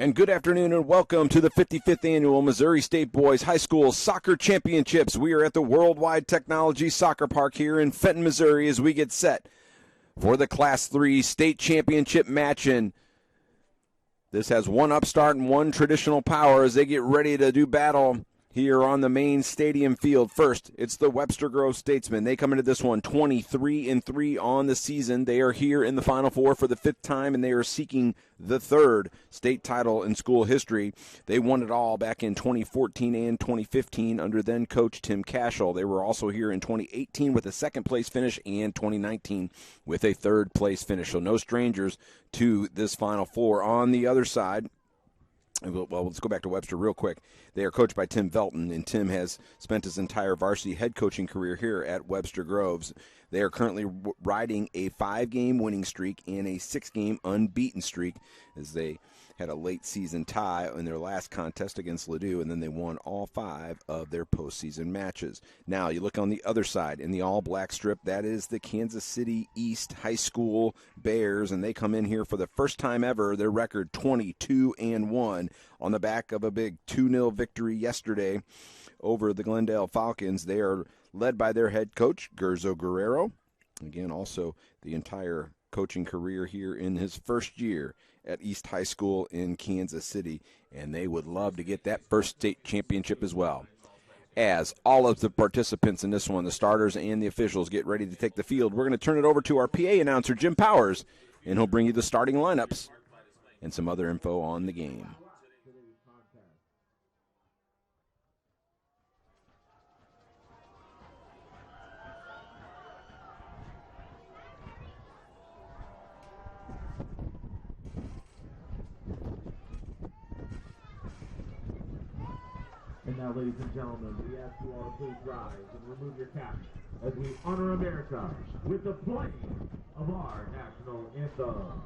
And good afternoon and welcome to the 55th Annual Missouri State Boys High School Soccer Championships. We are at the Worldwide Technology Soccer Park here in Fenton, Missouri as we get set for the Class 3 State Championship match. And this has one upstart and one traditional power as they get ready to do battle here on the main stadium field. First, it's the Webster Grove Statesmen. They come into this one 23-3 on the season. They are here in the Final Four for the fifth time, and they are seeking the third state title in school history. They won it all back in 2014 and 2015 under then coach Tim Cashel. They were also here in 2018 with a second-place finish and 2019 with a third-place finish. So no strangers to this Final Four. On the other side, well, let's go back to Webster real quick. They are coached by Tim Velton, and Tim has spent his entire varsity head coaching career here at Webster Groves. They are currently riding a 5-game winning streak and a 6-game unbeaten streak as they had a late season tie in their last contest against Ladue, and then they won all 5 of their postseason matches. Now, you look on the other side in the all-black strip, that is the Kansas City East High School Bears, and they come in here for the first time ever. Their record 22-1 on the back of a big 2-0 victory yesterday over the Glendale Falcons. They are led by their head coach, Gerzo Guerrero. Again, also the entire coaching career here in his first year at East High School in Kansas City, and they would love to get that first state championship as well. As all of the participants in this one, the starters and the officials, get ready to take the field, we're going to turn it over to our PA announcer, Jim Powers, and he'll bring you the starting lineups and some other info on the game. And now, ladies and gentlemen, we ask you all to please rise and remove your caps as we honor America with the playing of our national anthem.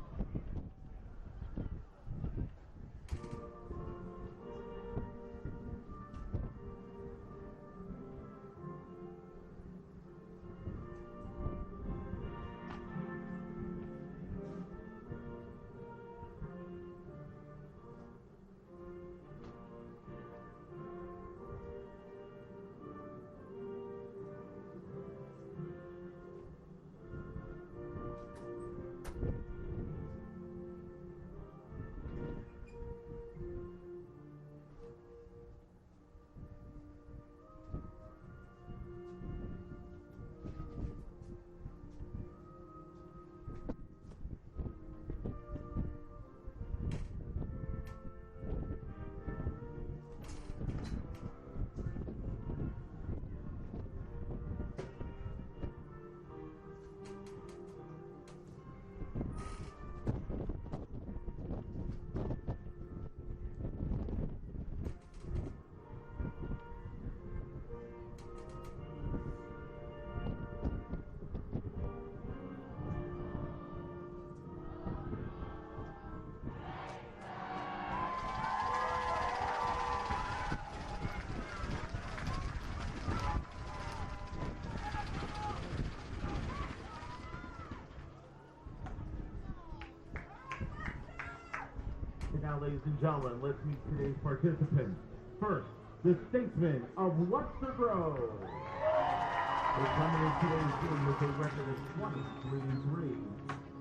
Now, ladies and gentlemen, let's meet today's participants. First, the Statesmen of Webster Grove. They come in today's game with a record of 23-3.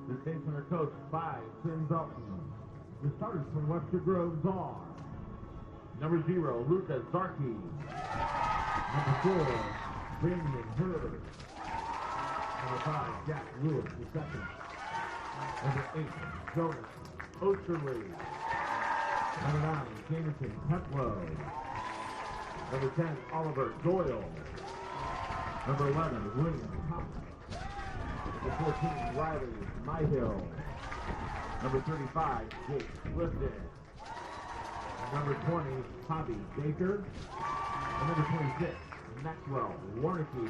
The Statesmen are coached by Tim Velton. The starters from Webster Groves are number 0, Luca Zarki. Number 4, Brandon Hurd. Number 5, Jack Lewis II. Number 8, Jonas Osterley. Number 9, Jameson Peplow. Number 10, Oliver Doyle. Number 11, William Thomas. Number 14, Riley Myhill. Number 35, Jake Clifton. Number 20, Hobby Baker. And number 26, Maxwell Warnicki.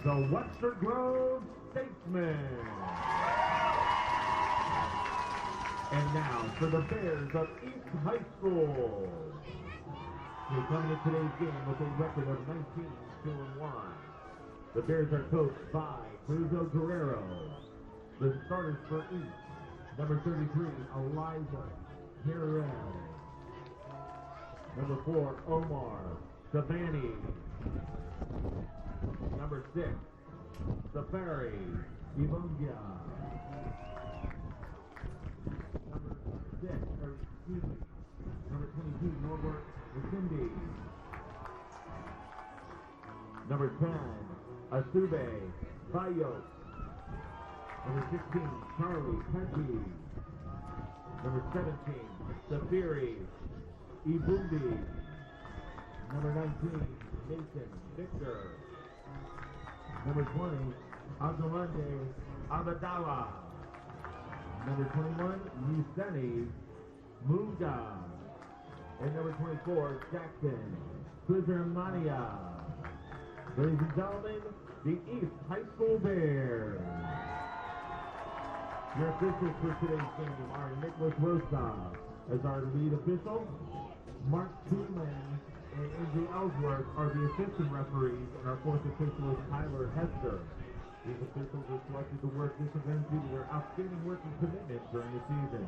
The Webster Grove Statesmen. And now for the Bears of East High School. They come into today's game with a record of 19-1. The Bears are coached by Gerzo Guerrero. The starters for East, Number 33, Eliza Perez. Number 4, Omar Savani. Number 6, Safari Ibungia. Number 22, Norbert Musimbi. Number 10, Asube Bayos. Number 16, Charlie Penty. Number 17, Safiri Ibundi. Number 19, Nathan Victor. Number 20, Abdulande Abadala. Number 21, Yuseni Muga. And number 24, Jackson Kuzermania. Ladies and gentlemen, the East High School Bears. Your officials for today's game are Nicholas Rosa as our lead official. Mark Toolman and Andrew Ellsworth are the assistant referees, and our fourth official is Tyler Hester. These officials are selected to work this event due to their outstanding work and commitment during the season.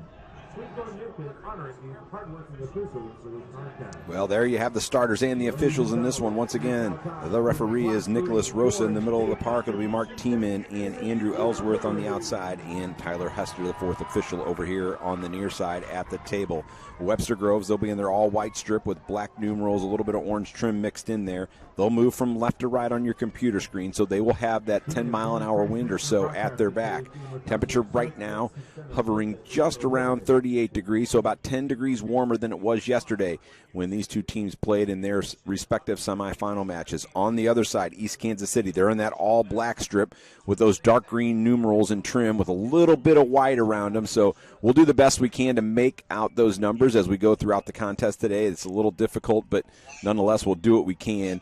Please join us in honoring these hard-working officials for this contest. Well, there you have the starters and the officials in this one. Once again, the referee is Nicholas Rosa in the middle of the park. It'll be Mark Tiemann and Andrew Ellsworth on the outside, and Tyler Hester, the fourth official, over here on the near side at the table. Webster Groves, they'll be in their all-white strip with black numerals, a little bit of orange trim mixed in there. They'll move from left to right on your computer screen, so they will have that 10-mile-an-hour wind or so at their back. Temperature right now hovering just around 38 degrees, so about 10 degrees warmer than it was yesterday when these two teams played in their respective semifinal matches. On the other side, East Kansas City, they're in that all-black strip with those dark green numerals and trim with a little bit of white around them, so we'll do the best we can to make out those numbers as we go throughout the contest today. It's a little difficult, but nonetheless, we'll do what we can.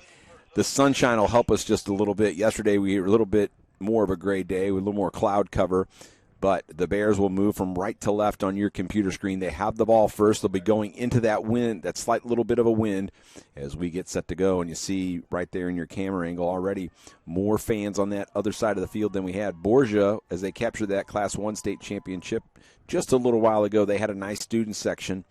The sunshine will help us just a little bit. Yesterday, we were a little bit more of a gray day with a little more cloud cover, but the Bears will move from right to left on your computer screen. They have the ball first. They'll be going into that wind, that slight little bit of a wind, as we get set to go. And you see right there in your camera angle already more fans on that other side of the field than we had. Borgia, as they captured that Class 1 state championship just a little while ago, they had a nice student section.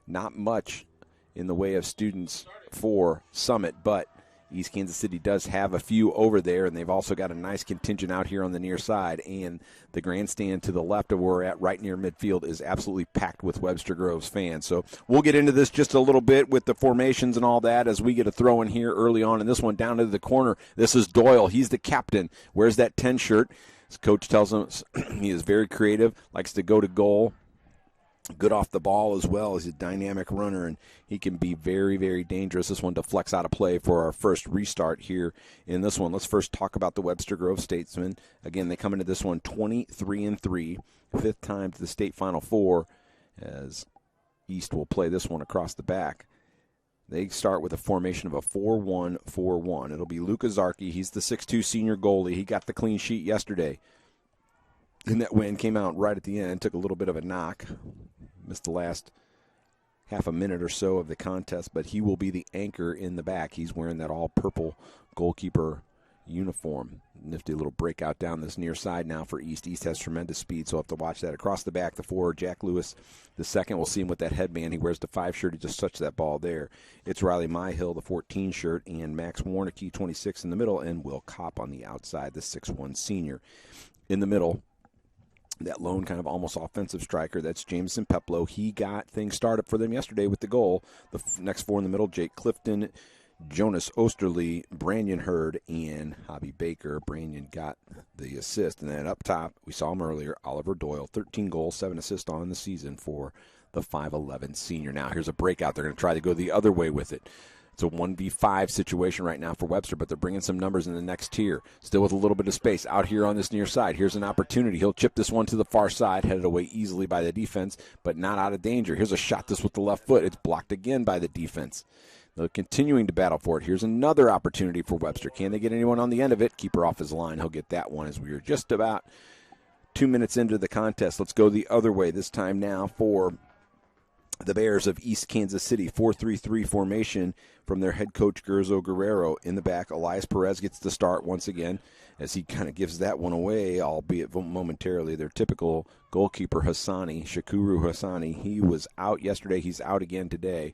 Not much in the way of students for Summit, but East Kansas City does have a few over there, and they've also got a nice contingent out here on the near side. And the grandstand to the left of where we're at, right near midfield, is absolutely packed with Webster Groves fans. So we'll get into this just a little bit with the formations and all that as we get a throw in here early on. In this one, down to the corner, this is Doyle. He's the captain. Wears that 10 shirt. His coach tells him he is very creative, likes to go to goal. Good off the ball as well. He's a dynamic runner, and he can be very, very dangerous. This one deflects out of play for our first restart here in this one. Let's first talk about the Webster Grove Statesmen. Again, they come into this one 23-3, fifth time to the state Final Four, as East will play this one across the back. They start with a formation of a 4-1-4-1. It'll be Luka Zarki. He's the 6'2 senior goalie. He got the clean sheet yesterday. And that win came out right at the end, took a little bit of a knock, missed the last half a minute or so of the contest, but he will be the anchor in the back. He's wearing that all-purple goalkeeper uniform. Nifty little breakout down this near side now for East. East has tremendous speed, so we'll have to watch that. Across the back, the forward, Jack Lewis, the second. We'll see him with that headband. He wears the 5 shirt. He just touched that ball there. It's Riley Myhill, the 14 shirt, and Max Warnicki, 26 in the middle, and Will Kopp on the outside, the 6'1 senior. In the middle, that lone kind of almost offensive striker, that's Jameson Peplow. He got things started for them yesterday with the goal. The next four in the middle, Jake Clifton, Jonas Osterly, Brandon Hurd, and Hobby Baker. Brandon got the assist. And then up top, we saw him earlier, Oliver Doyle, 13 goals, 7 assists on the season for the 5'11 senior. Now here's a breakout. They're going to try to go the other way with it. It's a 1v5 situation right now for Webster, but they're bringing some numbers in the next tier. Still with a little bit of space out here on this near side. Here's an opportunity. He'll chip this one to the far side, headed away easily by the defense, but not out of danger. Here's a shot this with the left foot. It's blocked again by the defense. They're continuing to battle for it. Here's another opportunity for Webster. Can they get anyone on the end of it? Keeper off his line. He'll get that one as we are just about 2 minutes into the contest. Let's go the other way this time now for The Bears of East Kansas City, 4-3-3 formation from their head coach, Gerzo Guerrero. In the back, Elias Perez gets the start once again as he kind of gives that one away, albeit momentarily. Their typical goalkeeper, Shakuru Hassani, he was out yesterday. He's out again today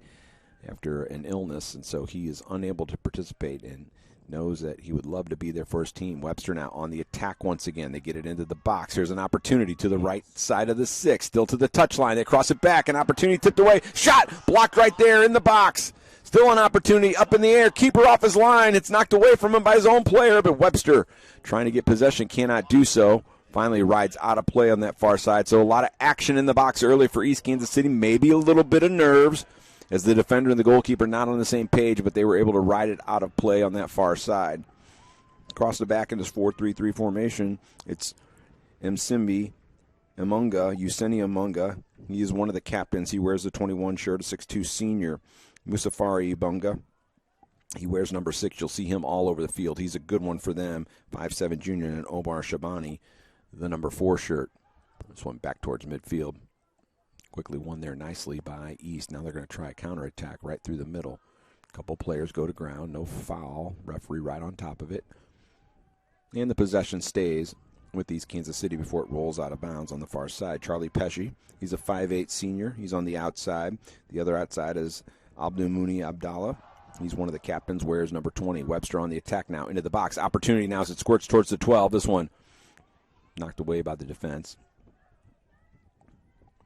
after an illness, and so he is unable to participate and knows that he would love to be there for his team. Webster now on the attack once again. They get it into the box. Here's an opportunity to the right side of the 6, still to the touchline. They cross it back. An opportunity tipped away. Shot blocked right there in the box. Still an opportunity up in the air. Keeper off his line. It's knocked away from him by his own player, but Webster trying to get possession cannot do so. Finally rides out of play on that far side. So a lot of action in the box early for East Kansas City. Maybe a little bit of nerves as the defender and the goalkeeper not on the same page, but they were able to ride it out of play on that far side. Across the back in this 4-3-3 formation, it's Yuseni Amunga. He is one of the captains. He wears the 21 shirt, a 6'2 senior. Musafari Ibunga. He wears number 6. You'll see him all over the field. He's a good one for them. 5'7 junior, and Omar Shabani, the number 4 shirt. This one back towards midfield. Quickly won there nicely by East. Now they're going to try a counterattack right through the middle. A couple players go to ground. No foul. Referee right on top of it. And the possession stays with East Kansas City before it rolls out of bounds on the far side. Charlie Pesci, he's a 5'8 senior. He's on the outside. The other outside is Abdulmuni Abdallah. He's one of the captains, wears number 20. Webster on the attack now into the box. Opportunity now as it squirts towards the 12. This one knocked away by the defense.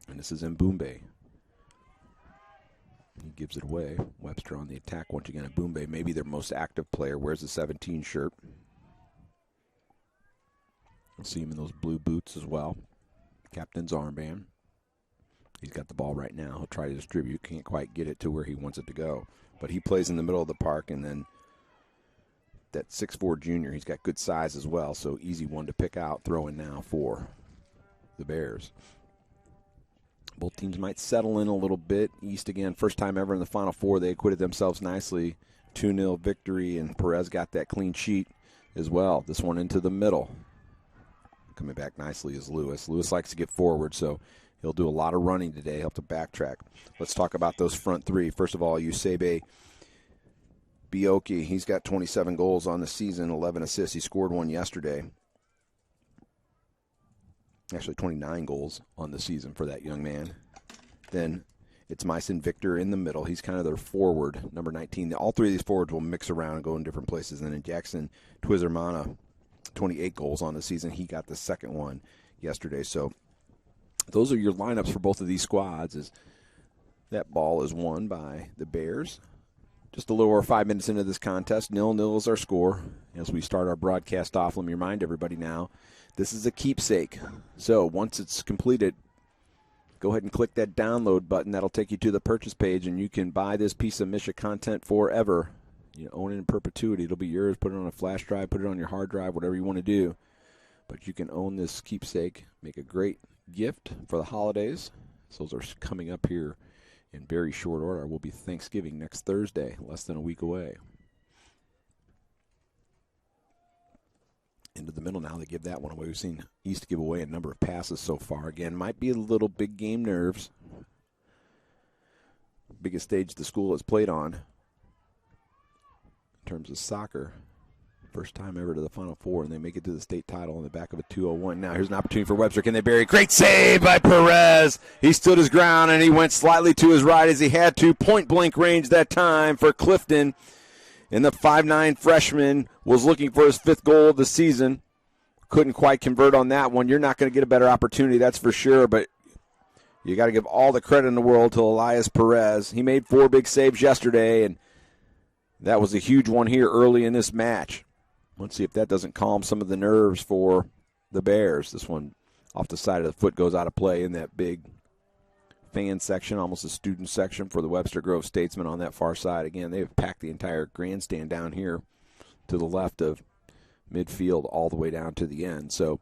And this is Mbumbe. He gives it away. Webster on the attack once again. Mbumbe, maybe their most active player, wears the 17 shirt. You'll see him in those blue boots as well. Captain's armband. He's got the ball right now. He'll try to distribute. Can't quite get it to where he wants it to go. But he plays in the middle of the park, and then that 6'4 junior, he's got good size as well, so easy one to pick out. Throwing now for the Bears. Both teams might settle in a little bit. East, again, first time ever in the Final Four. They acquitted themselves nicely. 2-0 victory, and Perez got that clean sheet as well. This one into the middle. Coming back nicely is Lewis. Lewis likes to get forward, so he'll do a lot of running today. He'll have to backtrack. Let's talk about those front three. First of all, Usebe Bioki. He's got 27 goals on the season, 11 assists. He scored one yesterday. Actually, 29 goals on the season for that young man. Then it's Myson Victor in the middle. He's kind of their forward, number 19. All three of these forwards will mix around and go in different places. And then Jackson Twizermana, 28 goals on the season. He got the second one yesterday. So those are your lineups for both of these squads. As that ball is won by the Bears. Just a little over 5 minutes into this contest. 0-0 is our score. As we start our broadcast off, let me remind everybody now, this is a keepsake. So once it's completed, go ahead and click that download button. That'll take you to the purchase page, and you can buy this piece of Misha content forever. You own it in perpetuity. It'll be yours. Put it on a flash drive, put it on your hard drive, whatever you want to do. But you can own this keepsake, make a great gift for the holidays. So those are coming up here in very short order. Will be Thanksgiving next Thursday, less than a week away. Into the middle now, they give that one away. We've seen East give away a number of passes so far. Again, might be a little big game nerves. Biggest stage the school has played on in terms of soccer. First time ever to the Final Four, and they make it to the state title on the back of a 2-0-1. Now here's an opportunity for Webster. Can they bury? Great save by Perez. He stood his ground, and he went slightly to his right as he had to. Point-blank range that time for Clifton. And the 5'9 freshman was looking for his 5th goal of the season. Couldn't quite convert on that one. You're not going to get a better opportunity, that's for sure, but you got to give all the credit in the world to Elias Perez. He made 4 big saves yesterday, and that was a huge one here early in this match. Let's see if that doesn't calm some of the nerves for the Bears. This one off the side of the foot goes out of play in that big fan section, almost a student section for the Webster Grove Statesmen on that far side. Again, they've packed the entire grandstand down here to the left of midfield all the way down to the end. So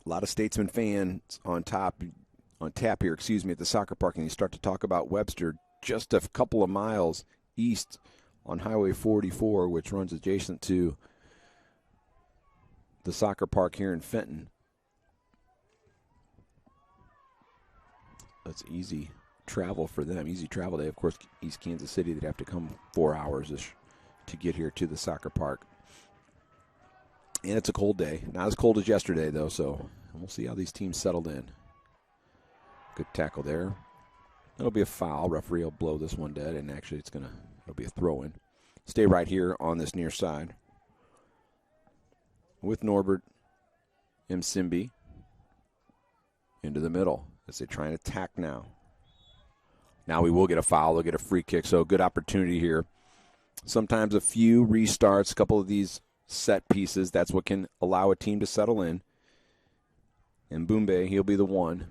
a lot of Statesman fans on tap here, at the soccer park, and you start to talk about Webster just a couple of miles east on Highway 44, which runs adjacent to the soccer park here in Fenton. that's easy travel for them. Easy travel day. Of course, East Kansas City, they'd have to come 4 hours-ish to get here to the soccer park. And it's a cold day. Not as cold as yesterday, though, so we'll see how these teams settled in. Good tackle there. It'll be a foul. Referee will blow this one dead, and actually it'll be a throw-in. Stay right here on this near side with Norbert Msimbi into the middle as they try and attack now. Now we will get a foul. They'll get a free kick, so good opportunity here. Sometimes a few restarts, a couple of these set pieces, that's what can allow a team to settle in. And Boombe, he'll be the one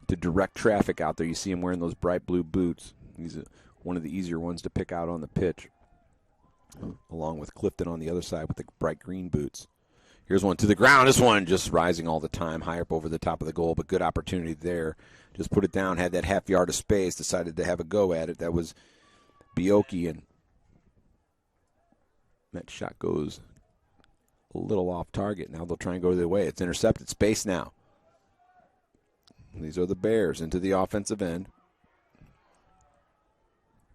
to direct traffic out there. You see him wearing those bright blue boots. He's one of the easier ones to pick out on the pitch, along with Clifton on the other side with the bright green boots. Here's one to the ground. This one just rising all the time, high up over the top of the goal, but good opportunity there. Just put it down, had that half yard of space, decided to have a go at it. That was Bioki, and that shot goes a little off target. Now they'll try and go the other way. It's intercepted space now. These are the Bears into the offensive end.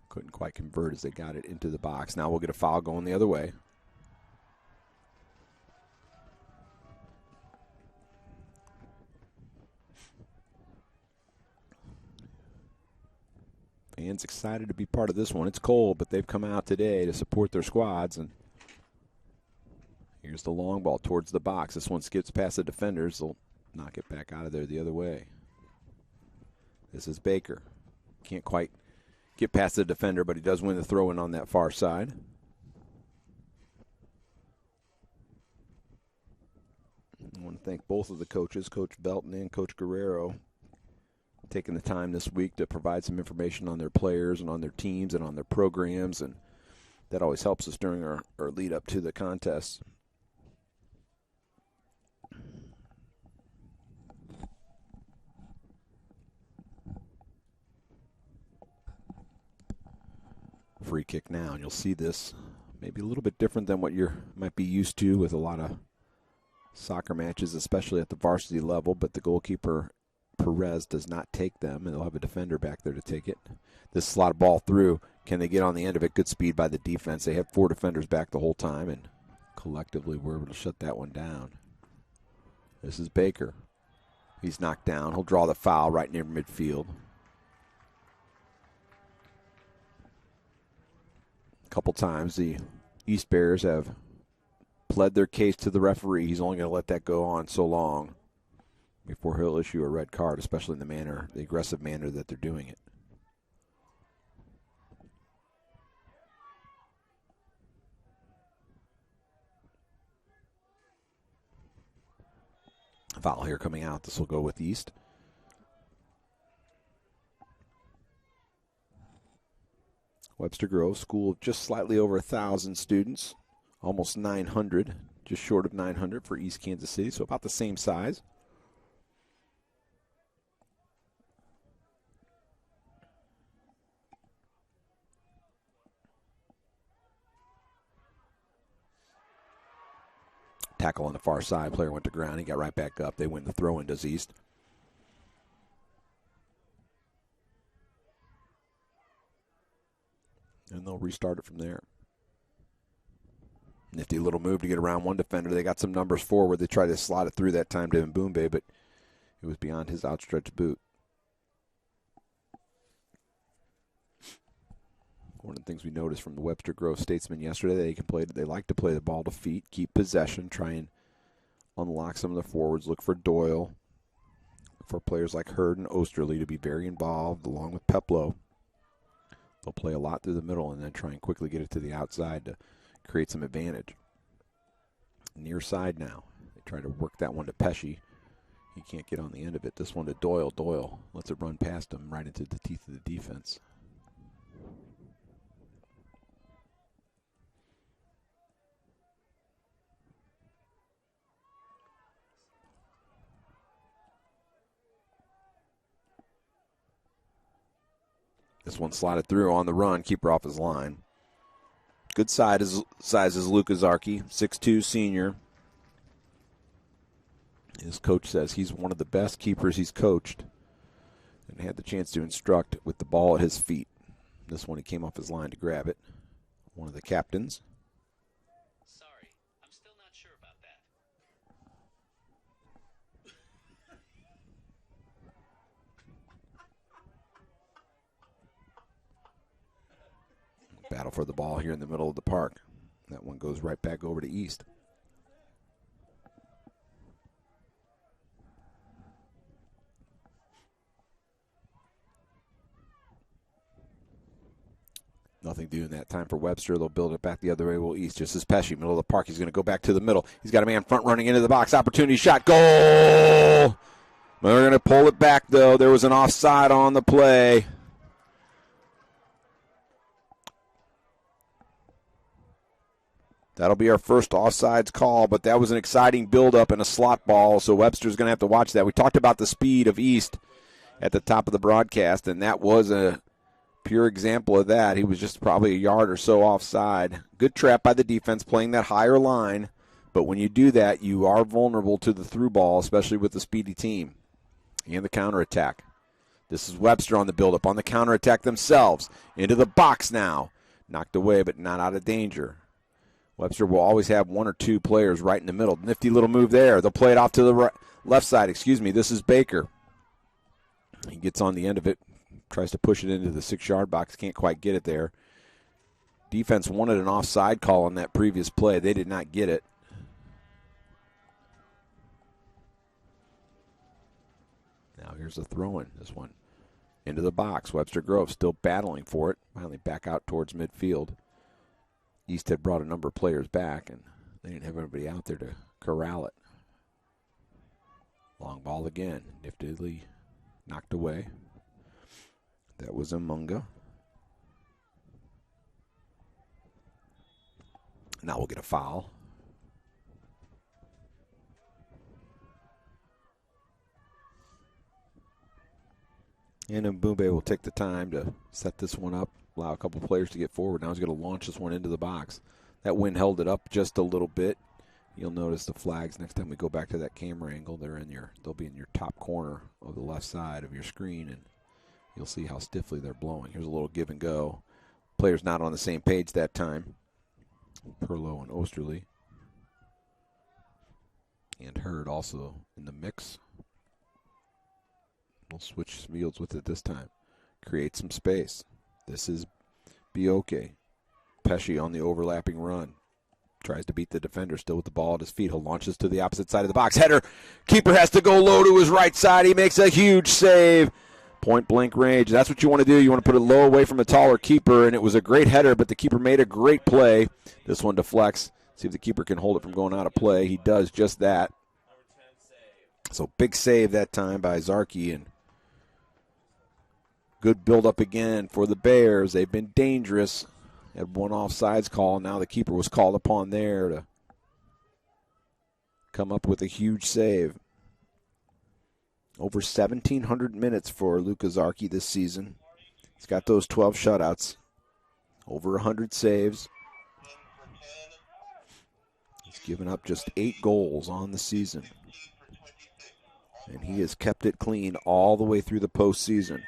Couldn't quite convert as they got it into the box. Now we'll get a foul going the other way. Fans excited to be part of this one. It's cold, but they've come out today to support their squads. And here's the long ball towards the box. This one skips past the defenders. They'll knock it back out of there the other way. This is Baker. Can't quite get past the defender, but he does win the throw-in on that far side. I want to thank both of the coaches, Coach Belton and Coach Guerrero, taking the time this week to provide some information on their players and on their teams and on their programs, and that always helps us during our lead up to the contest. Free kick now, and you'll see this maybe a little bit different than what you might be used to with a lot of soccer matches, especially at the varsity level, but the goalkeeper Perez does not take them, and they'll have a defender back there to take it. This slot ball through. Can they get on the end of it? Good speed by the defense. They have 4 defenders back the whole time, and collectively we're able to shut that one down. This is Baker. He's knocked down. He'll draw the foul right near midfield. A couple times the East Bears have pled their case to the referee. He's only going to let that go on so long before he'll issue a red card, especially in the aggressive manner that they're doing it. Foul here coming out. This will go with East. Webster Grove, school of just slightly over 1,000 students, almost 900, just short of 900 for East Kansas City, so about the same size. Tackle on the far side. Player went to ground. He got right back up. They win the throw-in, does East. And they'll restart it from there. Nifty little move to get around one defender. They got some numbers forward. They tried to slot it through that time to Mboumbe, but it was beyond his outstretched boot. One of the things we noticed from the Webster Grove Statesmen yesterday, they like to play the ball to feet, keep possession, try and unlock some of the forwards, look for Doyle, for players like Hurd and Osterley to be very involved, along with Peplow. They'll play a lot through the middle and then try and quickly get it to the outside to create some advantage. Near side now. They try to work that one to Pesci. He can't get on the end of it. This one to Doyle. Doyle lets it run past him right into the teeth of the defense. This one slotted through on the run, keeper off his line. Good size is Luka Zarki, 6'2", senior. His coach says he's one of the best keepers he's coached. and had the chance to instruct with the ball at his feet. This one he came off his line to grab it. One of the captains. Sorry, I'm still not sure about that. Battle for the ball here in the middle of the park. That one goes right back over to East. Nothing doing that time for Webster. They'll build it back the other way. Will East just as Pesci, middle of the park. He's going to go back to the middle. He's got a man front running into the box. Opportunity shot. Goal! They're going to pull it back, though. There was an offside on the play. That'll be our first offsides call, but that was an exciting build-up and a slot ball, so Webster's going to have to watch that. We talked about the speed of East at the top of the broadcast, and that was a pure example of that. He was just probably a yard or so offside. Good trap by the defense, playing that higher line. But when you do that, you are vulnerable to the through ball, especially with the speedy team. And the counterattack. This is Webster on the buildup, on the counterattack themselves. Into the box now. Knocked away, but not out of danger. Webster will always have one or two players right in the middle. Nifty little move there. They'll play it off to the left side. This is Baker. He gets on the end of it. Tries to push it into the 6-yard box. Can't quite get it there. Defense wanted an offside call on that previous play. They did not get it. Now here's the throw-in. This one into the box. Webster Grove still battling for it. Finally back out towards midfield. East had brought a number of players back, and they didn't have anybody out there to corral it. Long ball again. Niftily knocked away. That was Munga. Now we'll get a foul. And Mbumbe will take the time to set this one up, allow a couple players to get forward. Now he's going to launch this one into the box. That wind held it up just a little bit. You'll notice the flags next time we go back to that camera angle. They'll be in your top corner of the left side of your screen, and you'll see how stiffly they're blowing. Here's a little give and go. Players not on the same page that time. Perlow and Osterley. And Hurd also in the mix. We'll switch fields with it this time. Create some space. This is Bioke. Pesci on the overlapping run. Tries to beat the defender, still with the ball at his feet. He'll launch this to the opposite side of the box. Header. Keeper has to go low to his right side. He makes a huge save. Point blank range. That's what you want to do. You want to put it low away from a taller keeper, and it was a great header, but the keeper made a great play. This one deflects. See if the keeper can hold it from going out of play. He does just that. So big save that time by Zarki, and good build-up again for the Bears. They've been dangerous. Had one offsides call. Now the keeper was called upon there to come up with a huge save. Over 1,700 minutes for Luka Zarki this season. He's got those 12 shutouts. Over 100 saves. He's given up just 8 goals on the season. And he has kept it clean all the way through the postseason.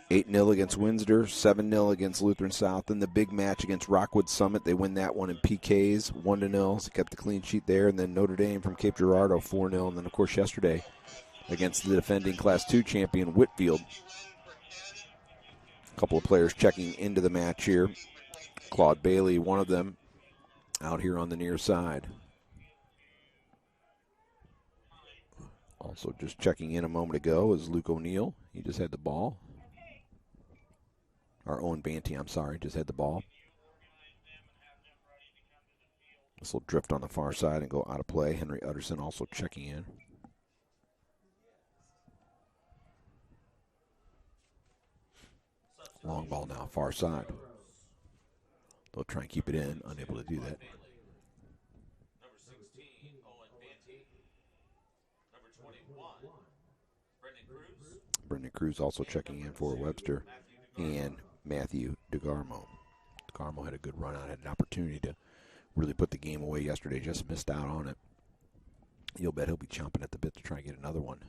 8-0 against Windsor, 7-0 against Lutheran South. In the big match against Rockwood Summit, they win that one in PKs, 1-0. So kept the clean sheet there. And then Notre Dame from Cape Girardeau, 4-0. And then, of course, yesterday against the defending Class 2 champion, Whitfield. A couple of players checking into the match here. Claude Bailey, one of them, out here on the near side. Also just checking in a moment ago is Luke O'Neill. He just had the ball. Or Owen Banty, I'm sorry, just had the ball. This will drift on the far side and go out of play. Henry Utterson also checking in. Long ball now, far side. They'll try and keep it in, unable to do that. Number 16, Owen Banty. Number 21, Brendan Cruz. Brendan Cruz also checking in for Webster. And Matthew DeGarmo. DeGarmo had a good run out, had an opportunity to really put the game away yesterday, just missed out on it. You'll bet he'll be chomping at the bit to try and get another one.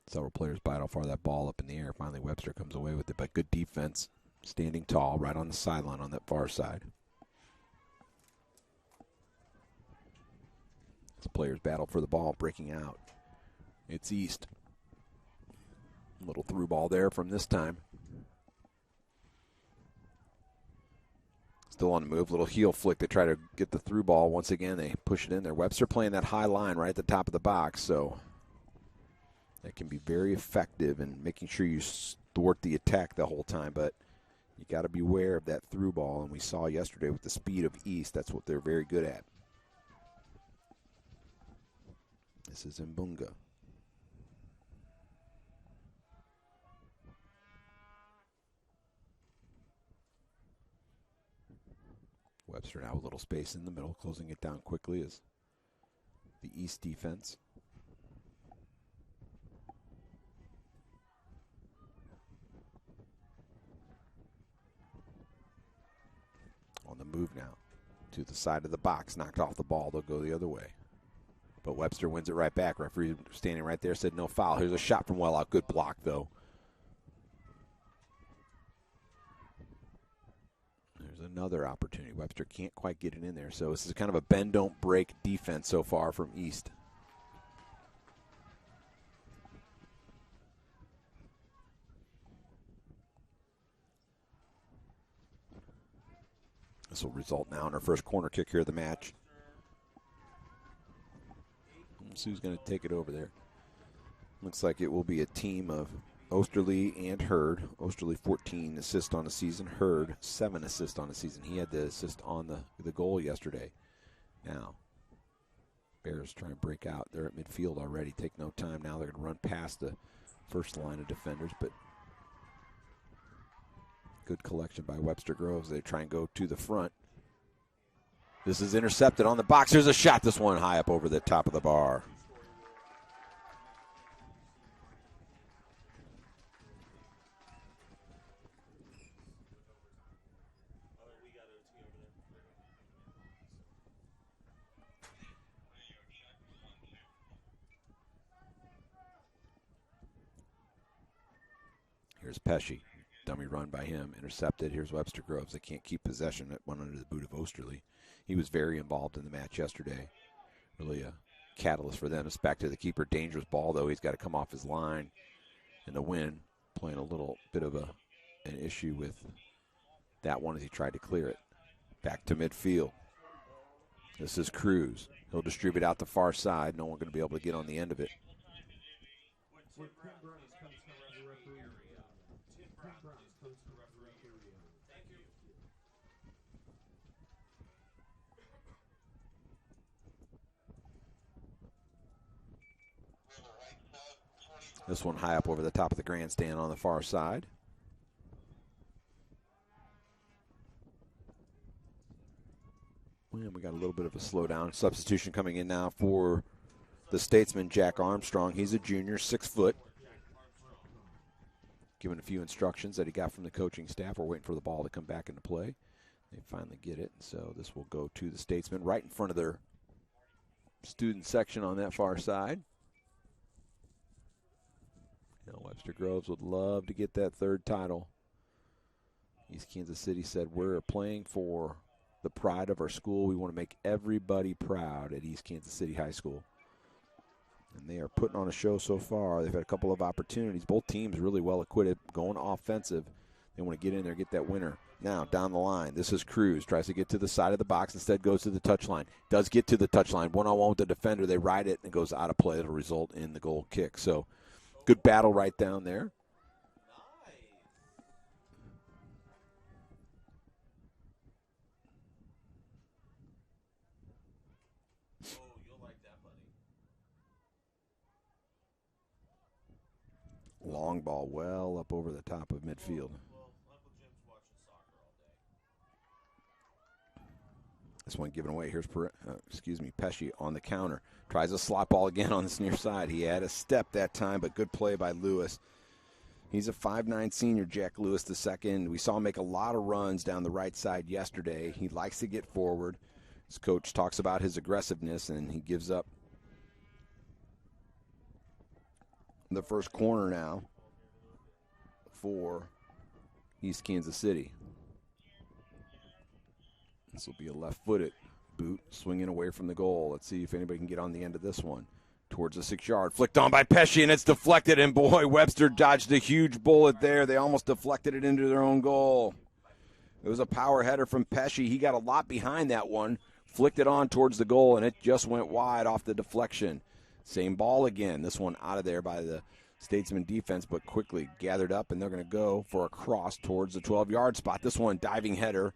Several players battle for that ball up in the air. Finally, Webster comes away with it, but good defense, standing tall right on the sideline on that far side. As players battle for the ball, breaking out. It's East. Little through ball there from this time. Still on the move. Little heel flick to try to get the through ball. Once again, they push it in there. Webster playing that high line right at the top of the box, so that can be very effective in making sure you thwart the attack the whole time, but you got to be aware of that through ball, and we saw yesterday with the speed of East, that's what they're very good at. This is Mbunga. Webster now a little space in the middle, closing it down quickly as the East defense. On the move now to the side of the box, knocked off the ball. They'll go the other way. But Webster wins it right back. Referee standing right there said no foul. Here's a shot from well out. Good block, though. There's another opportunity. Webster can't quite get it in there. So this is kind of a bend, don't break defense so far from East. This will result now in our first corner kick here of the match. Let's see who's going to take it over there. Looks like it will be a team of Osterley and Hurd. Osterley 14 assists on the season. Hurd 7 assists on the season. He had the assist on the goal yesterday. Now, Bears trying to break out. They're at midfield already. Take no time now. They're going to run past the first line of defenders, but good collection by Webster Groves. They try and go to the front. This is intercepted on the box. There's a shot. This one high up over the top of the bar. Here's Pesci. Dummy run by him. Intercepted. Here's Webster Groves. They can't keep possession. It went under the boot of Osterley. He was very involved in the match yesterday. Really a catalyst for them. It's back to the keeper. Dangerous ball, though. He's got to come off his line. And the win, playing a little bit of an issue with that one as he tried to clear it. Back to midfield. This is Cruz. He'll distribute out the far side. No one going to be able to get on the end of it. This one high up over the top of the grandstand on the far side. And we got a little bit of a slowdown. Substitution coming in now for the Statesman, Jack Armstrong. He's a junior, 6 foot. Given a few instructions that he got from the coaching staff. We're waiting for the ball to come back into play. They finally get it. So this will go to the Statesman right in front of their student section on that far side. Webster Groves would love to get that third title. East Kansas City said, we're playing for the pride of our school. We want to make everybody proud at East Kansas City High School. And they are putting on a show so far. They've had a couple of opportunities. Both teams really well equipped, going offensive. They want to get in there, get that winner. Now, down the line, this is Cruz. Tries to get to the side of the box. Instead goes to the touchline. Does get to the touchline. One-on-one with the defender. They ride it, and it goes out of play. It'll result in the goal kick. So, good battle right down there. Long ball well up over the top of midfield. This one given away. Here's Pesci on the counter. Tries a slot ball again on this near side. He had a step that time, but good play by Lewis. He's a 5'9 senior, Jack Lewis II. We saw him make a lot of runs down the right side yesterday. He likes to get forward. His coach talks about his aggressiveness, and he gives up the first corner now for East Kansas City. This will be a left-footed boot swinging away from the goal. Let's see if anybody can get on the end of this one. Towards the 6-yard, flicked on by Pesci, and it's deflected, and boy, Webster dodged a huge bullet there. They almost deflected it into their own goal. It was a power header from Pesci. He got a lot behind that one, flicked it on towards the goal, and it just went wide off the deflection. Same ball again. This one out of there by the Statesman defense, but quickly gathered up, and they're going to go for a cross towards the 12-yard spot. This one, diving header.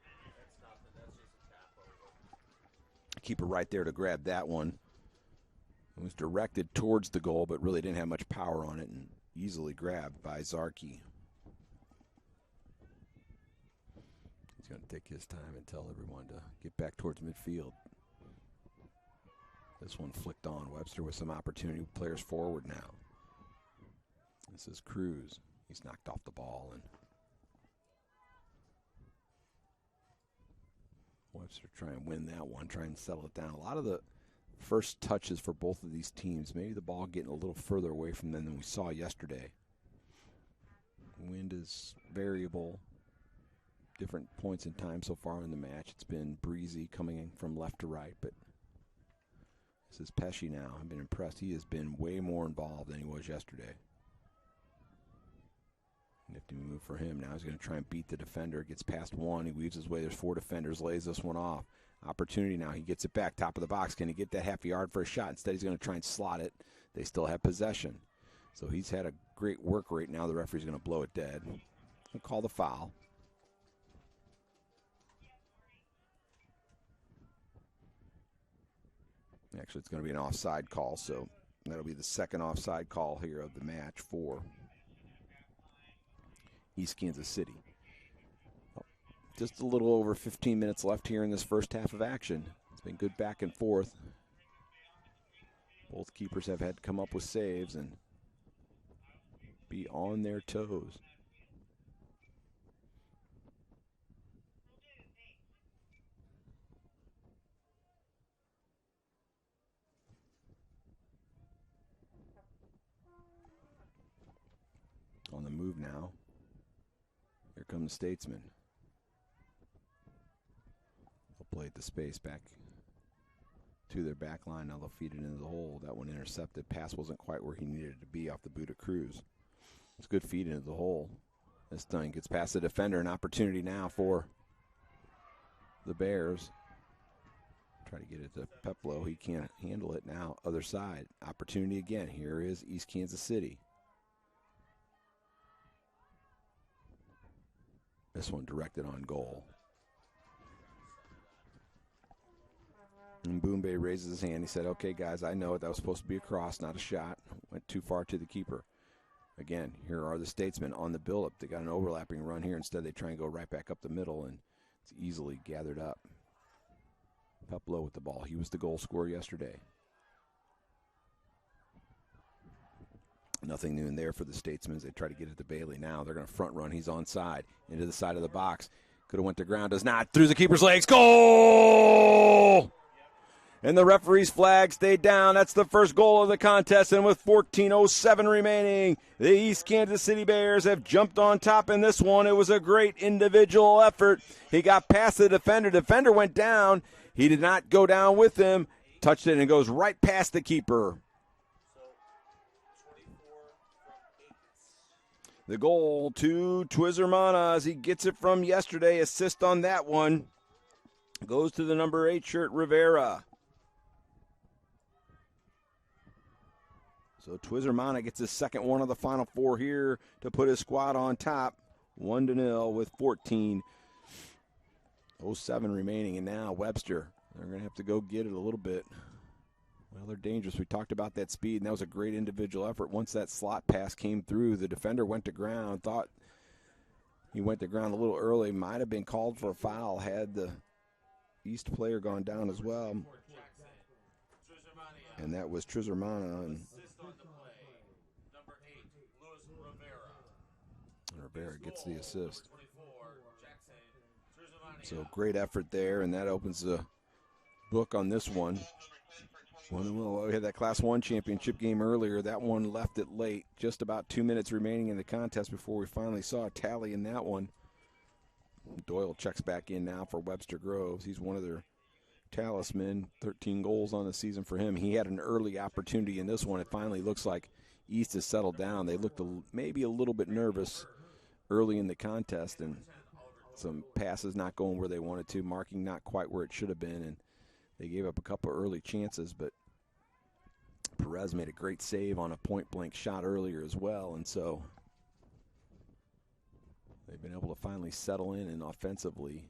Keeper right there to grab that one. It was directed towards the goal, but really didn't have much power on it, and easily grabbed by Zarkey. He's going to take his time and tell everyone to get back towards midfield. This one flicked on. Webster with some opportunity. Players forward now. This is Cruz. He's knocked off the ball, and Webster try and win that one, try and settle it down. A lot of the first touches for both of these teams, maybe the ball getting a little further away from them than we saw yesterday. Wind is variable. Different points in time so far in the match. It's been breezy coming in from left to right, but this is Pesci now. I've been impressed. He has been way more involved than he was yesterday. Nifty move for him. Now he's going to try and beat the defender. Gets past one. He weaves his way. There's 4 defenders. Lays this one off. Opportunity now. He gets it back. Top of the box. Can he get that half a yard for a shot? Instead, he's going to try and slot it. They still have possession. So he's had a great work rate. Now the referee's going to blow it dead. He'll call the foul. Actually, it's going to be an offside call, so that'll be the second offside call here of the match for East Kansas City. Just a little over 15 minutes left here in this first half of action. It's been good back and forth. Both keepers have had to come up with saves and be on their toes. On the move now. Here comes the Statesman. They'll play the space back to their back line. Now they'll feed it into the hole. That one intercepted. Pass wasn't quite where he needed it to be off the boot of Cruz. It's good feed into the hole. This time gets past the defender. An opportunity now for the Bears. Try to get it to Peplo. He can't handle it now. Other side. Opportunity again. Here is East Kansas City. This one directed on goal. And Boombay raises his hand. He said, okay, guys, I know it. That was supposed to be a cross, not a shot. Went too far to the keeper. Again, here are the Statesmen on the build-up. They got an overlapping run here. Instead, they try and go right back up the middle, and it's easily gathered up. Peplo with the ball. He was the goal scorer yesterday. Nothing new in there for the Statesmen. They try to get it to Bailey now. They're going to front run. He's onside. Into the side of the box. Could have went to ground. Does not. Through the keeper's legs. Goal! And the referee's flag stayed down. That's the first goal of the contest. And with 14:07 remaining, the East Kansas City Bears have jumped on top in this one. It was a great individual effort. He got past the defender. Defender went down. He did not go down with him. Touched it and goes right past the keeper. The goal to Twizermana as he gets it from yesterday. Assist on that one. Goes to the number 8 shirt, Rivera. So Twizermana gets his second one of the Final Four here to put his squad on top. 1-0 with 14:07 remaining. And now Webster. They're going to have to go get it a little bit. Well, they're dangerous. We talked about that speed, and that was a great individual effort. Once that slot pass came through, the defender went to ground, thought he went to ground a little early, might have been called for a foul had the East player gone down as well. And that was Twizermana. And Rivera gets the assist. So great effort there, and that opens the book on this one. Well, we had that Class 1 championship game earlier. That one left it late. Just about 2 minutes remaining in the contest before we finally saw a tally in that one. Doyle checks back in now for Webster Groves. He's one of their talisman. 13 goals on the season for him. He had an early opportunity in this one. It finally looks like East has settled down. They looked maybe a little bit nervous early in the contest, and some passes not going where they wanted to, marking not quite where it should have been, and they gave up a couple early chances, but Perez made a great save on a point-blank shot earlier as well, and so they've been able to finally settle in, and offensively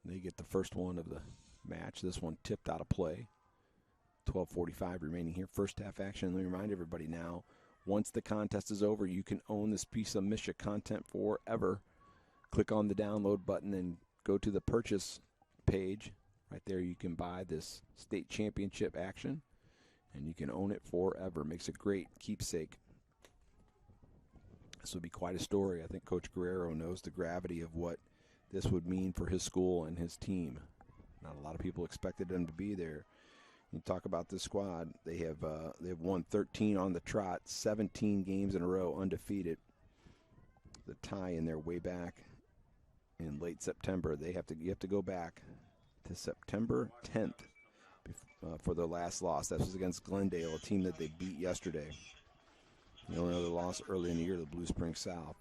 they get the first one of the match. This one tipped out of play. 12:45 remaining here. First half action. Let me remind everybody now, once the contest is over, you can own this piece of Misha content forever. Click on the download button and go to the purchase page. Right there you can buy this state championship action, and you can own it forever. Makes a great keepsake. This would be quite a story. I think Coach Guerrero knows the gravity of what this would mean for his school and his team. Not a lot of people expected them to be there. You talk about this squad. They've won 13 on the trot, 17 games in a row, undefeated. The tie in their way back in late September. You have to go back to September 10th for their last loss. That was against Glendale, a team that they beat yesterday. The only other loss early in the year, the Blue Springs South.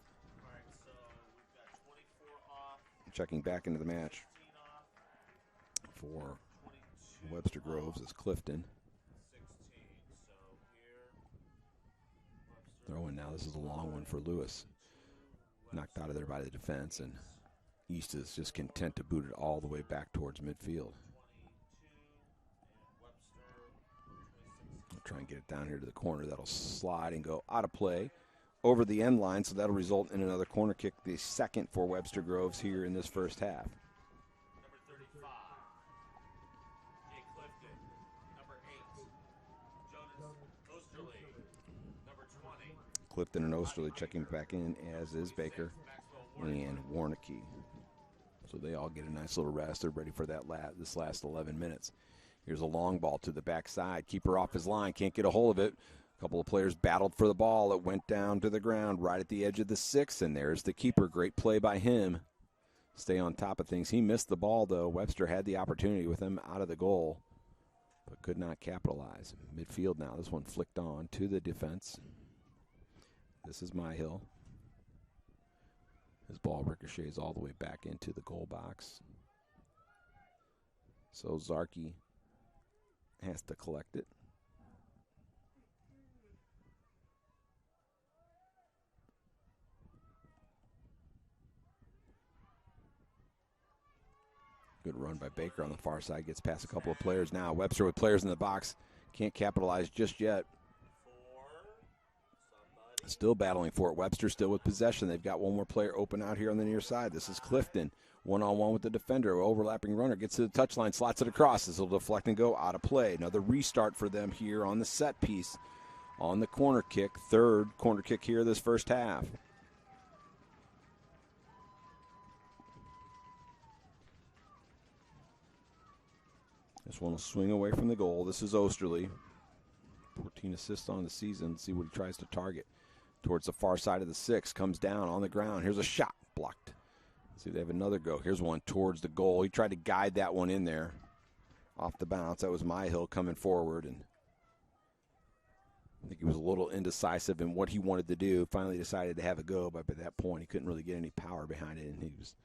Checking back into the match for Webster Groves is Clifton. Throwing now. This is a long one for Lewis. Knocked out of there by the defense, and East is just content to boot it all the way back towards midfield. I'll try and get it down here to the corner. That'll slide and go out of play over the end line, so that'll result in another corner kick, the second for Webster Groves here in this first half. Clifton and Osterley checking back in, as is Baker and Warnicki. So they all get a nice little rest. They're ready for that this last 11 minutes. Here's a long ball to the backside. Keeper off his line, can't get a hold of it. A couple of players battled for the ball. It went down to the ground right at the edge of the 6, and there's the keeper. Great play by him. Stay on top of things. He missed the ball, though. Webster had the opportunity with him out of the goal, but could not capitalize. Midfield now. This one flicked on to the defense. This is Myhill. His ball ricochets all the way back into the goal box. So Zarki has to collect it. Good run by Baker on the far side. Gets past a couple of players now. Webster with players in the box. Can't capitalize just yet. Still battling for it. Webster still with possession. They've got one more player open out here on the near side. This is Clifton. One-on-one with the defender. Overlapping runner. Gets to the touchline. Slots it across. This will deflect and go out of play. Another restart for them here on the set piece. On the corner kick. Third corner kick here this first half. This one will swing away from the goal. This is Osterley. 14 assists on the season. Let's see what he tries to target. Towards the far side of the 6. Comes down on the ground. Here's a shot. Blocked. Let's see, they have another go. Here's one towards the goal. He tried to guide that one in there. Off the bounce. That was Myhill coming forward. And I think he was a little indecisive in what he wanted to do. Finally decided to have a go. But by that point, he couldn't really get any power behind it. And he was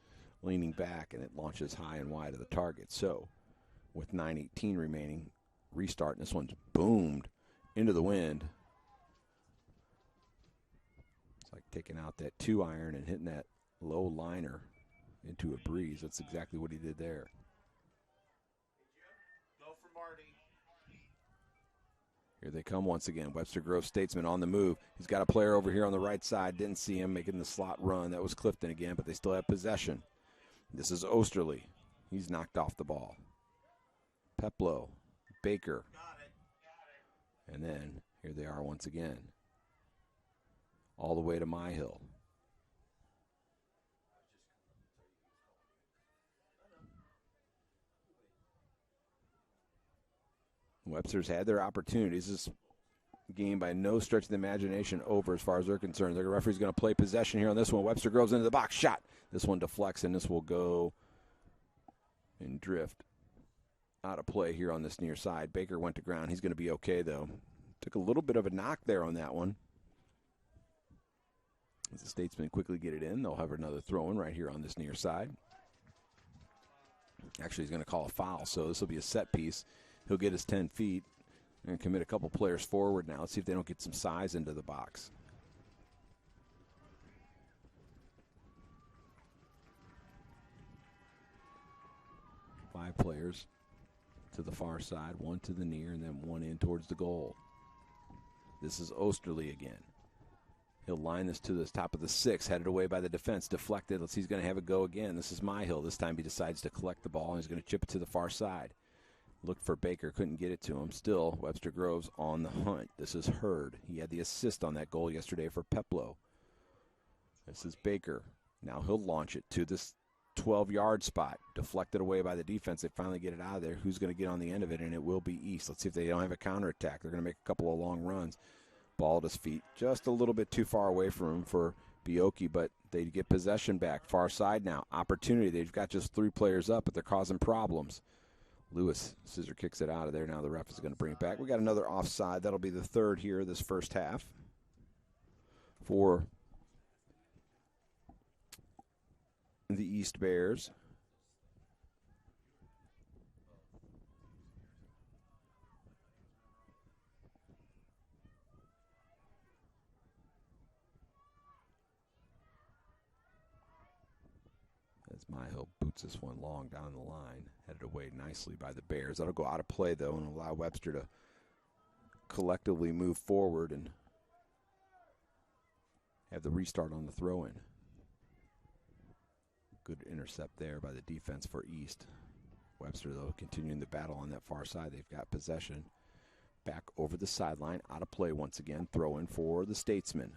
leaning back. And it launches high and wide of the target. So with 9:18 remaining, restart. And this one's boomed into the wind. It's like taking out that 2-iron and hitting that low liner into a breeze. That's exactly what he did there. Go for Marty. Here they come once again. Webster Groves Statesman on the move. He's got a player over here on the right side. Didn't see him making the slot run. That was Clifton again, but they still have possession. This is Osterley. He's knocked off the ball. Peplow, Baker. And then here they are once again. All the way to Myhill. Webster's had their opportunities. This game by no stretch of the imagination over as far as they're concerned. The referee's going to play possession here on this one. Webster goes into the box. Shot. This one deflects, and this will go and drift out of play here on this near side. Baker went to ground. He's going to be okay, though. Took a little bit of a knock there on that one. As the Statesmen quickly get it in, they'll have another throw-in right here on this near side. Actually, he's going to call a foul, so this will be a set piece. He'll get his 10 feet and commit a couple players forward now. Let's see if they don't get some size into the box. Five players to the far side, one to the near, and then one in towards the goal. This is Osterley again. He'll line this to the top of the 6, headed away by the defense, deflected. Let's see, he's going to have a go again. This is Myhill. This time he decides to collect the ball, and he's going to chip it to the far side. Looked for Baker, couldn't get it to him. Still, Webster Groves on the hunt. This is Hurd. He had the assist on that goal yesterday for Peplo. This is Baker. Now he'll launch it to this 12-yard spot. Deflected away by the defense. They finally get it out of there. Who's going to get on the end of it? And it will be East. Let's see if they don't have a counterattack. They're going to make a couple of long runs. Ball at his feet. Just a little bit too far away from him for Bioki, but they get possession back. Far side now. Opportunity. They've got just 3 players up, but they're causing problems. Lewis scissor kicks it out of there. Now the ref is going to bring it back. We got another offside. That'll be the 3rd here this first half for the East Bears. As Myhill boots this one long down the line, headed away nicely by the Bears. That'll go out of play, though, and allow Webster to collectively move forward and have the restart on the throw-in. Good intercept there by the defense for East. Webster, though, continuing the battle on that far side. They've got possession. Back over the sideline, out of play once again. Throw-in for the Statesmen.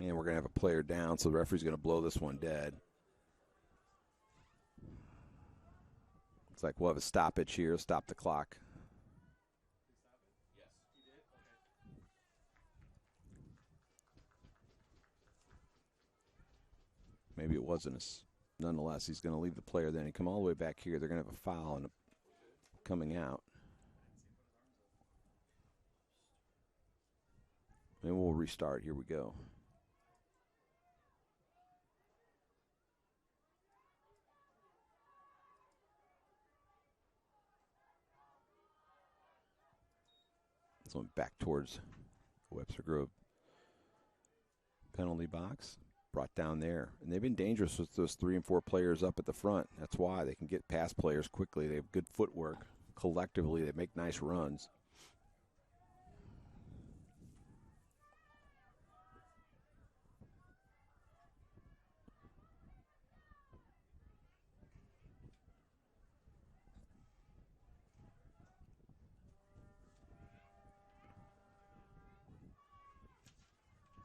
And we're going to have a player down, so the referee's going to blow this one dead. It's like we'll have a stoppage here, stop the clock. Maybe it wasn't. Nonetheless, he's going to leave the player then. He come all the way back here. They're going to have a foul and coming out. And we'll restart. Here we go. This one back towards Webster Grove penalty box. Brought down there. And they've been dangerous with those 3 and 4 players up at the front. That's why they can get past players quickly. They have good footwork. Collectively, they make nice runs.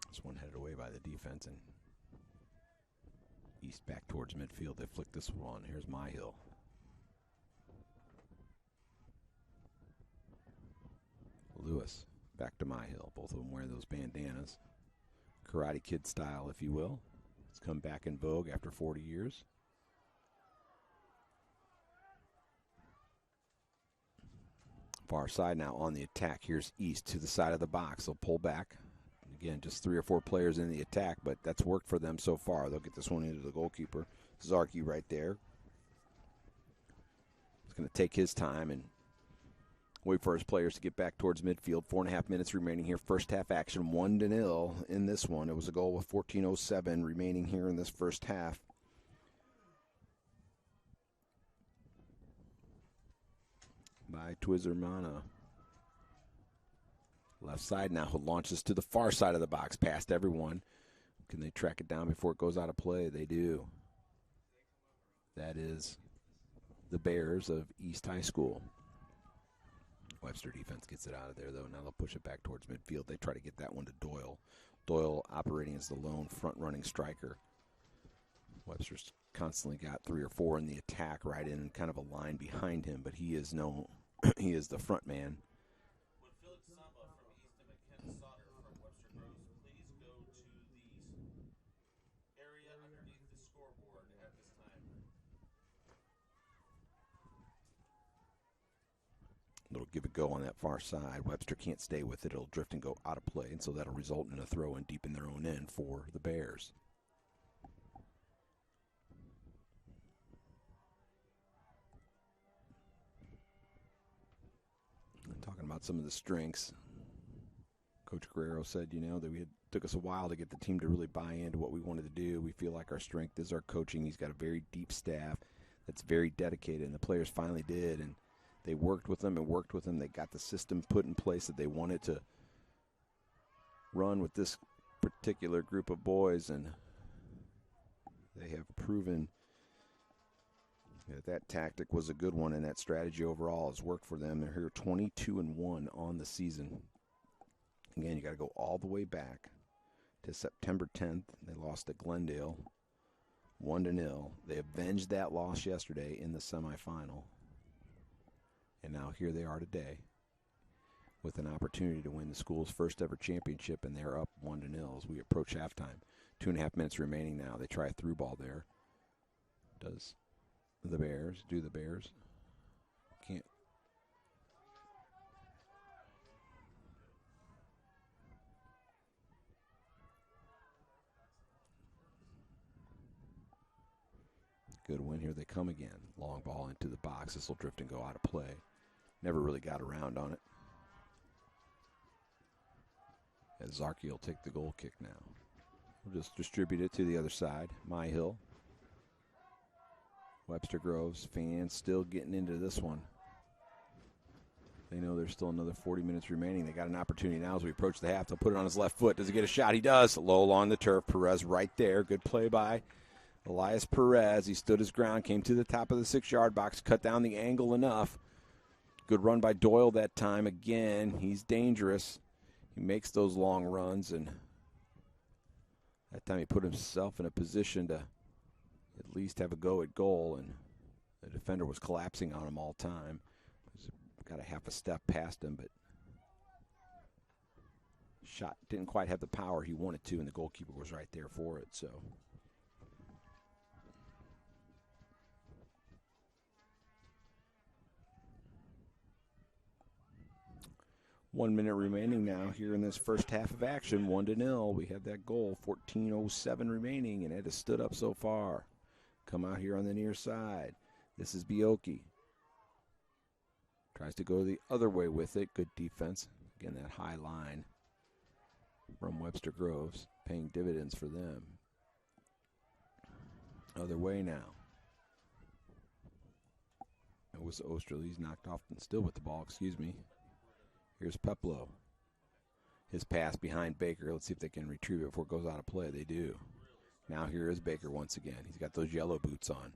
This one headed away by the defense, and East back towards midfield. They flick this one. Here's Myhill. Lewis back to Myhill. Both of them wearing those bandanas. Karate Kid style, if you will. It's come back in vogue after 40 years. Far side now on the attack. Here's East to the side of the box. They'll pull back. Again, just 3 or 4 players in the attack, but that's worked for them so far. They'll get this one into the goalkeeper. Zarki right there. He's going to take his time and wait for his players to get back towards midfield. 4.5 minutes remaining here. First half action, 1-0 in this one. It was a goal with 14:07 remaining here in this first half. By Twizermana. Left side now, who launches to the far side of the box, past everyone. Can they track it down before it goes out of play? They do. That is the Bears of East High School. Webster defense gets it out of there, though. Now they'll push it back towards midfield. They try to get that one to Doyle. Doyle operating as the lone front-running striker. Webster's constantly got 3 or 4 in the attack right in kind of a line behind him, but he is he is the front man. Would Felix Samba from Easton and Ken Sauter from Webster Groves please go to the area underneath the scoreboard at this time? Little give a go on that far side. Webster can't stay with it. It'll drift and go out of play, and so that'll result in a throw in deep in their own end for the Bears. Talking about some of the strengths, Coach Guerrero said, that it took us a while to get the team to really buy into what we wanted to do. We feel like our strength is our coaching. He's got a very deep staff that's very dedicated, and the players finally did, and they worked with them and worked with them. They got the system put in place that they wanted to run with this particular group of boys, and they have proven that tactic was a good one, and that strategy overall has worked for them. They're here 22-1 on the season. Again, you got to go all the way back to September 10th. They lost to Glendale 1-0. They avenged that loss yesterday in the semifinal. And now here they are today with an opportunity to win the school's first ever championship, and they're up 1-0 as we approach halftime. 2.5 minutes remaining now. They try a through ball there. Does the Bears do the Bears? Can't. Good win. Here they come again. Long ball into the box. This will drift and go out of play. Never really got around on it. As Zarki will take the goal kick now. We'll just distribute it to the other side. Myhill. Webster Groves fans still getting into this one. They know there's still another 40 minutes remaining. They got an opportunity now as we approach the half. They'll put it on his left foot. Does he get a shot? He does. Low along the turf. Perez right there. Good play by Elias Perez. He stood his ground, came to the top of the 6-yard box, cut down the angle enough. Good run by Doyle that time. Again, he's dangerous. He makes those long runs, and that time he put himself in a position to at least have a go at goal, and the defender was collapsing on him all time. He's got a half a step past him, but shot didn't quite have the power he wanted to, and the goalkeeper was right there for it. So 1 minute remaining now here in this first half of action. 1-0. We have that goal. 14:07 remaining, and it has stood up so far. Come out here on the near side. This is Bioki. Tries to go the other way with it. Good defense. Again, that high line from Webster Groves, paying dividends for them. Other way now. It was Osterley. He's knocked off and still with the ball, excuse me. Here's Peplo. His pass behind Baker. Let's see if they can retrieve it before it goes out of play. They do. Now here is Baker once again. He's got those yellow boots on.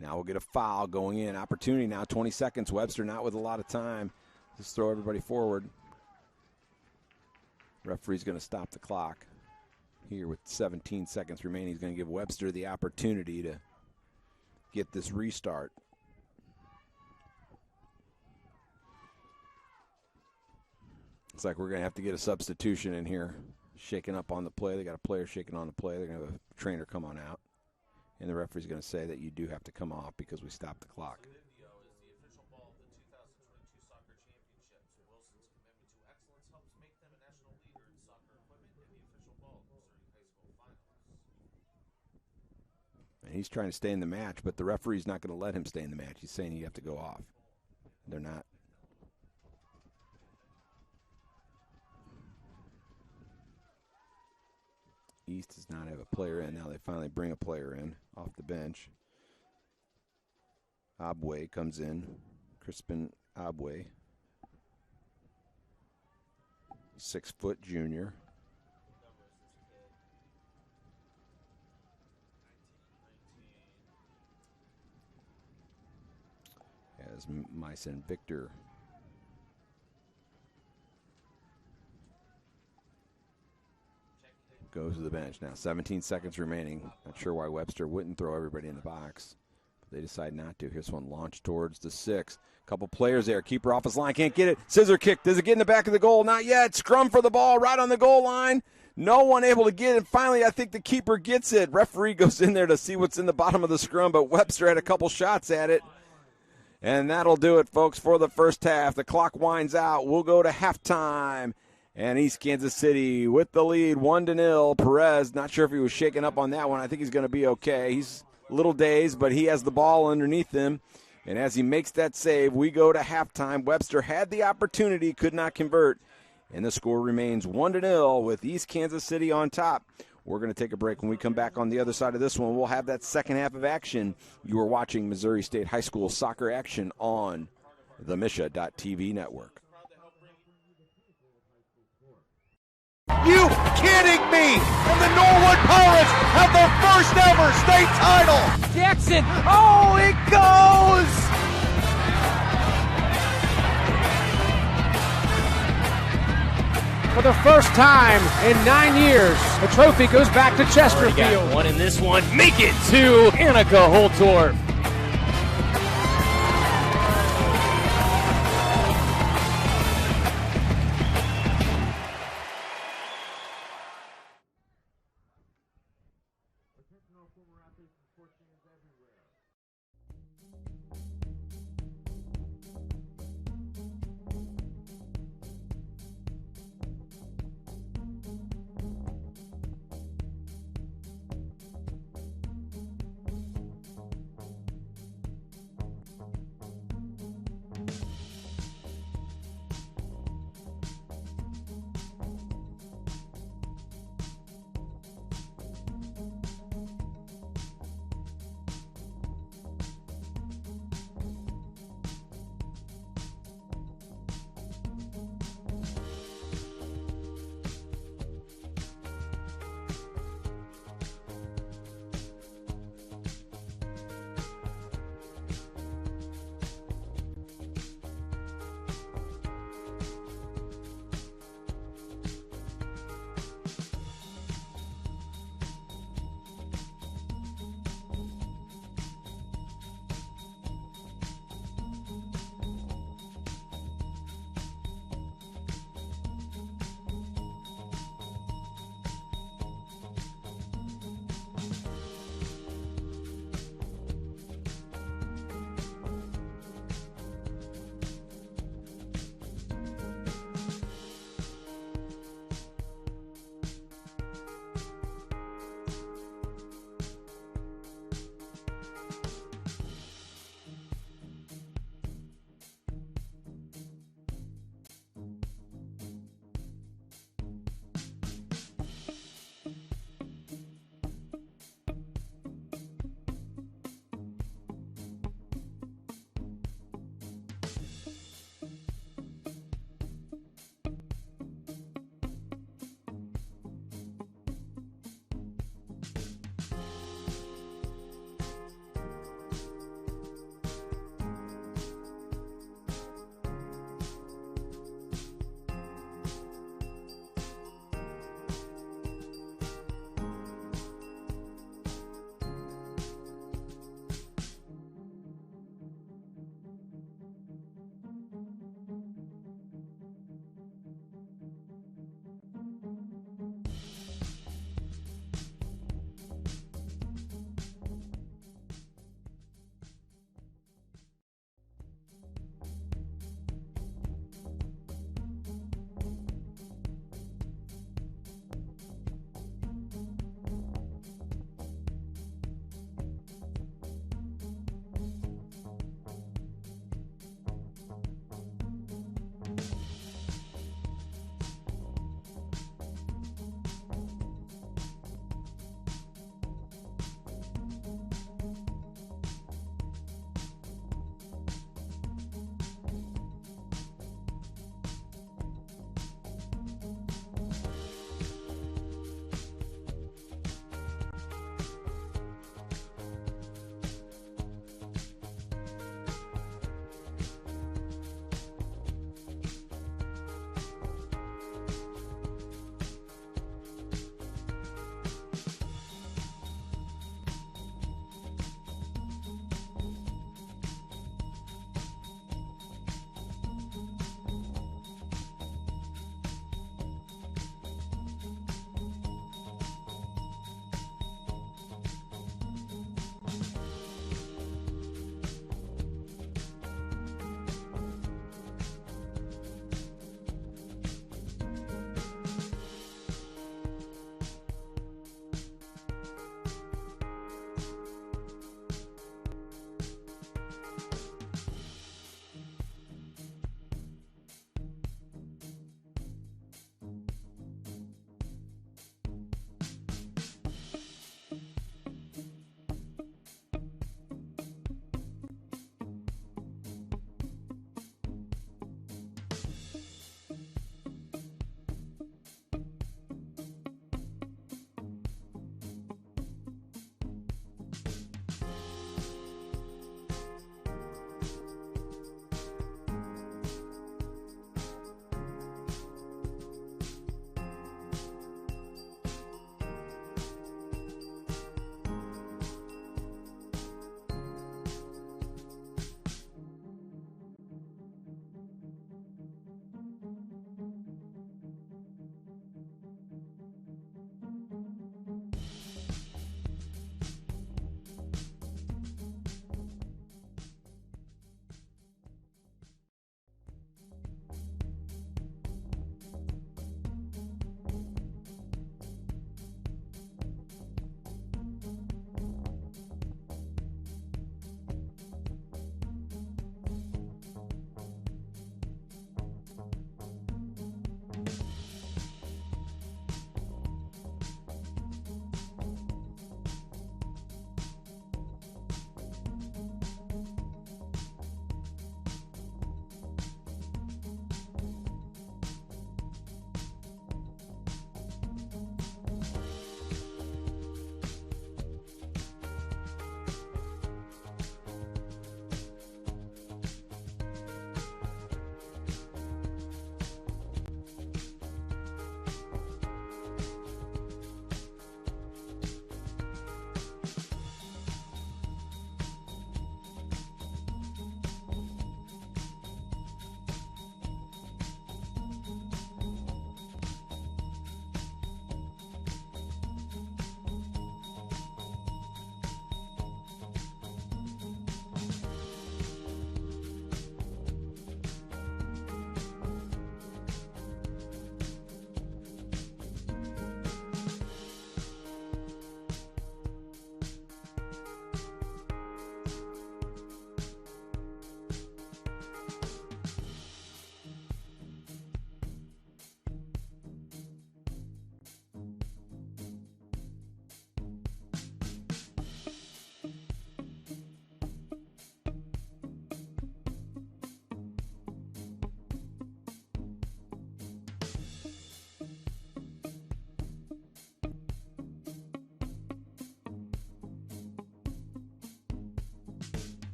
Now we'll get a foul going in. Opportunity now, 20 seconds. Webster not with a lot of time. Just throw everybody forward. Referee's going to stop the clock here with 17 seconds remaining. He's going to give Webster the opportunity to get this restart. Looks like we're going to have to get a substitution in here. Shaking up on the play. They got a player shaking on the play. They're going to have a trainer come on out. And the referee's going to say that you do have to come off because we stopped the clock. Indio is the official ball of the 2022 Soccer Championships. Wilson's commitment to excellence helps make them a national leader in soccer equipment and the official ball of the Missouri High School Finals. And he's trying to stay in the match, but the referee's not going to let him stay in the match. He's saying you have to go off. They're not. East does not have a player in. Now they finally bring a player in off the bench. Abwe comes in. Crispin Abwe. 6-foot junior. As Myson Victor goes to the bench. Now 17 seconds remaining. Not sure why Webster wouldn't throw everybody in the box. But they decide not to. Here's one launched towards the 6. Couple players there. Keeper off his line. Can't get it. Scissor kick. Does it get in the back of the goal? Not yet. Scrum for the ball right on the goal line. No one able to get it. Finally, I think the keeper gets it. Referee goes in there to see what's in the bottom of the scrum, but Webster had a couple shots at it. And that'll do it, folks, for the first half. The clock winds out. We'll go to halftime. And East Kansas City with the lead, 1-0. Perez, not sure if he was shaken up on that one. I think he's going to be okay. He's a little dazed, but he has the ball underneath him. And as he makes that save, we go to halftime. Webster had the opportunity, could not convert. And the score remains 1-0 with East Kansas City on top. We're going to take a break. When we come back on the other side of this one, we'll have that second half of action. You are watching Missouri State High School soccer action on the Misha.TV network. You kidding me? And the Norwood Pirates have their first ever state title. Jackson, oh, it goes! For the first time in 9 years, the trophy goes back to Chesterfield. One in this one, make it to Annika Holtorf.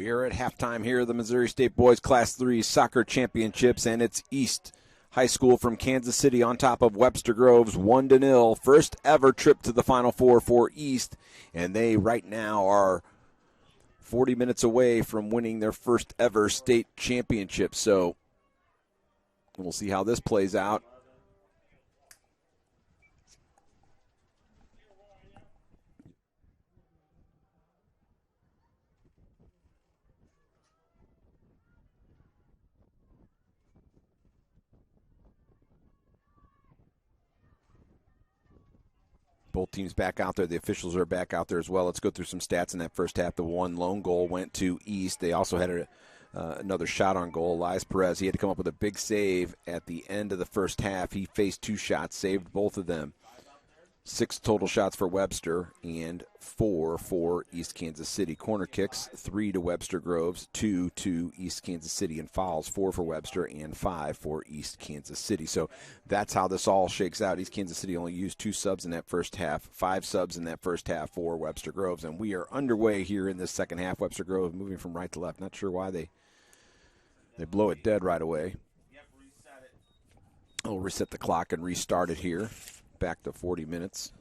We are at halftime here at the Missouri State Boys Class 3 Soccer Championships, and it's East High School from Kansas City on top of Webster Groves 1-0. First ever trip to the Final Four for East, and they right now are 40 minutes away from winning their first ever state championship. So we'll see how this plays out. Both teams back out there. The officials are back out there as well. Let's go through some stats in that first half. The one lone goal went to East. They also had another shot on goal. Elias Perez, he had to come up with a big save at the end of the first half. He faced 2 shots, saved both of them. 6 total shots for Webster and 4 for East Kansas City. Corner kicks, 3 to Webster Groves, 2 to East Kansas City, and fouls, 4 for Webster and 5 for East Kansas City. So that's how this all shakes out. East Kansas City only used 2 subs in that first half, 5 subs in that first half for Webster Groves, and we are underway here in this second half. Webster Groves moving from right to left. Not sure why they blow it dead right away. We'll reset the clock and restart it here. Back to 40 minutes.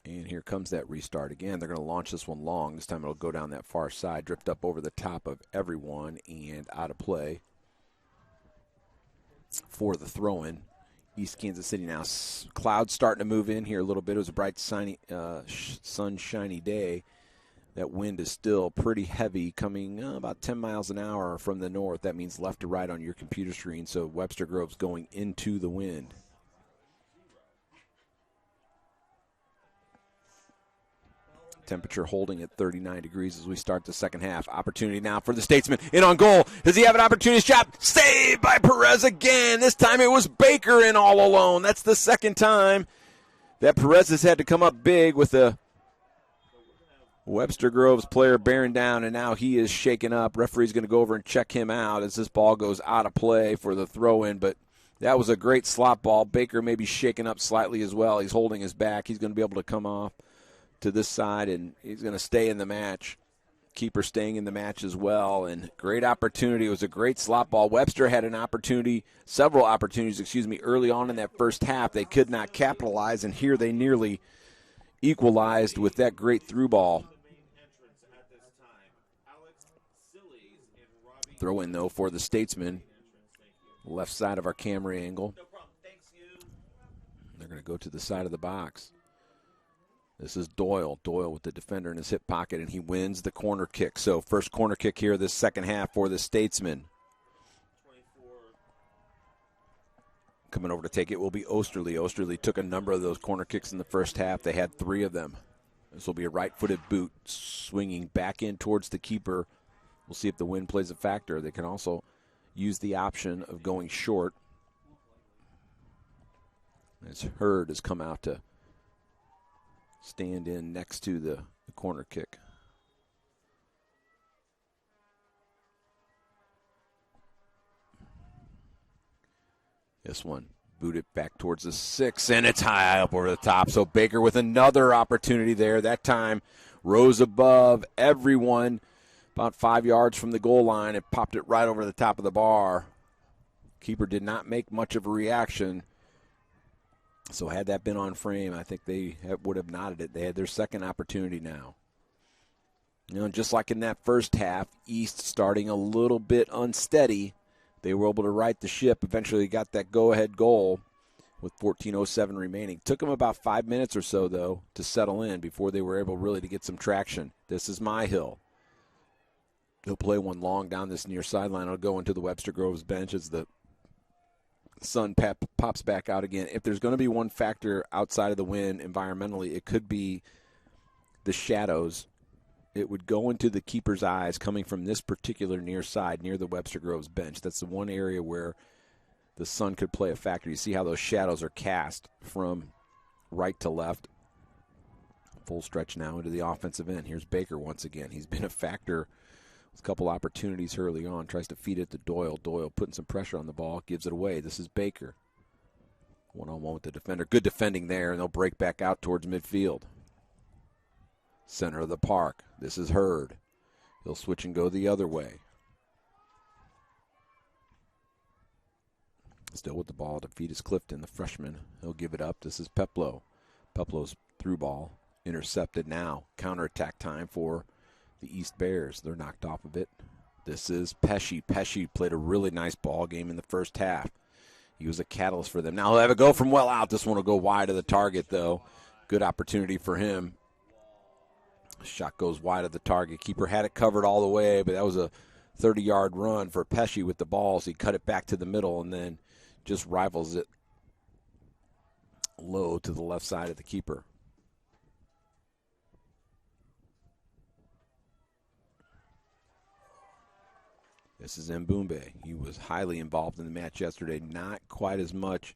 And here comes that restart again. They're going to launch this one long. This time it'll go down that far side, drift up over the top of everyone, and out of play for the throw-in. East Kansas City now. Clouds starting to move in here a little bit. It was a bright, sunshiny day. That wind is still pretty heavy, coming about 10 miles an hour from the north. That means left to right on your computer screen, so Webster Groves going into the wind. Temperature holding at 39 degrees as we start the second half. Opportunity now for the Statesman. In on goal. Does he have an opportunity? Shot. Saved by Perez again. This time it was Baker in all alone. That's the second time that Perez has had to come up big with a Webster Groves player bearing down, and now he is shaken up. Referee's going to go over and check him out as this ball goes out of play for the throw-in, but that was a great slot ball. Baker may be shaken up slightly as well. He's holding his back. He's going to be able to come off to this side, and he's going to stay in the match. Keeper staying in the match as well, and great opportunity. It was a great slot ball. Webster had an opportunity, several opportunities, early on in that first half. They could not capitalize, and here they nearly equalized with that great through ball. Throw in, though, for the Statesman. Left side of our camera angle. They're going to go to the side of the box. This is Doyle. Doyle with the defender in his hip pocket, and he wins the corner kick. So first corner kick here this second half for the Statesman. Coming over to take it will be Osterley. Osterley took a number of those corner kicks in the first half. They had 3 of them. This will be a right-footed boot swinging back in towards the keeper. We'll see if the wind plays a factor. They can also use the option of going short. As Hurd has come out to stand in next to the corner kick. This one booted back towards the 6, and it's high up over the top. So Baker with another opportunity there. That time rose above everyone. About 5 yards from the goal line, it popped it right over the top of the bar. Keeper did not make much of a reaction. So had that been on frame, I think they would have knotted it. They had their second opportunity now. Just like in that first half, East starting a little bit unsteady. They were able to right the ship. Eventually got that go-ahead goal with 14:07 remaining. Took them about 5 minutes or so, though, to settle in before they were able really to get some traction. This is Myhill. He'll play one long down this near sideline. It'll go into the Webster Groves bench as the sun pops back out again. If there's going to be one factor outside of the wind environmentally, it could be the shadows. It would go into the keeper's eyes coming from this particular near side, near the Webster Groves bench. That's the one area where the sun could play a factor. You see how those shadows are cast from right to left. Full stretch now into the offensive end. Here's Baker once again. He's been a factor. A couple opportunities early on. Tries to feed it to Doyle. Doyle putting some pressure on the ball. Gives it away. This is Baker. One-on-one with the defender. Good defending there, and they'll break back out towards midfield. Center of the park. This is Hurd. He'll switch and go the other way. Still with the ball. Defeat is Clifton, the freshman. He'll give it up. This is Peplo. Peplo's through ball. Intercepted now. Counterattack time for the East Bears. They're knocked off of it. This is Pesci. Pesci played a really nice ball game in the first half. He was a catalyst for them. Now he'll have it go from well out. This one will go wide of the target, though. Good opportunity for him. Shot goes wide of the target. Keeper had it covered all the way, but that was a 30-yard run for Pesci with the ball. So he cut it back to the middle and then just rivals it low to the left side of the keeper. This is Mbumbe. He was highly involved in the match yesterday. Not quite as much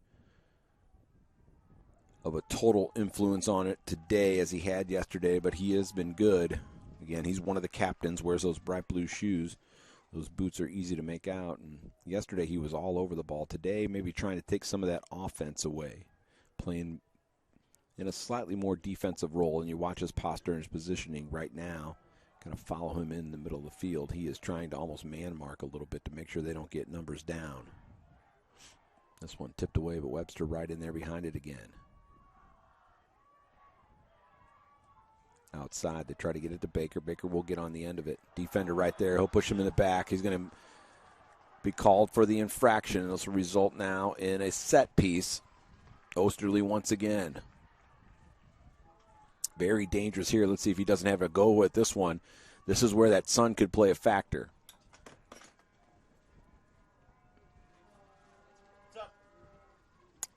of a total influence on it today as he had yesterday, but he has been good. Again, he's one of the captains, wears those bright blue shoes. Those boots are easy to make out. And yesterday he was all over the ball. Today, maybe trying to take some of that offense away, playing in a slightly more defensive role. And you watch his posture and his positioning right now. Kind of follow him in the middle of the field. He is trying to almost man mark a little bit to make sure they don't get numbers down. This one tipped away, but Webster right in there behind it again. Outside, they try to get it to Baker. Baker will get on the end of it. Defender right there. He'll push him in the back. He's going to be called for the infraction. This will result now in a set piece. Osterley once again. Very dangerous here. Let's see if he doesn't have a go with this one. This is where that sun could play a factor.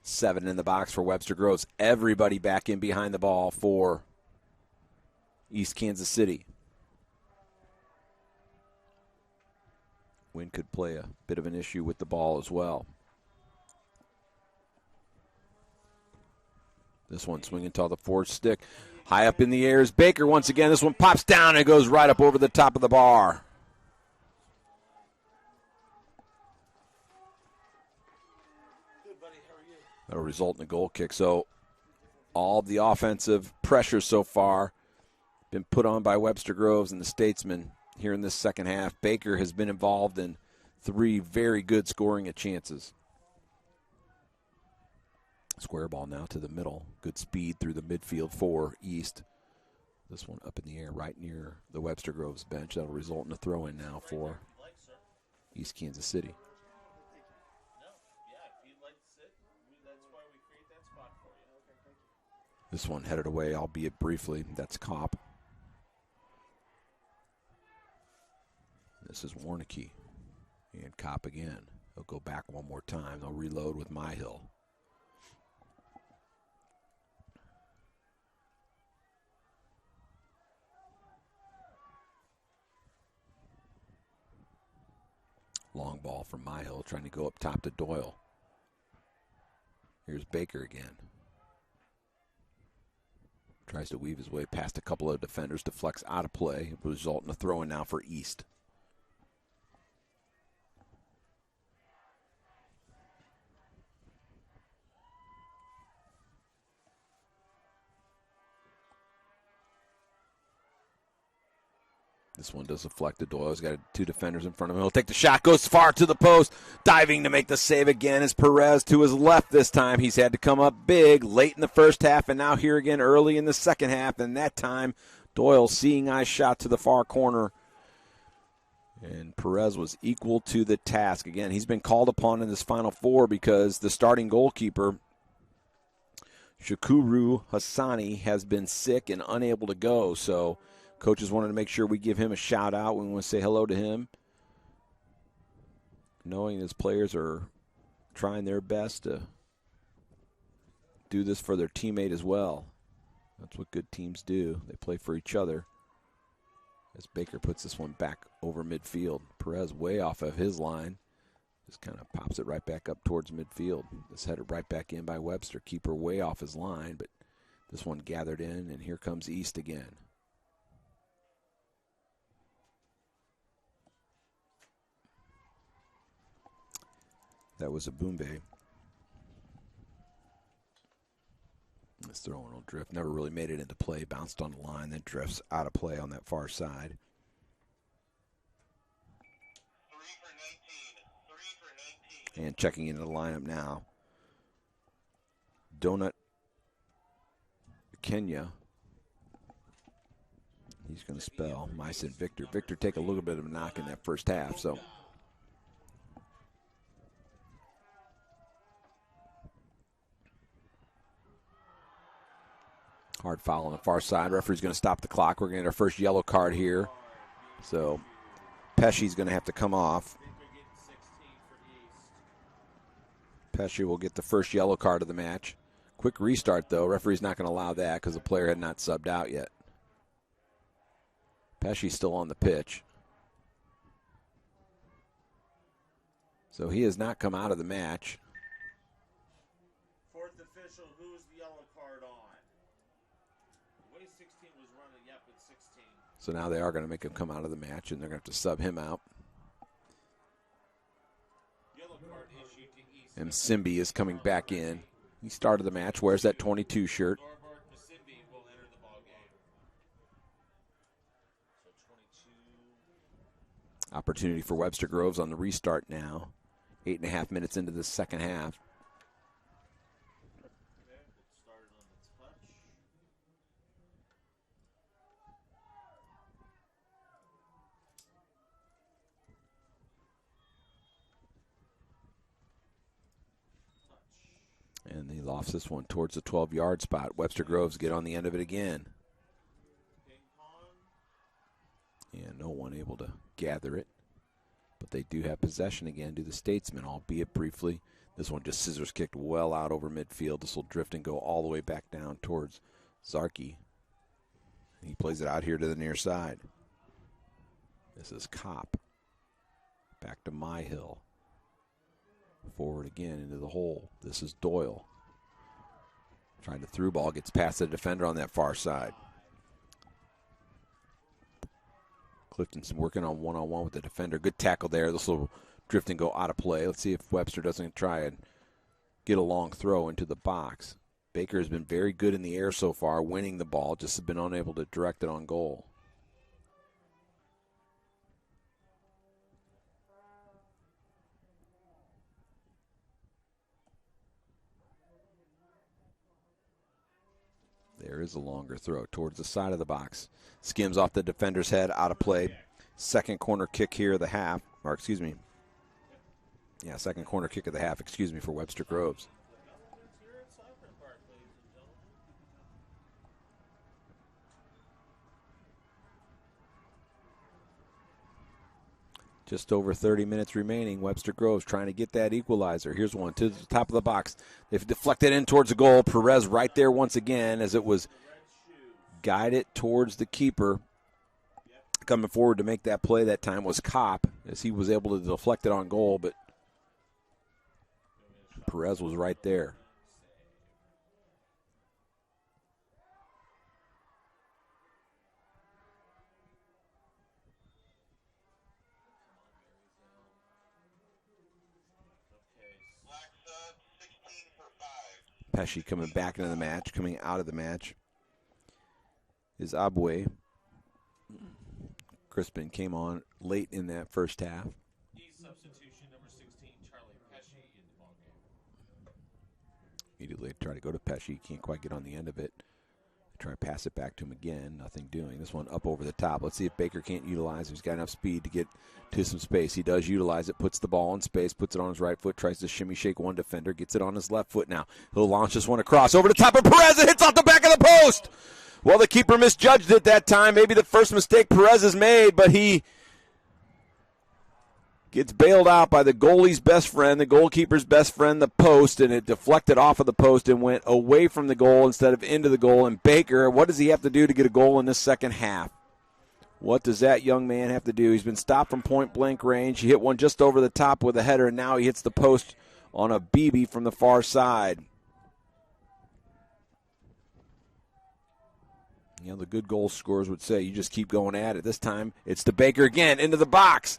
Seven in the box for Webster Groves. Everybody back in behind the ball for East Kansas City. Wind could play a bit of an issue with the ball as well. This one swinging to the forward stick. High up in the air is Baker once again. This one pops down and goes right up over the top of the bar. That'll result in a goal kick. So all of the offensive pressure so far been put on by Webster Groves and the Statesmen here in this second half. Baker has been involved in 3 very good scoring chances. Square ball now to the middle. Good speed through the midfield for East. This one up in the air right near the Webster Groves bench. That'll result in a throw-in now for East Kansas City. This one headed away, albeit briefly. That's Kopp. This is Warnicki. And Kopp again. They'll go back one more time. They'll reload with Myhill. Long ball from Myhill, trying to go up top to Doyle. Here's Baker again. Tries to weave his way past a couple of defenders, deflects out of play. It will result in a throw-in now for East. This one does deflect to Doyle. He's got 2 defenders in front of him. He'll take the shot, goes far to the post. Diving to make the save again is Perez to his left this time. He's had to come up big late in the first half and now here again early in the second half. And that time, Doyle seeing eye shot to the far corner. And Perez was equal to the task. Again, he's been called upon in this Final Four because the starting goalkeeper, Shukuru Hassani, has been sick and unable to go. So coaches wanted to make sure we give him a shout out. We want to say hello to him, knowing his players are trying their best to do this for their teammate as well. That's what good teams do. They play for each other. As Baker puts this one back over midfield. Perez way off of his line. Just kind of pops it right back up towards midfield. It's headed right back in by Webster. Keeper way off his line, but this one gathered in, and here comes East again. That was Mbumbe. This throwing will drift. Never really made it into play. Bounced on the line, then drifts out of play on that far side. 3 for 19. And checking into the lineup now. Donut Kenya. He's going to spell Mice and Victor. Victor take a little bit of a knock in that first half, so. Hard foul on the far side. Referee's going to stop the clock. We're going to get our first yellow card here. So Pesci's going to have to come off. Pesci will get the first yellow card of the match. Quick restart, though. Referee's not going to allow that because the player had not subbed out yet. Pesci's still on the pitch. So he has not come out of the match. Fourth official, who's the yellow card on? The way 16 was running, yep, it's 16. So now they are going to make him come out of the match, and they're going to have to sub him out. Yellow card issued to East. And Simbi is coming back in. He started the match, wears that 22 shirt. Norbert Masimbi will enter the ball game. So 22. Opportunity for Webster Groves on the restart now. 8.5 minutes into the second half. Okay, it started on the touch. And he lofts this one towards the 12-yard spot. Webster Groves get on the end of it again. Ping pong. And no one able to gather it. But they do have possession again, do the Statesmen, albeit briefly. This one just scissors kicked well out over midfield. This will drift and go all the way back down towards Zarki. He plays it out here to the near side. This is Kopp. Back to Myhill. Forward again into the hole. This is Doyle. Trying to through ball, gets past the defender on that far side. Clifton's working on one-on-one with the defender. Good tackle there. This will drift and go out of play. Let's see if Webster doesn't try and get a long throw into the box. Baker has been very good in the air so far, winning the ball, just has been unable to direct it on goal. There is a longer throw towards the side of the box. Skims off the defender's head, out of play. Second corner kick here of the half. Or, excuse me. Yeah, second corner kick of the half, excuse me, for Webster Groves. Here at Soccer Park, ladies and gentlemen. Just over 30 minutes remaining. Webster Groves trying to get that equalizer. Here's one to the top of the box. They've deflected in towards the goal. Perez right there once again as it was guided towards the keeper. Coming forward to make that play that time was Kopp as he was able to deflect it on goal, but Perez was right there. Pesci coming back into the match, coming out of the match is Abwe. Crispin came on late in that first half. Substitution number 16, Charlie Pesci in the ball game. Immediately try to go to Pesci, can't quite get on the end of it. Try to pass it back to him again, nothing doing. This one up over the top. Let's see if Baker can't utilize it. He's got enough speed to get to some space. He does utilize it, puts the ball in space, puts it on his right foot, tries to shimmy shake one defender, gets it on his left foot now. He'll launch this one across over the top of Perez. It hits off the back of the post. Well, the keeper misjudged it that time. Maybe the first mistake Perez has made, but he gets bailed out by the goalie's best friend, the goalkeeper's best friend, the post, and it deflected off of the post and went away from the goal instead of into the goal. And Baker, what does he have to do to get a goal in this second half? What does that young man have to do? He's been stopped from point-blank range. He hit one just over the top with a header, and now he hits the post on a BB from the far side. You know, the good goal scorers would say you just keep going at it. This time it's to Baker again, into the box.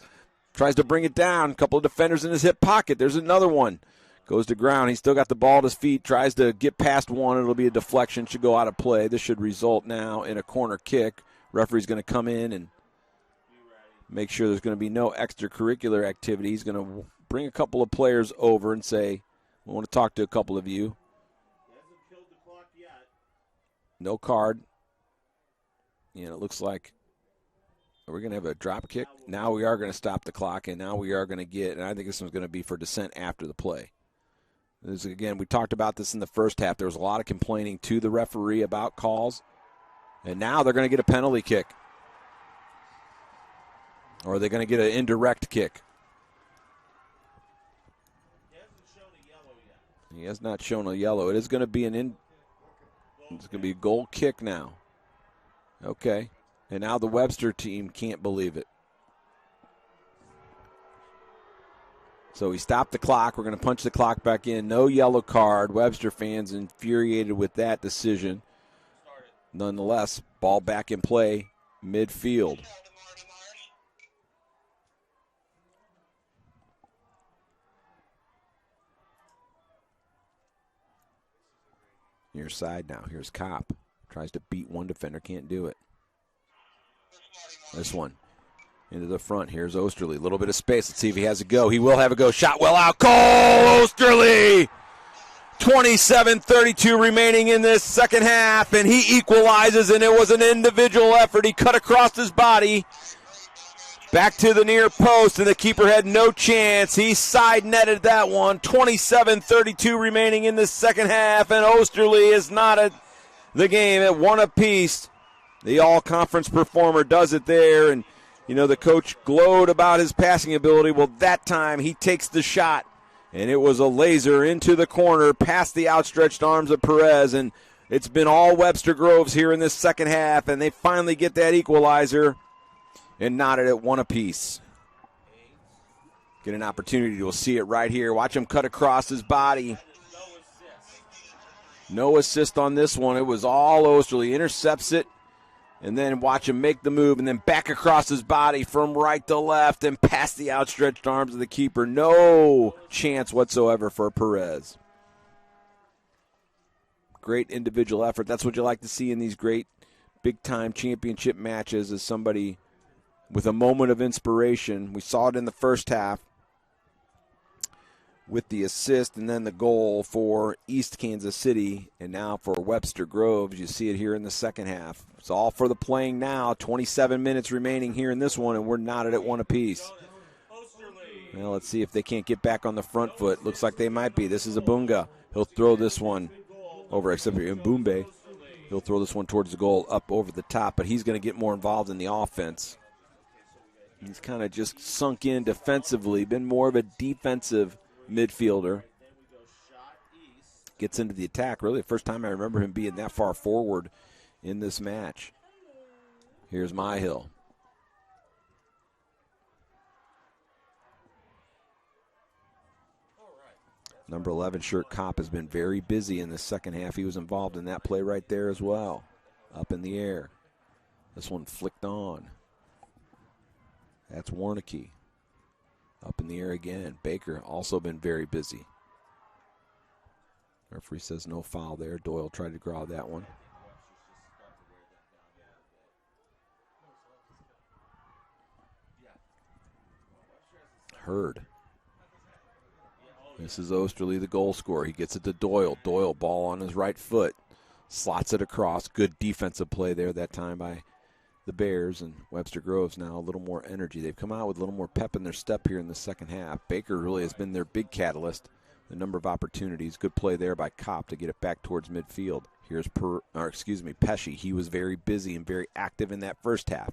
Tries to bring it down. A couple of defenders in his hip pocket. There's another one. Goes to ground. He's still got the ball at his feet. Tries to get past one. It'll be a deflection. Should go out of play. This should result now in a corner kick. Referee's going to come in and make sure there's going to be no extracurricular activity. He's going to bring a couple of players over and say, we want to talk to a couple of you. He hasn't killed the clock yet. No card. And it looks like we're going to have a drop kick. Now we are going to stop the clock, and now we are going to get, and I think this one's going to be for dissent after the play. This, again, we talked about this in the first half. There was a lot of complaining to the referee about calls, and now they're going to get a penalty kick. Or are they going to get an indirect kick? He hasn't shown a yellow yet. He has not shown a yellow. It is going to be it's going to be a goal kick now. Okay. And now the Webster team can't believe it. So he stopped the clock. We're going to punch the clock back in. No yellow card. Webster fans infuriated with that decision. Nonetheless, ball back in play, midfield. Near side now. Here's Kopp. Tries to beat one defender. Can't do it. This one. Into the front. Here's Osterley. A little bit of space. Let's see if he has a go. He will have a go. Shot well out. Goal! Osterley! 27:32 remaining in this second half, and he equalizes, and it was an individual effort. He cut across his body. Back to the near post, and the keeper had no chance. He side-netted that one. 27:32 remaining in the second half, and Osterley is not at the game at one apiece. The all-conference performer does it there, and, you know, the coach glowed about his passing ability. Well, that time he takes the shot, and it was a laser into the corner past the outstretched arms of Perez, and it's been all Webster Groves here in this second half, and they finally get that equalizer and knot it at one apiece. Get an opportunity. We'll see it right here. Watch him cut across his body. No assist on this one. It was all Osterley. Intercepts it, and then watch him make the move, and then back across his body from right to left and past the outstretched arms of the keeper. No chance whatsoever for Perez. Great individual effort. That's what you like to see in these great big-time championship matches, is somebody with a moment of inspiration. We saw it in the first half with the assist and then the goal for East Kansas City, and now for Webster Groves. You see it here in the second half. It's all for the playing now. 27 minutes remaining here in this one, and we're knotted at one apiece. Well, let's see if they can't get back on the front foot. Looks like they might be. This is Abunga. He'll throw this one over, except for Mbumbe. He'll throw this one towards the goal, up over the top, but he's going to get more involved in the offense. He's kind of just sunk in defensively, been more of a defensive midfielder. Gets into the attack. Really the first time I remember him being that far forward in this match. Here's Myhill. Number 11 shirt Kopp has been very busy in the second half. He was involved in that play right there as well. Up in the air. This one flicked on. That's Warnicki. Up in the air again. Baker also been very busy. Referee says no foul there. Doyle tried to draw that one. Hurd. This is Osterley, the goal scorer. He gets it to Doyle. Doyle, ball on his right foot. Slots it across. Good defensive play there that time by the Bears, and Webster Groves now a little more energy. They've come out with a little more pep in their step here in the second half. Baker really has been their big catalyst. The number of opportunities. Good play there by Kopp to get it back towards midfield. Here's Pesci. He was very busy and very active in that first half.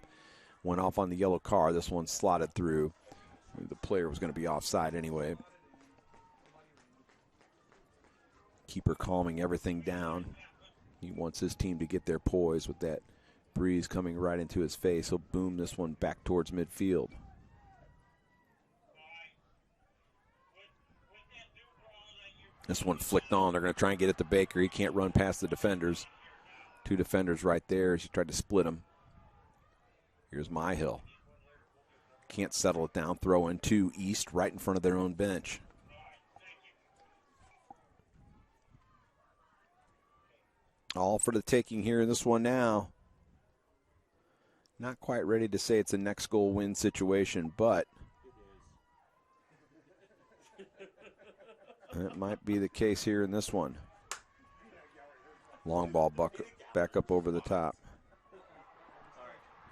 Went off on the yellow card. This one slotted through. The player was going to be offside anyway. Keeper calming everything down. He wants his team to get their poise with that breeze coming right into his face. He'll boom this one back towards midfield. This one flicked on. They're going to try and get it to Baker. He can't run past the defenders. Two defenders right there as he tried to split them. Here's Myhill. Can't settle it down. Throw in two East right in front of their own bench. All for the taking here in this one now. Not quite ready to say it's a next goal win situation, but that might be the case here in this one. Long ball back up over the top.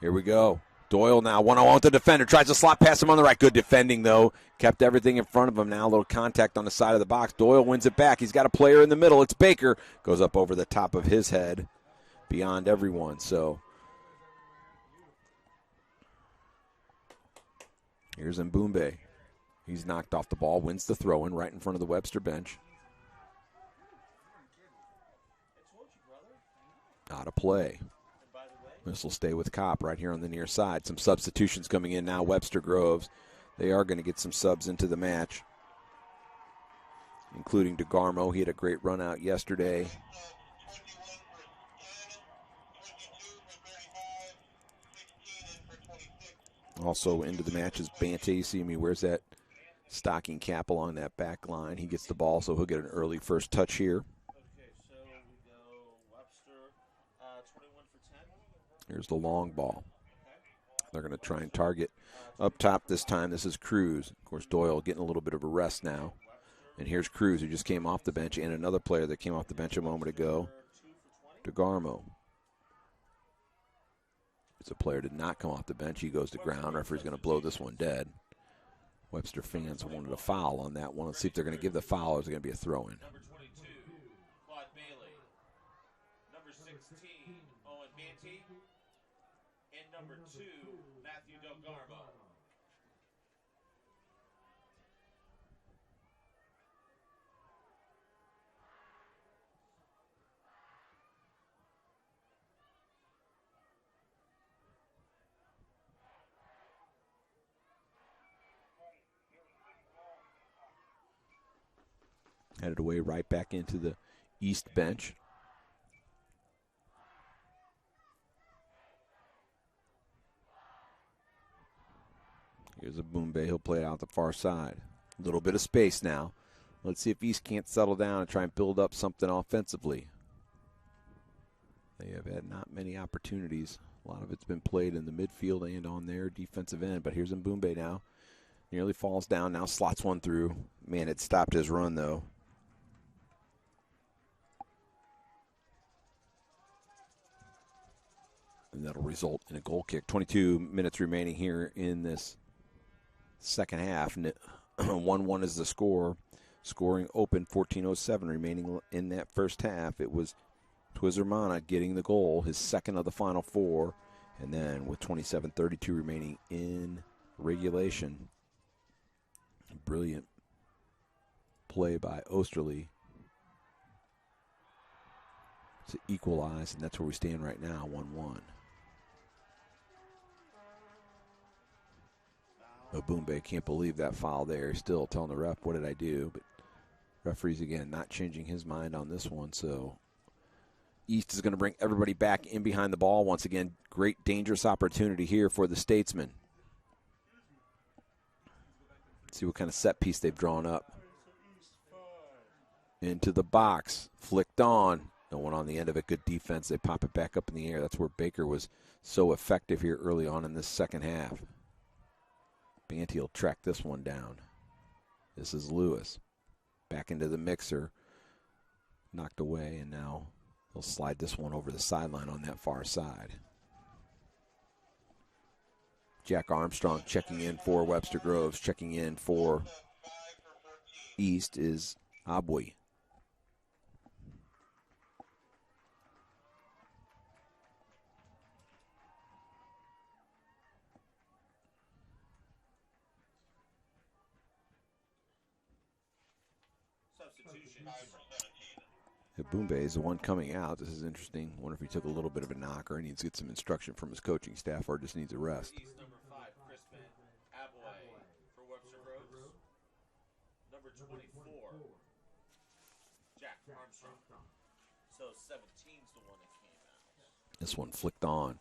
Here we go. Doyle now one-on-one with the defender. Tries to slot past him on the right. Good defending, though. Kept everything in front of him now. A little contact on the side of the box. Doyle wins it back. He's got a player in the middle. It's Baker. Goes up over the top of his head. Beyond everyone. So here's Mbumbe. He's knocked off the ball. Wins the throw-in right in front of the Webster bench. Out of play. This will stay with Kopp right here on the near side. Some substitutions coming in now. Webster Groves. They are going to get some subs into the match, including DeGarmo. He had a great run out yesterday. Also into the match is Bante. You see me, where's that stocking cap along that back line? He gets the ball, so he'll get an early first touch here. Okay, so we go Webster, 21 for 10. Here's the long ball. They're going to try and target up top this time. This is Cruz. Of course, Doyle getting a little bit of a rest now. And here's Cruz, who just came off the bench, and another player that came off the bench a moment ago, DeGarmo. It's a player did not come off the bench. He goes to ground. Referee's going to blow this one dead. Webster fans wanted a foul on that one. Let's see if they're going to give the foul or is it going to be a throw-in. Number 22, Claude Bailey. Number 16, Owen Banty. And number 2, Matthew DeGarmo. Headed away right back into the East bench. Here's a Mbumbe. He'll play it out the far side. A little bit of space now. Let's see if East can't settle down and try and build up something offensively. They have had not many opportunities. A lot of it's been played in the midfield and on their defensive end. But here's Mbumbe now. Nearly falls down. Now slots one through. Man, it stopped his run, though. And that'll result in a goal kick. 22 minutes remaining here in this second half. 1-1 is the score. Scoring open, 14:07 remaining in that first half. It was Twizermana getting the goal, his second of the final four. And then with 27:32 remaining in regulation, brilliant play by Osterley to equalize, and that's where we stand right now, 1-1. Mbumbe can't believe that foul there. Still telling the ref, what did I do? But referees, again, not changing his mind on this one. So East is going to bring everybody back in behind the ball. Once again, great dangerous opportunity here for the Statesmen. See what kind of set piece they've drawn up. Into the box. Flicked on. No one on the end of it. Good defense. They pop it back up in the air. That's where Baker was so effective here early on in this second half. Banty will track this one down. This is Lewis. Back into the mixer. Knocked away, and now he'll slide this one over the sideline on that far side. Jack Armstrong checking in for Webster Groves. Checking in for East is Abui. Mbumbe is the one coming out. This is interesting. Wonder if he took a little bit of a knock or he needs to get some instruction from his coaching staff or just needs a rest. East number 5, Crispin Aboy for Webster Groves. Number 24, Jack Armstrong. So 17's the one that came out. This one flicked on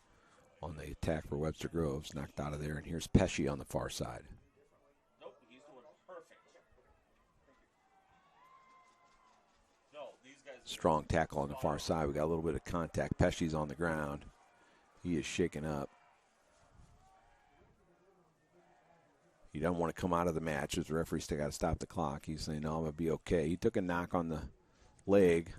the attack for Webster Groves. Knocked out of there. And here's Pesci on the far side. Nope, he's doing perfect. No, these Strong tackle on the far side. We got a little bit of contact. Pesci's on the ground. He is shaken up. He doesn't want to come out of the match. As the referee still got to stop the clock. He's saying, no, I'm going to be okay. He took a knock on the leg.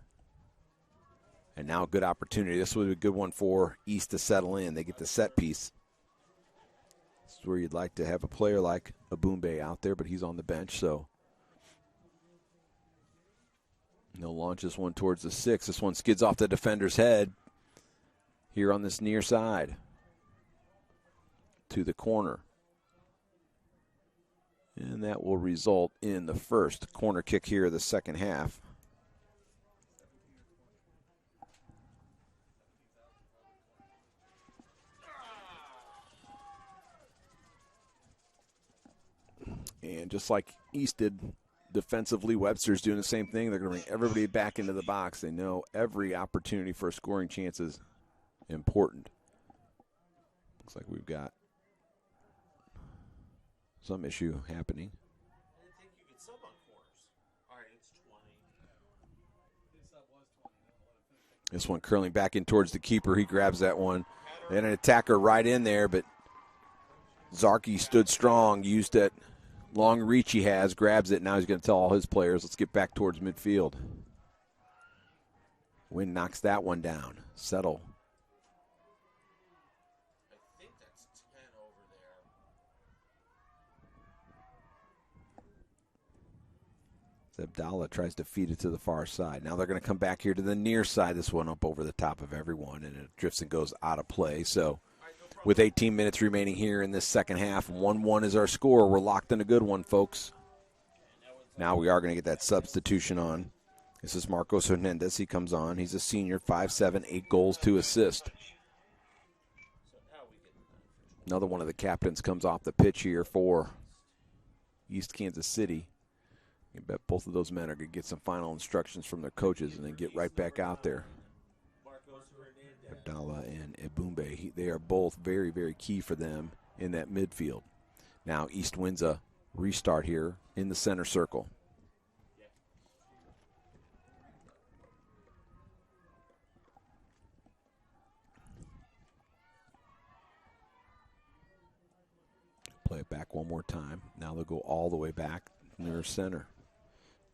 And now a good opportunity. This was a good one for East to settle in. They get the set piece. This is where you'd like to have a player like Abumbe out there, but he's on the bench, so he'll launch this one towards the 6. This one skids off the defender's head here on this near side to the corner. And that will result in the first corner kick here of the second half. And just like East did defensively, Webster's doing the same thing. They're going to bring everybody back into the box. They know every opportunity for a scoring chance is important. Looks like we've got some issue happening. I didn't think you could sub on corners. All right, it's 20. This one curling back in towards the keeper. He grabs that one. And an attacker right in there, but Zarky stood strong, used that long reach he has, grabs it. Now he's going to tell all his players, let's get back towards midfield. Wynn knocks that one down. Settle. I think that's 10 over there. Abdallah tries to feed it to the far side. Now they're going to come back here to the near side. This one up over the top of everyone, and it drifts and goes out of play. So with 18 minutes remaining here in this second half, 1-1 is our score. We're locked in a good one, folks. Now we are going to get that substitution on. This is Marcos Hernandez. He comes on. He's a senior, 5'7", 8 goals, 2 assists. Another one of the captains comes off the pitch here for East Kansas City. I bet both of those men are going to get some final instructions from their coaches and then get right back out there. Abdallah and Ebumbe, they are both very, very key for them in that midfield. Now East wins a restart here in the center circle. Play it back one more time. Now they'll go all the way back near center.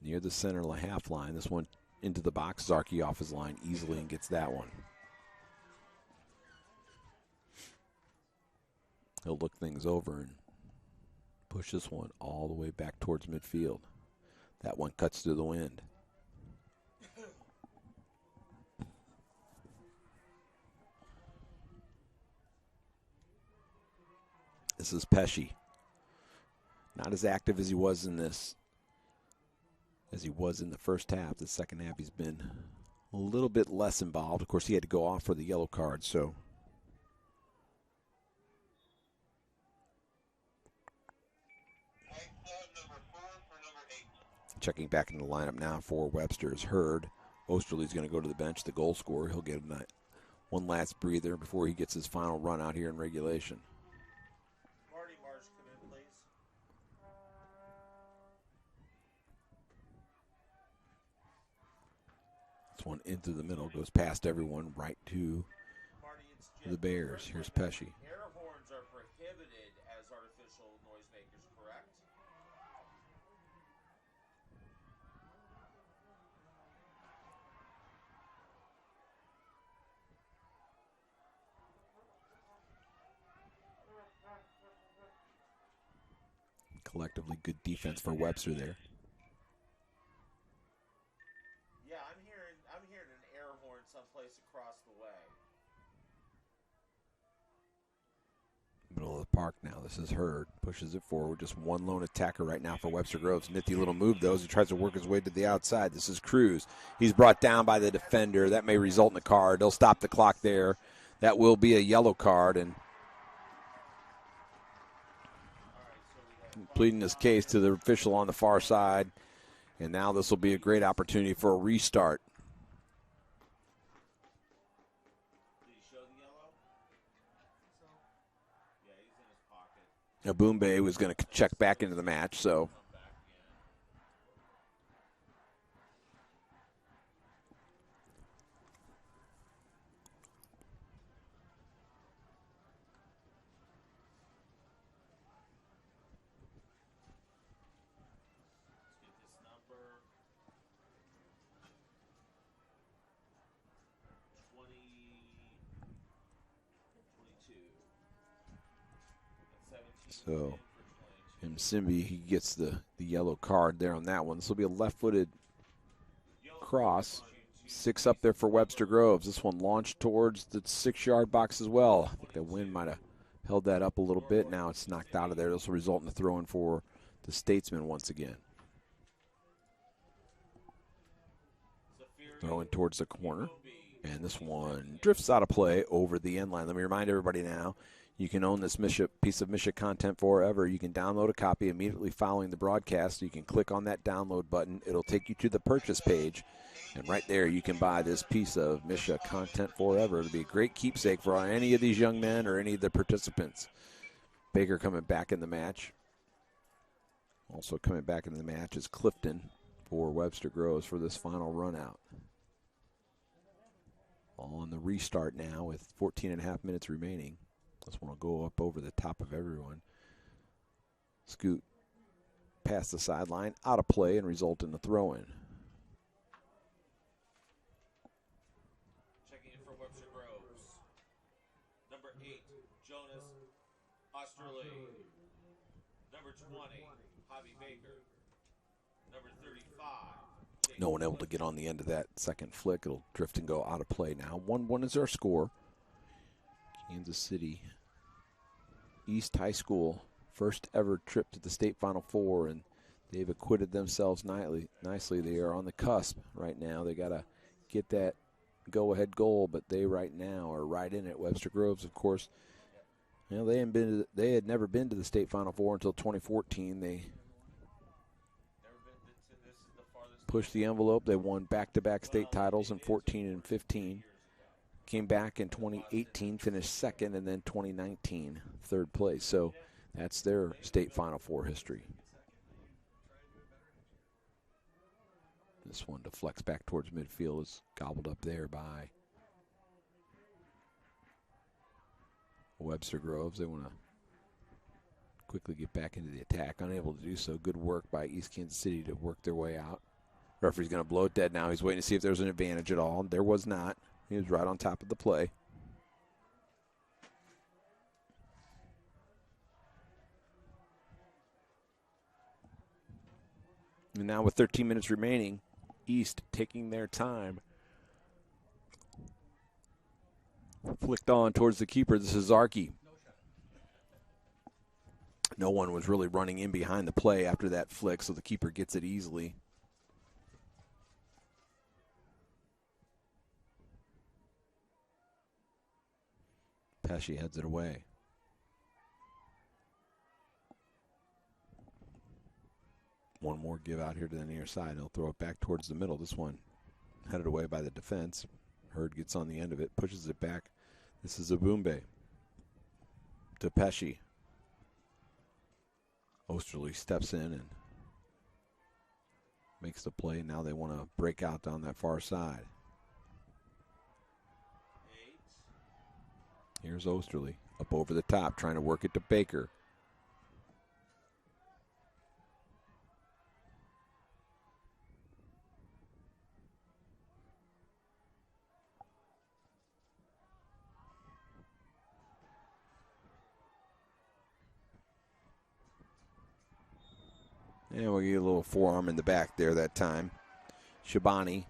Near the center half line. This one into the box. Zarky off his line easily and gets that one. He'll look things over and push this one all the way back towards midfield. That one cuts through the wind. This is Pesci. Not as active as he was in this, as he was in the first half. The second half he's been a little bit less involved. Of course, he had to go off for the yellow card, so. Checking back in the lineup now for Webster is Hurd. Osterley's going to go to the bench, the goal scorer. He'll get one last breather before he gets his final run out here in regulation. Marty Marsh, come in, please. This one into the middle, goes past everyone right to Marty, it's the Jim. Bears. Here's Pesci. Air horns are prohibited as artificial noisemakers, correct? Collectively good defense for Webster there. Yeah, I'm hearing an air horn someplace across the way. Middle of the park now. This is Hurd. Pushes it forward. Just one lone attacker right now for Webster Groves. Nifty little move, though, as he tries to work his way to the outside. This is Cruz. He's brought down by the defender. That may result in a card. They'll stop the clock there. That will be a yellow card, and pleading his case to the official on the far side. And now this will be a great opportunity for a restart. Did he show the yellow? Yeah, he's in his pocket. Abumbe was going to check back into the match, so So Msimbi, he gets the yellow card there on that one. This will be a left-footed cross. 6 up there for Webster Groves. This one launched towards the 6-yard box as well. I think the wind might have held that up a little bit. Now it's knocked out of there. This will result in a throw-in for the Statesman once again. Throwing towards the corner. And this one drifts out of play over the end line. Let me remind everybody now, you can own this piece of Misha content forever. You can download a copy immediately following the broadcast. You can click on that download button. It'll take you to the purchase page. And right there, you can buy this piece of Misha content forever. It'll be a great keepsake for any of these young men or any of the participants. Baker coming back in the match. Also coming back in the match is Clifton for Webster Groves for this final run out. On the restart now with 14 and a half minutes remaining. This one will go up over the top of everyone. Scoot past the sideline, out of play, and result in the throw-in. Checking in for Webster Groves. Number 8, Jonas Osterley. Number 20, Javi Baker. Number 35. No one able to get on the end of that second flick. It'll drift and go out of play now. 1-1 is our score. Kansas City East High School, first ever trip to the state Final Four, and they've acquitted themselves nicely. They are on the cusp right now. They got to get that go-ahead goal, but they right now are right in it. Webster Groves, of course, you know, they had never been to the state Final Four until 2014. They pushed the envelope. They won back-to-back state titles in 14 and 15. Came back in 2018, finished second, and then 2019, third place. So that's their state Final Four history. This one deflects back towards midfield, is gobbled up there by Webster Groves. They want to quickly get back into the attack, unable to do so. Good work by East Kansas City to work their way out. Referee's going to blow it dead now. He's waiting to see if there's an advantage at all. There was not. He was right on top of the play. And now with 13 minutes remaining, East taking their time. Flicked on towards the keeper. This is Zarki. No one was really running in behind the play after that flick, so the keeper gets it easily. Pesci heads it away. One more give out here to the near side. He'll throw it back towards the middle. This one headed away by the defense. Hurd gets on the end of it, pushes it back. This is Abumbe to Pesci. Osterley steps in and makes the play. Now they want to break out down that far side. Here's Osterley up over the top, trying to work it to Baker. And we'll get a little forearm in the back there that time. Shabani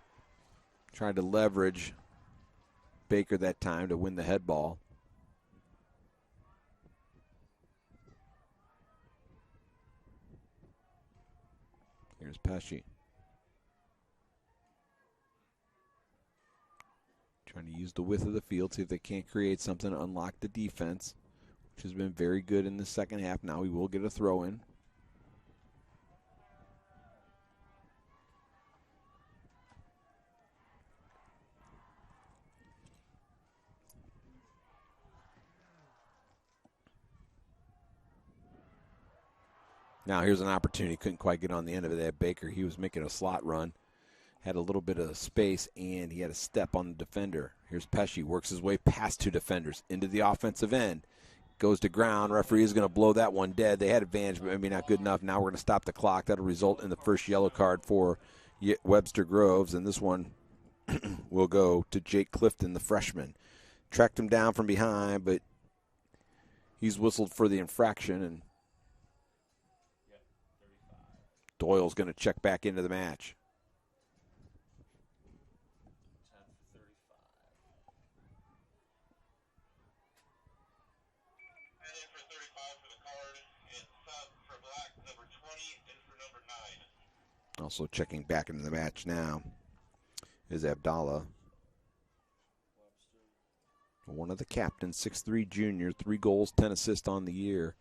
tried to leverage Baker that time to win the head ball. Here's Pesci. Trying to use the width of the field, see if they can't create something to unlock the defense, which has been very good in the second half. Now we will get a throw in. Now here's an opportunity. Couldn't quite get on the end of it. That Baker, he was making a slot run. Had a little bit of space, and he had a step on the defender. Here's Pesci, works his way past two defenders into the offensive end. Goes to ground. Referee is going to blow that one dead. They had advantage, but maybe not good enough. Now we're going to stop the clock. That'll result in the first yellow card for Webster Groves, and this one will go to Jake Clifton, the freshman. Tracked him down from behind, but he's whistled for the infraction, and Doyle's going to check back into the match. 10 for 35. And in for 35 for the card, and sub for black, number 20, and for number 9. Also checking back into the match now is Abdallah. One of the captains, 6'3" junior, 3 goals, 10 assists on the year.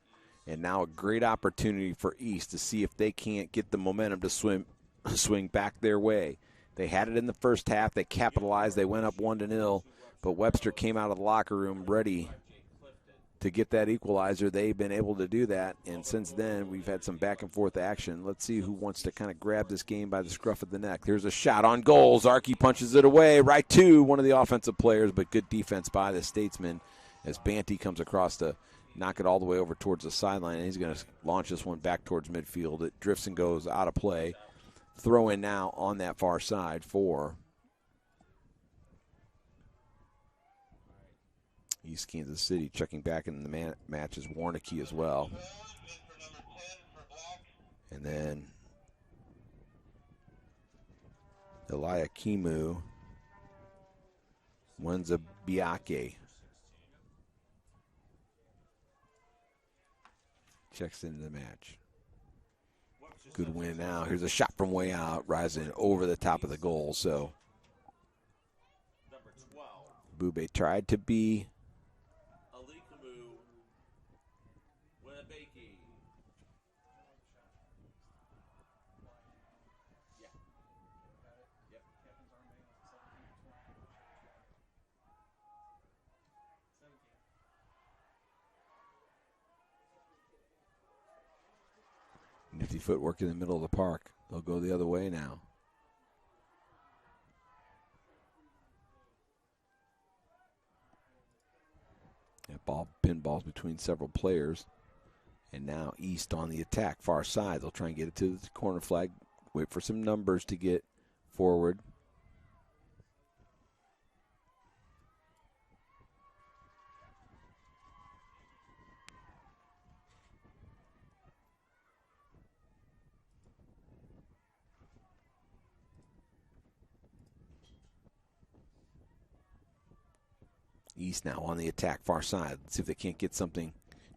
And now a great opportunity for East to see if they can't get the momentum to swing back their way. They had it in the first half. They capitalized. They went up 1-0. But Webster came out of the locker room ready to get that equalizer. They've been able to do that. And since then, we've had some back-and-forth action. Let's see who wants to kind of grab this game by the scruff of the neck. There's a shot on goal. Zarkey punches it away right to one of the offensive players, but good defense by the Statesman as Banty comes across to knock it all the way over towards the sideline, and he's going to launch this one back towards midfield. It drifts and goes out of play. Throw in now on that far side for East Kansas City. Checking back in the match is Warnicki as well. And then Eliakimu Wenzabiake checks into the match. Good win now. Here's a shot from way out, rising over the top of the goal. So Bube tried to be nifty footwork in the middle of the park. They'll go the other way now. That ball pinballs between several players. And now East on the attack, far side. They'll try and get it to the corner flag. Wait for some numbers to get forward. East now on the attack, far side. Let's see if they can't get something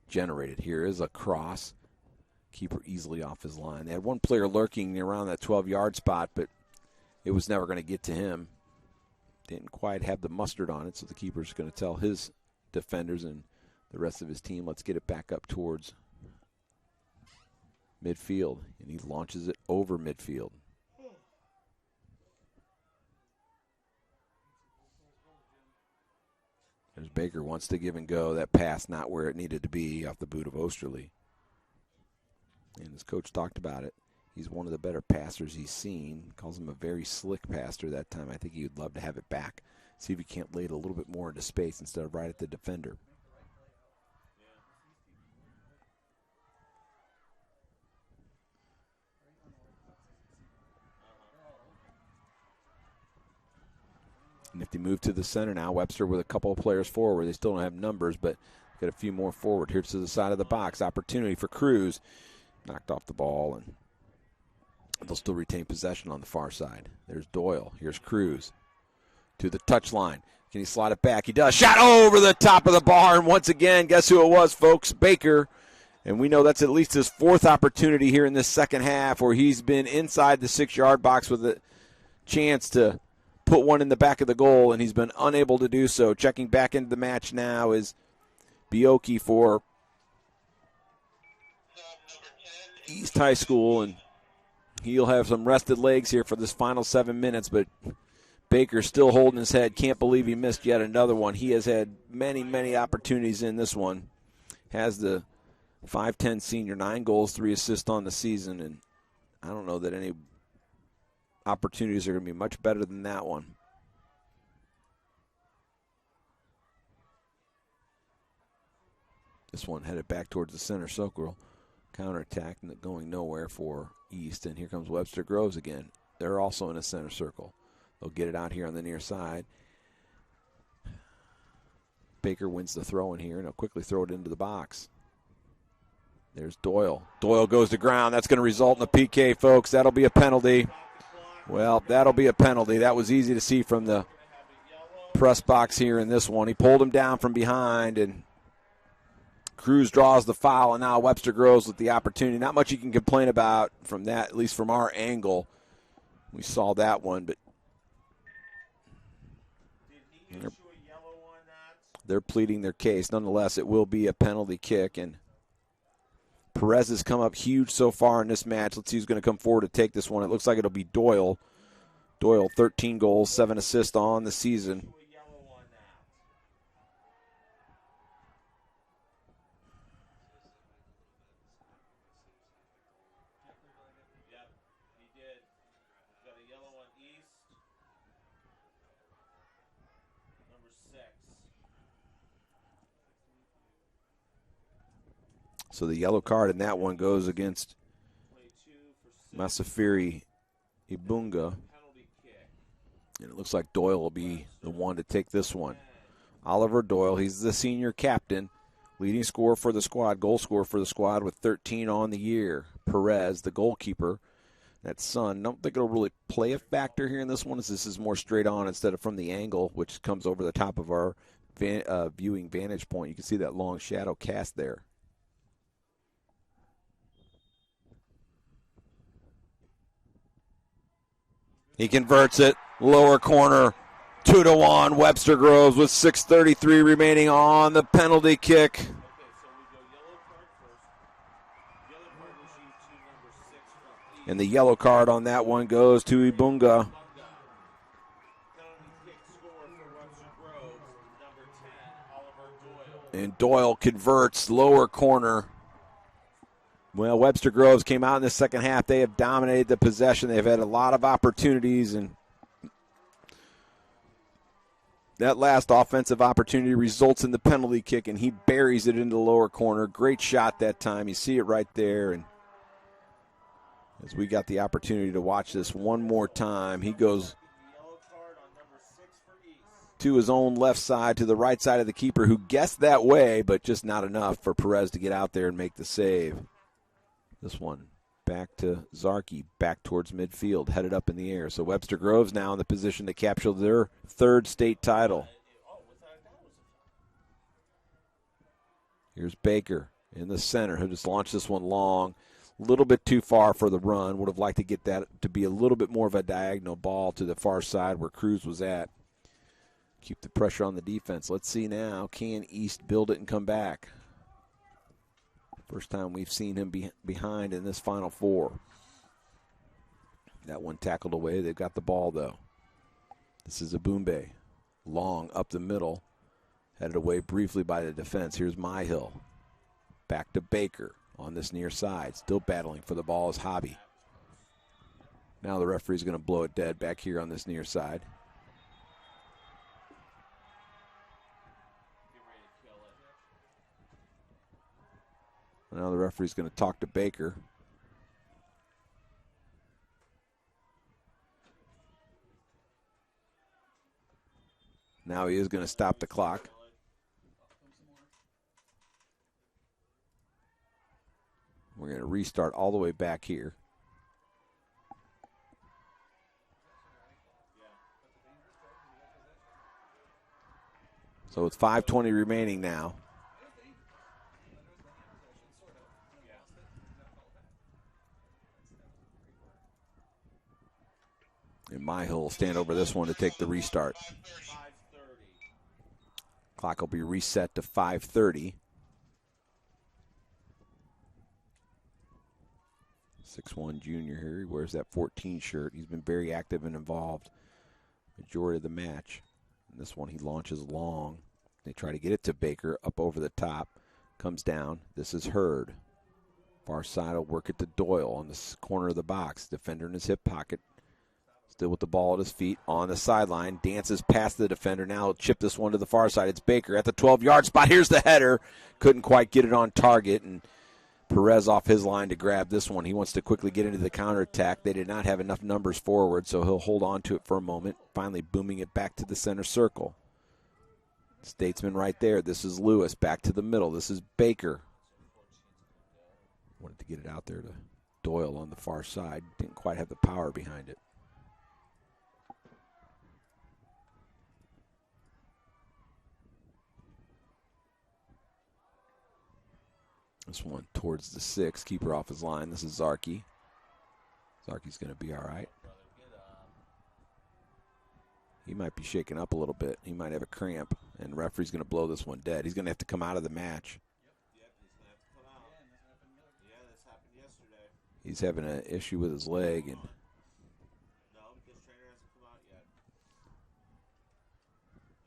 generated. Here is a cross. Keeper easily off his line. They had one player lurking around that 12-yard spot, but it was never going to get to him. Didn't quite have the mustard on it, so the keeper's going to tell his defenders and the rest of his team, let's get it back up towards midfield. And he launches it over midfield. As Baker wants to give and go, that pass not where it needed to be off the boot of Osterley. And his coach talked about it. He's one of the better passers he's seen. Calls him a very slick passer that time. I think he would love to have it back. See if he can't lay it a little bit more into space instead of right at the defender. Nifty move to the center now. Webster with a couple of players forward. They still don't have numbers, but got a few more forward. Here to the side of the box. Opportunity for Cruz. Knocked off the ball, and they'll still retain possession on the far side. There's Doyle. Here's Cruz to the touchline. Can he slide it back? He does. Shot over the top of the bar, and once again, guess who it was, folks? Baker. And we know that's at least his 4th opportunity here in this second half where he's been inside the 6-yard box with a chance to put one in the back of the goal, and he's been unable to do so. Checking back into the match now is Bioki for East High School, and he'll have some rested legs here for this final 7 minutes, but Baker still holding his head. Can't believe he missed yet another one. He has had many, many opportunities in this one. Has the 5'10 senior, 9 goals, 3 assists on the season, and I don't know that any opportunities are going to be much better than that one. This one headed back towards the center circle. Counterattack going nowhere for East, and here comes Webster Groves again. They're also in a center circle. They'll get it out here on the near side. Baker wins the throw in here, and he'll quickly throw it into the box. There's Doyle. Doyle goes to ground. That's going to result in a PK, folks. That'll be a penalty. Well, that'll be a penalty. That was easy to see from the press box here in this one. He pulled him down from behind, and Cruz draws the foul, and now Webster Groves with the opportunity. Not much you can complain about from that, at least from our angle. We saw that one, but they're pleading their case. Nonetheless, it will be a penalty kick, and Perez has come up huge so far in this match. Let's see who's going to come forward to take this one. It looks like it'll be Doyle. Doyle, 13 goals, 7 assists on the season. So the yellow card in that one goes against Masafiri Ibunga. And it looks like Doyle will be the one to take this one. Oliver Doyle, he's the senior captain, leading scorer for the squad, goal scorer for the squad with 13 on the year. Perez, the goalkeeper, that son. Don't think it'll really play a factor here in this one, as this is more straight on instead of from the angle, which comes over the top of our viewing vantage point. You can see that long shadow cast there. He converts it. Lower corner, 2-1. Webster Groves with 6:33 remaining on the penalty kick. And the yellow card on that one goes to Ibunga. And Doyle converts, lower corner. Well, Webster Groves came out in the second half. They have dominated the possession. They've had a lot of opportunities, and that last offensive opportunity results in the penalty kick, and he buries it into the lower corner. Great shot that time. You see it right there. And as we got the opportunity to watch this one more time, he goes to his own left side, to the right side of the keeper, who guessed that way, but just not enough for Perez to get out there and make the save. This one back to Zarki, back towards midfield, headed up in the air. So Webster Groves now in the position to capture their third state title. Here's Baker in the center, who just launched this one long. A little bit too far for the run. Would have liked to get that to be a little bit more of a diagonal ball to the far side where Cruz was at. Keep the pressure on the defense. Let's see now. Can East build it and come back? First time we've seen him behind in this Final Four. That one tackled away. They've got the ball, though. This is Abumbe. Long up the middle. Headed away briefly by the defense. Here's Myhill. Back to Baker on this near side. Still battling for the ball is Hobby. Now the referee's going to blow it dead back here on this near side. Now the referee's going to talk to Baker. Now he is going to stop the clock. We're going to restart all the way back here. So it's 5:20 remaining now. And Myhill will stand over this one to take the restart. Clock will be reset to 5:30. 6'1" junior here. He wears that 14 shirt. He's been very active and involved majority of the match. And this one he launches long. They try to get it to Baker up over the top. Comes down. This is Hurd. Far side will work it to Doyle on the corner of the box. Defender in his hip pocket. Still with the ball at his feet on the sideline. Dances past the defender. Now he'll chip this one to the far side. It's Baker at the 12-yard spot. Here's the header. Couldn't quite get it on target. And Perez off his line to grab this one. He wants to quickly get into the counterattack. They did not have enough numbers forward, so he'll hold on to it for a moment. Finally booming it back to the center circle. Statesman right there. This is Lewis back to the middle. This is Baker. Wanted to get it out there to Doyle on the far side. Didn't quite have the power behind it. This one towards the 6, keeper off his line. This is Zarkey. Zarkey's going to be all right. He might be shaken up a little bit. He might have a cramp, and the referee's going to blow this one dead. He's going to have to come out of the match. Yep, he's going to have to come out. Yeah, this happened yesterday. He's having an issue with his leg, and No, because trainer hasn't come out yet.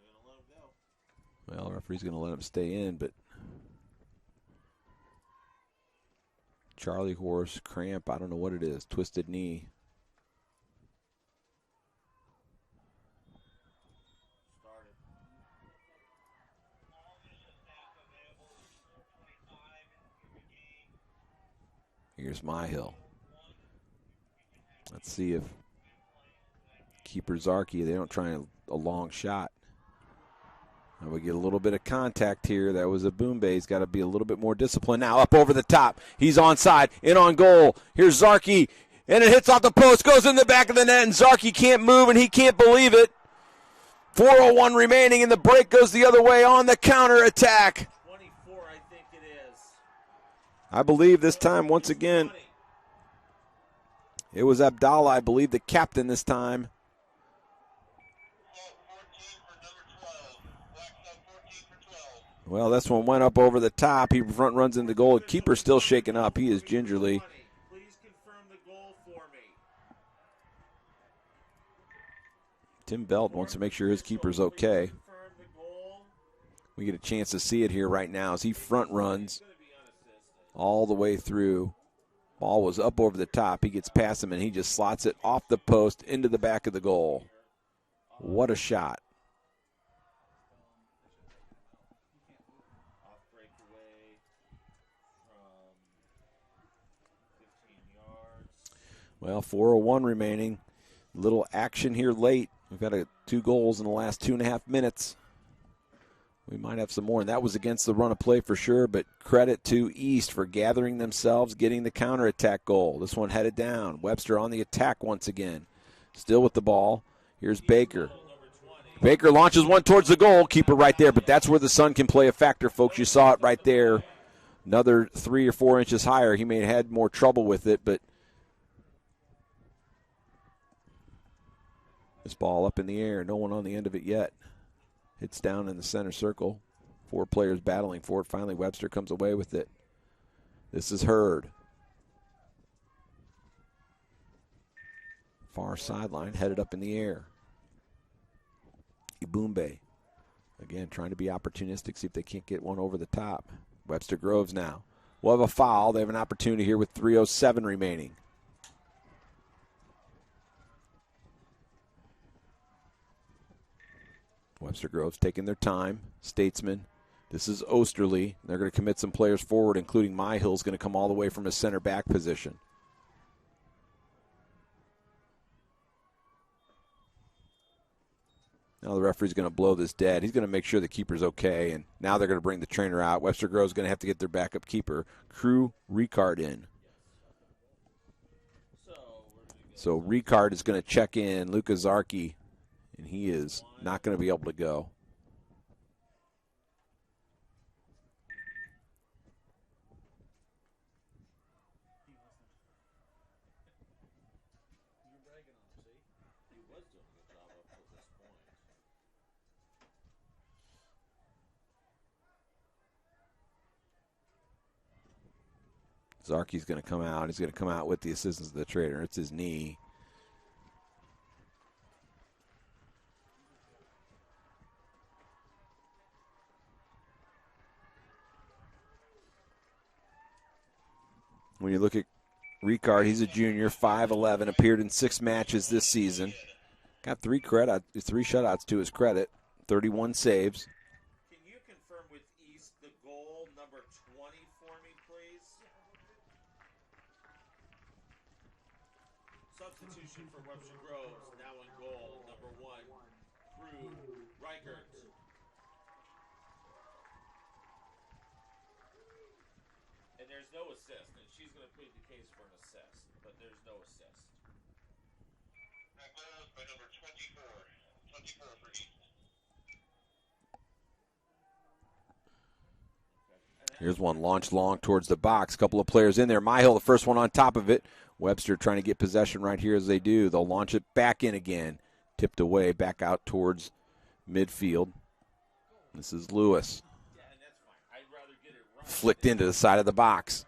They're going to let him go. well, the referee's going to let him stay in, but Charlie horse, cramp, I don't know what it is, twisted knee. Started. Here's Myhill. Let's see if keeper Zarkey, they don't try a long shot. Now we get a little bit of contact here. That was a boom bay. He's got to be a little bit more disciplined. Now up over the top. He's onside, in on goal. Here's Zarkey, and it hits off the post, goes in the back of the net, and Zarkey can't move, and he can't believe it. 4:01 remaining, and the break goes the other way on the counter attack. 24, I think it is. I believe this time, once again, 20. it was Abdallah, I believe, the captain this time. 14 for number 12. Black sub 14 for 12. Well, this one went up over the top. He front runs into goal. Keeper's still shaken up. He is gingerly. 20. Please confirm the goal for me. Tim Belt wants to make sure his keeper's okay. Confirm the goal. We get a chance to see it here right now as he front runs It's going to be unassisted. all the way through. Ball was up over the top. He gets past him, and he just slots it off the post into the back of the goal. What a shot. Off breakaway from 15 yards. Well, 4:01 remaining. Little action here late. We've had 2 goals in the last 2.5 minutes. We might have some more, and that was against the run of play for sure, but credit to East for gathering themselves, getting the counterattack goal. This one headed down. Webster on the attack once again. Still with the ball. Here's Baker. Baker launches one towards the goal. Keeper right there, but that's where the sun can play a factor, folks. You saw it right there. Another 3 or 4 inches higher. He may have had more trouble with it, but this ball up in the air. No one on the end of it yet. Hits down in the center circle. 4 players battling for it. Finally, Webster comes away with it. This is Hurd. Far sideline, headed up in the air. Ibumbe. Again, trying to be opportunistic, see if they can't get one over the top. Webster Groves now. We'll have a foul. They have an opportunity here with 3:07 remaining. Webster Groves taking their time. Statesman. This is Osterley. They're going to commit some players forward, including Myhill's going to come all the way from his center back position. Now the referee's going to blow this dead. He's going to make sure the keeper's okay, and now they're going to bring the trainer out. Webster Groves going to have to get their backup keeper, Crew Ricard, in. So Ricard is going to check in Luka Zarkey, and he is not going to be able to go. Zarkey's going to come out. He's going to come out with the assistance of the trainer. It's his knee. When you look at Ricard, he's a junior, 5'11", appeared in 6 matches this season. Got 3 shutouts to his credit, 31 saves. Can you confirm with East the goal number 20 for me, please? Substitution for Webster Groves, now in goal, number 1, Crew Reichert. And There's no assist, and she's going to plead the case for an assist, but there's no assist. That goal is by number 24. 24 for East. Here's one launched long towards the box. Couple of players in there. Myhill, the first one on top of it. Webster trying to get possession right here as they do. They'll launch it back in again. Tipped away, back out towards midfield. This is Lewis. Yeah, and that's fine. I'd rather get it right. Flicked into the side of the box.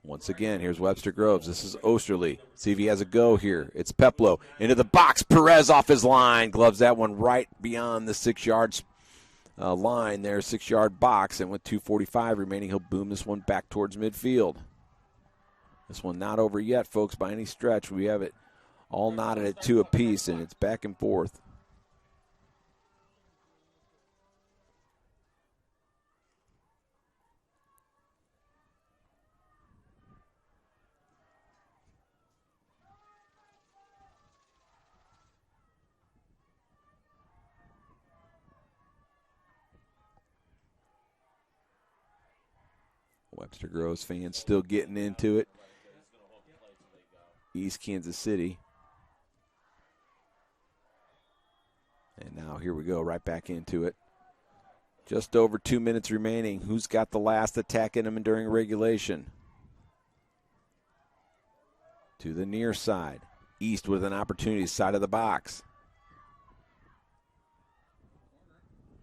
Once again, here's Webster Groves. This is Osterley. See if he has a go here. It's Peplo into the box. Perez off his line. Gloves that one right beyond the 6-yard line there, 6-yard box. And with 2:45 remaining, he'll boom this one back towards midfield. This one not over yet, folks, by any stretch. We have it all knotted at 2 apiece, and it's back and forth. Webster Groves fans still getting into it. East Kansas City. And now here we go, right back into it. Just over 2 minutes remaining. Who's got the last attack in them during regulation? To the near side. East with an opportunity, side of the box.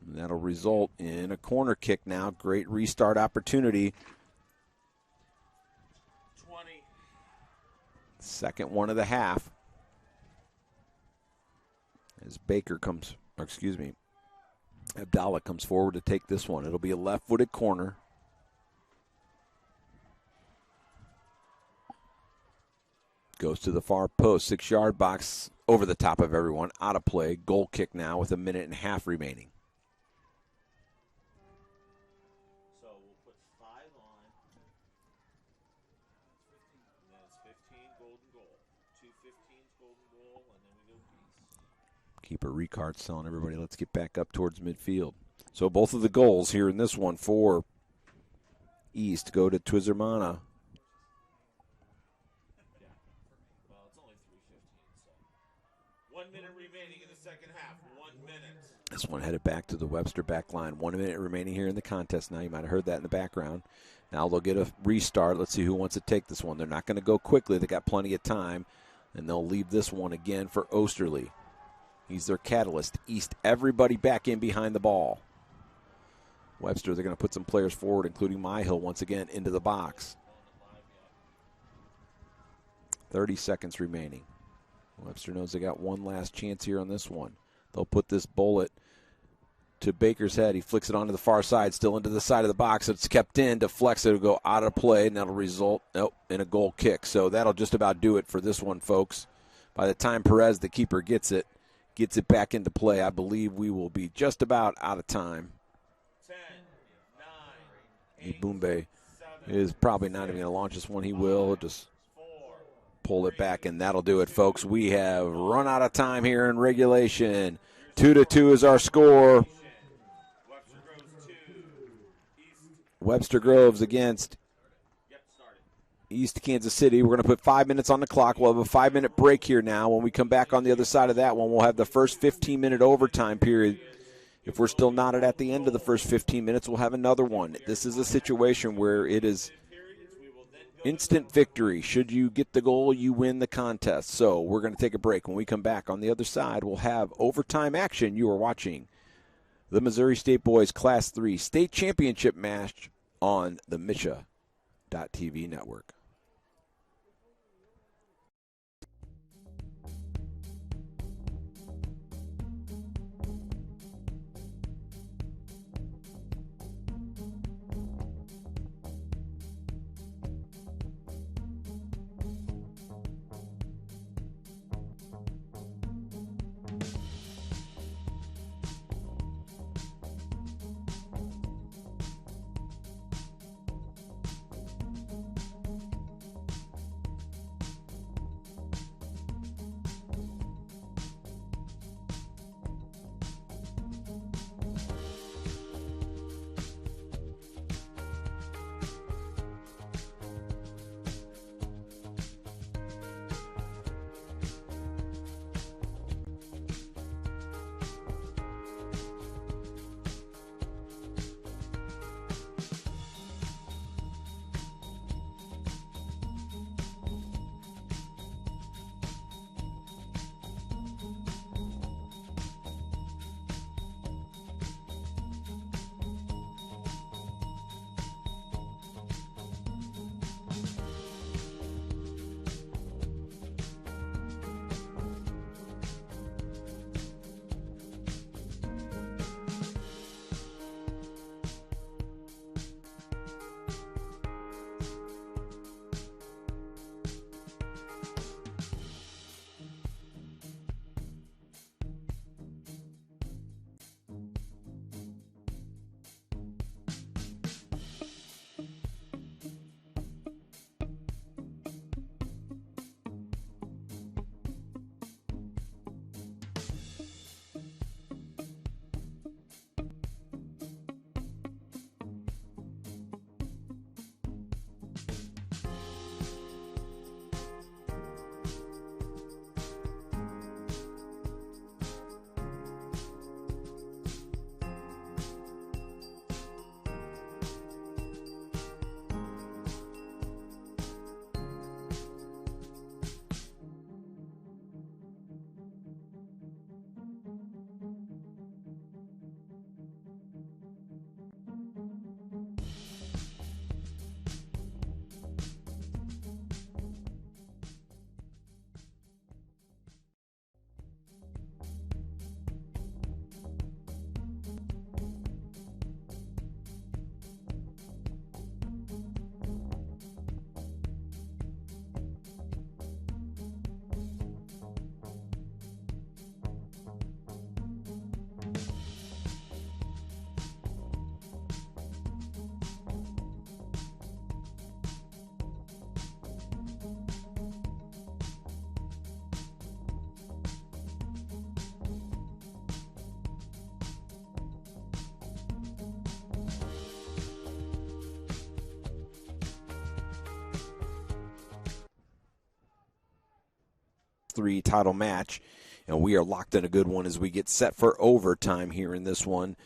And that'll result in a corner kick now. Great restart opportunity. 20. Second one of the half. As Baker comes, or excuse me, Abdallah comes forward to take this one. It'll be a left-footed corner. Goes to the far post, 6-yard box, over the top of everyone, out of play. Goal kick now with 1.5 minutes remaining. So we'll put 5 on. And then it's 15 golden goal. 2 15s golden goal, and then we go East. Keeper Ricard telling everybody, let's get back up towards midfield. So both of the goals here in this one for East go to Twizermana. Well, it's only 3:15, so 1 minute remaining in the second half. 1 minute. This one headed back to the Webster back line. 1 minute remaining here in the contest now. You might have heard that in the background. Now they'll get a restart. Let's see who wants to take this one. They're not going to go quickly. They got plenty of time. And they'll leave this one again for Osterley. He's their catalyst. East, everybody back in behind the ball. Webster, they're going to put some players forward, including Myhill once again into the box. 30 seconds remaining. Webster knows they got one last chance here on this one. They'll put this bullet to Baker's head. He flicks it onto the far side, still into the side of the box. It's kept in, deflects. It'll go out of play, and that'll result in a goal kick. So that'll just about do it for this one, folks. By the time Perez, the keeper, gets it back into play, I believe we will be just about out of time. 10, 9, 8, Ibumbe 7, is probably not even going to launch this one. He will just 4. pull it back, and that'll do it, folks. We have run out of time here in regulation. 2-2 is our score. Webster Groves 2. East. Webster Groves against Yep, started. East Kansas City. We're going to put 5 minutes on the clock. We'll have a 5-minute break here now. When we come back on the other side of that one, we'll have the first 15-minute overtime period. If we're still knotted at the end of the first 15 minutes, we'll have another one. This is a situation where it is instant victory. Should you get the goal, you win the contest. So we're going to take a break. When we come back on the other side, we'll have overtime action. You are watching the Missouri State Boys Class 3 State Championship match on the Misha.TV network. 3 title match. And we are locked in a good one as we get set for overtime here in this one.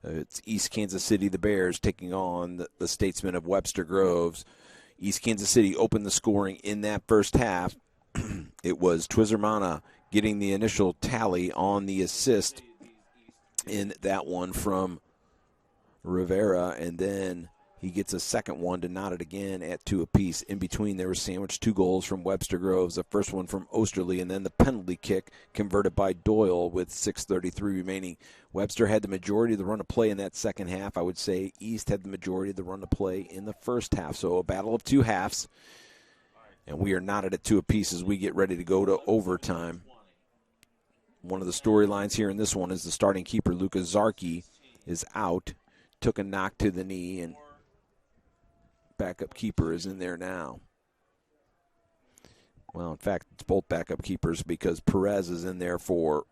It's East Kansas City, the Bears, taking on the Statesmen of Webster Groves. East Kansas City opened the scoring in that first half. It was Twizermana getting the initial tally on the assist in that one from Rivera, and then he gets a second one to knot it again at 2 apiece. In between, there was sandwiched 2 goals from Webster Groves, the first one from Osterley, and then the penalty kick converted by Doyle with 6:33 remaining. Webster had the majority of the run of play in that second half. I would say East had the majority of the run of play in the first half. So a battle of 2 halves, and we are knotted at 2 apiece as we get ready to go to overtime. One of the storylines here in this one is the starting keeper, Luka Zarki, is out, took a knock to the knee, and backup keeper is in there now. Well, in fact, it's both backup keepers because Perez is in there for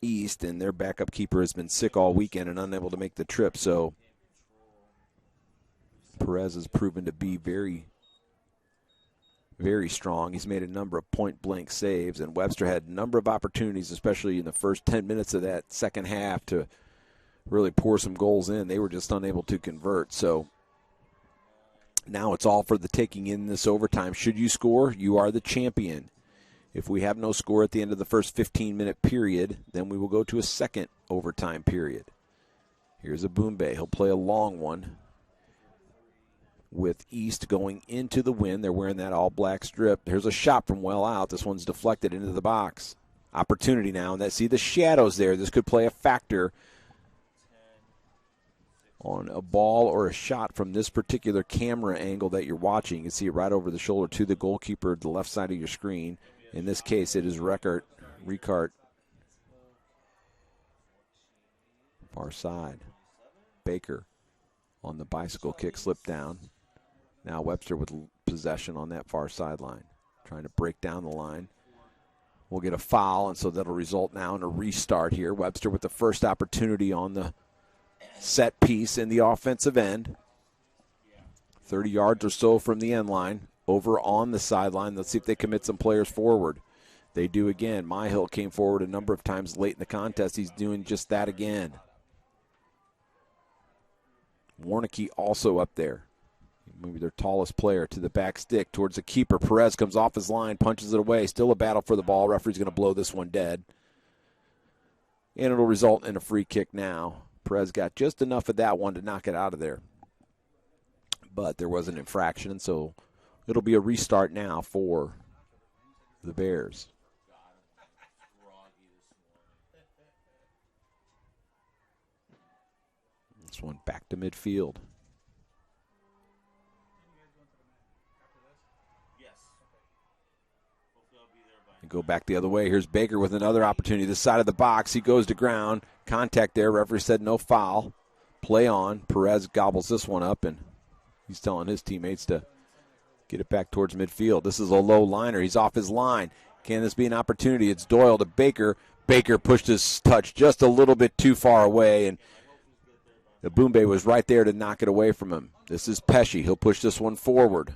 East, and their backup keeper has been sick all weekend and unable to make the trip. So Perez has proven to be very, very strong. He's made a number of point-blank saves, and Webster had a number of opportunities, especially in the first 10 minutes of that second half, to really pour some goals in. They were just unable to convert. So now it's all for the taking in this overtime. Should you score, you are the champion. If we have no score at the end of the first 15-minute period, then we will go to a second overtime period. Here's a Boombay. He'll play a long one with East going into the win. They're wearing that all-black strip. Here's a shot from well out. This one's deflected into the box. Opportunity now. And see the shadows there. This could play a factor on a ball or a shot from this particular camera angle that you're watching. You can see it right over the shoulder to the goalkeeper at the left side of your screen. In this case, it is Ricart. Far side. Baker on the bicycle kick, slipped down. Now Webster with possession on that far sideline, trying to break down the line. We'll get a foul, and so that'll result now in a restart here. Webster with the first opportunity on the set piece in the offensive end. 30 yards or so from the end line, over on the sideline. Let's see if they commit some players forward. They do again. Myhill came forward a number of times late in the contest. He's doing just that again. Warnicki also up there. Maybe their tallest player to the back stick towards the keeper. Perez comes off his line, punches it away. Still a battle for the ball. Referee's going to blow this one dead. And it'll result in a free kick now. Perez got just enough of that one to knock it out of there. But there was an infraction, so it'll be a restart now for the Bears. This one back to midfield. And go back the other way. Here's Baker with another opportunity. This side of the box. He goes to ground. Contact there. Referee said no foul. Play on. Perez gobbles this one up, and he's telling his teammates to get it back towards midfield. This is a low liner. He's off his line. Can this be an opportunity? It's Doyle to Baker. Baker pushed his touch just a little bit too far away, and the Boombay was right there to knock it away from him. This is Pesci. He'll push this one forward.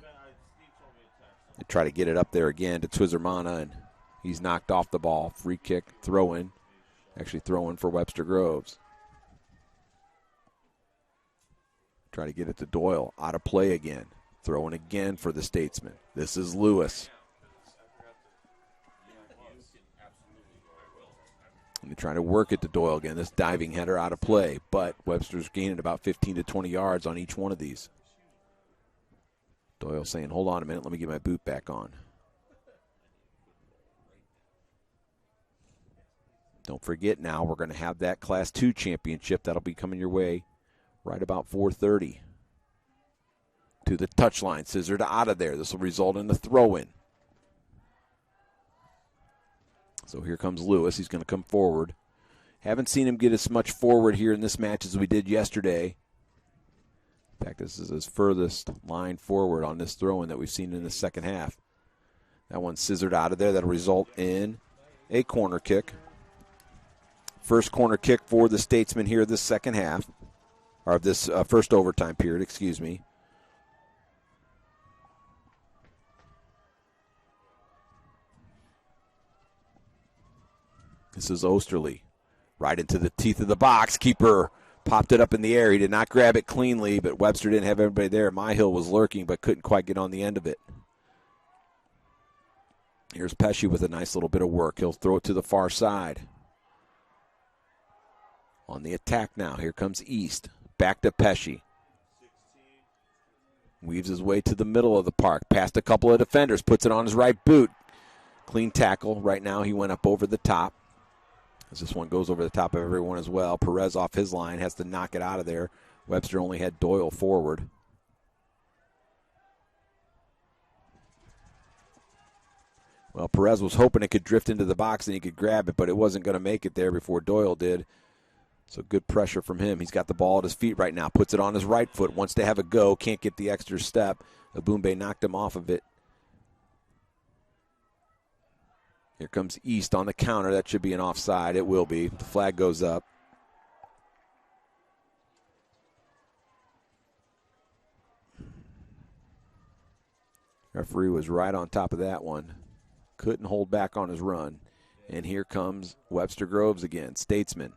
They try to get it up there again to Twizermana, and he's knocked off the ball. Free kick, throw in. Actually throw in for Webster Groves. Try to get it to Doyle. Out of play again. Throw in again for the Statesman. This is Lewis. And they're trying to work it to Doyle again. This diving header out of play. But Webster's gaining about 15 to 20 yards on each one of these. Doyle saying, hold on a minute. Let me get my boot back on. Don't forget now, we're going to have that Class 2 championship. That'll be coming your way right about 4:30. To the touchline. Scissored out of there. This will result in the throw-in. So here comes Lewis. He's going to come forward. Haven't seen him get as much forward here in this match as we did yesterday. In fact, this is his furthest line forward on this throw-in that we've seen in the second half. That one's scissored out of there. That'll result in a corner kick. First corner kick for the Statesmen here this second half. Or this first overtime period, excuse me. This is Osterley. Right into the teeth of the box. Keeper popped it up in the air. He did not grab it cleanly, but Webster didn't have everybody there. Myhill was lurking, but couldn't quite get on the end of it. Here's Pesci with a nice little bit of work. He'll throw it to the far side. On the attack now. Here comes East. Back to Pesci. Weaves his way to the middle of the park. Past a couple of defenders. Puts it on his right boot. Clean tackle. Right now he went up over the top. As this one goes over the top of everyone as well. Perez off his line. Has to knock it out of there. Webster only had Doyle forward. Well, Perez was hoping it could drift into the box and he could grab it, but it wasn't going to make it there before Doyle did. So good pressure from him. He's got the ball at his feet right now. Puts it on his right foot. Wants to have a go. Can't get the extra step. Abumbe knocked him off of it. Here comes East on the counter. That should be an offside. It will be. The flag goes up. Referee was right on top of that one. Couldn't hold back on his run. And here comes Webster Groves again. Statesman.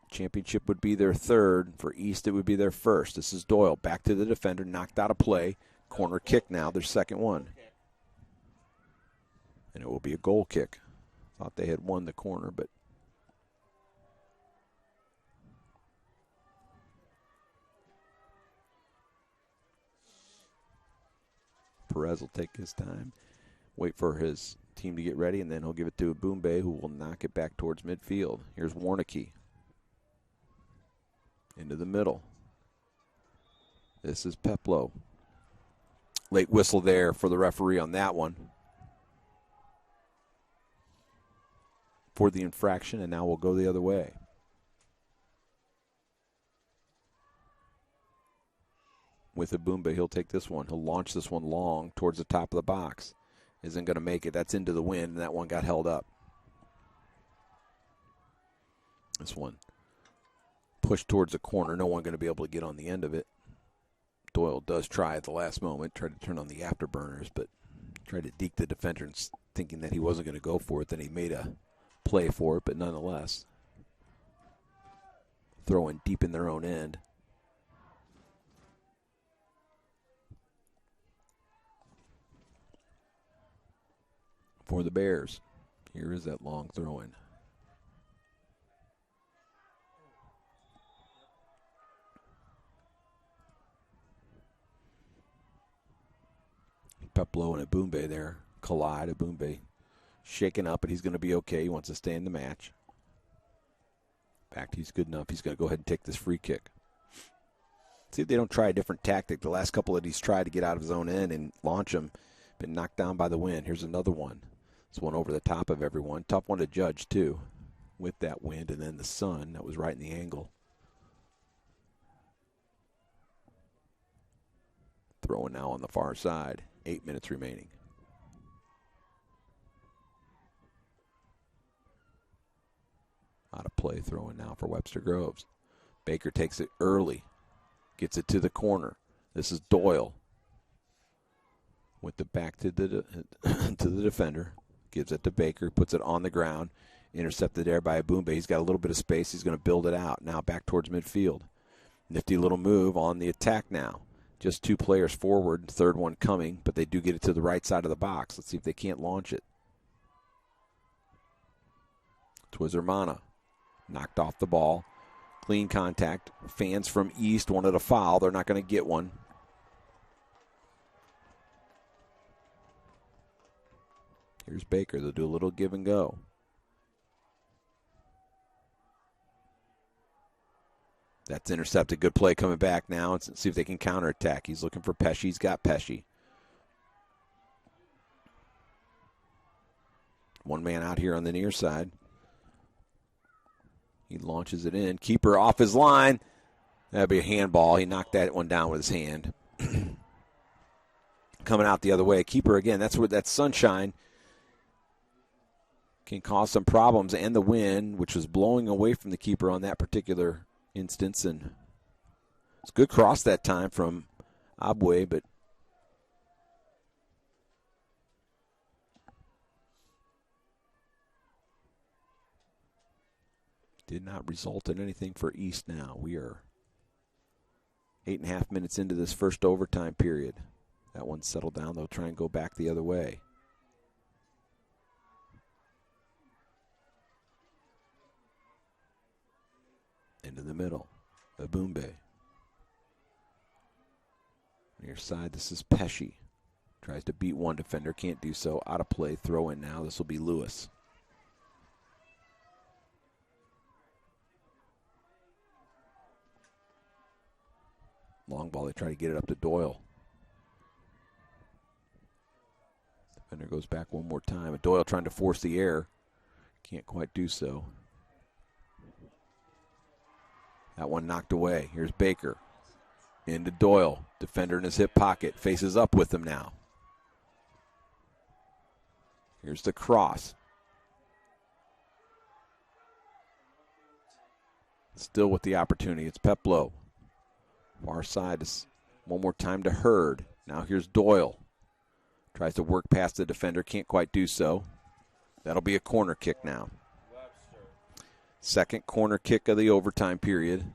Championship would be their third. For East, it would be their first. This is Doyle. Back to the defender. Knocked out of play. Corner kick now. Their second one. And it will be a goal kick. Thought they had won the corner, but Perez will take his time, wait for his team to get ready, and then he'll give it to Abumbe, who will knock it back towards midfield. Here's Warnicki. Into the middle. This is Peplow. Late whistle there for the referee on that one. For the infraction, and now we'll go the other way. With Abumbe, he'll take this one. He'll launch this one long towards the top of the box. Isn't going to make it. That's into the wind, and that one got held up. This one pushed towards the corner. No one going to be able to get on the end of it. Doyle does try at the last moment, tried to turn on the afterburners, but tried to deke the defender thinking that he wasn't going to go for it. Then he made a play for it, but nonetheless, throwing deep in their own end. For the Bears. Here is that long throw-in. Peplow and Abumbe there collide. Abumbe shaken up, but he's going to be okay. He wants to stay in the match. In fact, he's good enough. He's going to go ahead and take this free kick. See if they don't try a different tactic. The last couple that he's tried to get out of his own end and launch him, been knocked down by the wind. Here's another one. This one over the top of everyone. Tough one to judge, too, with that wind and then the sun that was right in the angle. Throwing now on the far side. 8 minutes remaining. Out of play throwing now for Webster Groves. Baker takes it early. Gets it to the corner. This is Doyle. With the back to the to the defender. Gives it to Baker. Puts it on the ground. Intercepted there by Abumbe. He's got a little bit of space. He's going to build it out. Now back towards midfield. Nifty little move on the attack now. Just two players forward. Third one coming. But they do get it to the right side of the box. Let's see if they can't launch it. Twizermana. Knocked off the ball. Clean contact. Fans from East wanted a foul. They're not going to get one. Here's Baker. They'll do a little give and go. That's intercepted. Good play coming back now. Let's see if they can counterattack. He's looking for Pesci. He's got Pesci. One man out here on the near side. He launches it in. Keeper off his line. That'd be a handball. He knocked that one down with his hand. Coming out the other way. Keeper again. That's where that sunshine can cause some problems, and the wind, which was blowing away from the keeper on that particular instance. And it's a good cross that time from Abwe, but Did not result in anything for East now. We are 8.5 minutes into this first overtime period. That one settled down. They'll try and go back the other way. Into the middle. Abumbe. Near side, this is Pesci. Tries to beat one defender, can't do so. Out of play, throw in now. This will be Lewis. Long ball, they try to get it up to Doyle. Defender goes back one more time. Doyle trying to force the air. Can't quite do so. That one knocked away. Here's Baker. Into Doyle. Defender in his hip pocket. Faces up with him now. Here's the cross. Still with the opportunity. It's Peplow. Far side is one more time to Hurd. Now here's Doyle. Tries to work past the defender. Can't quite do so. That'll be a corner kick now. Webster. Second corner kick of the overtime period.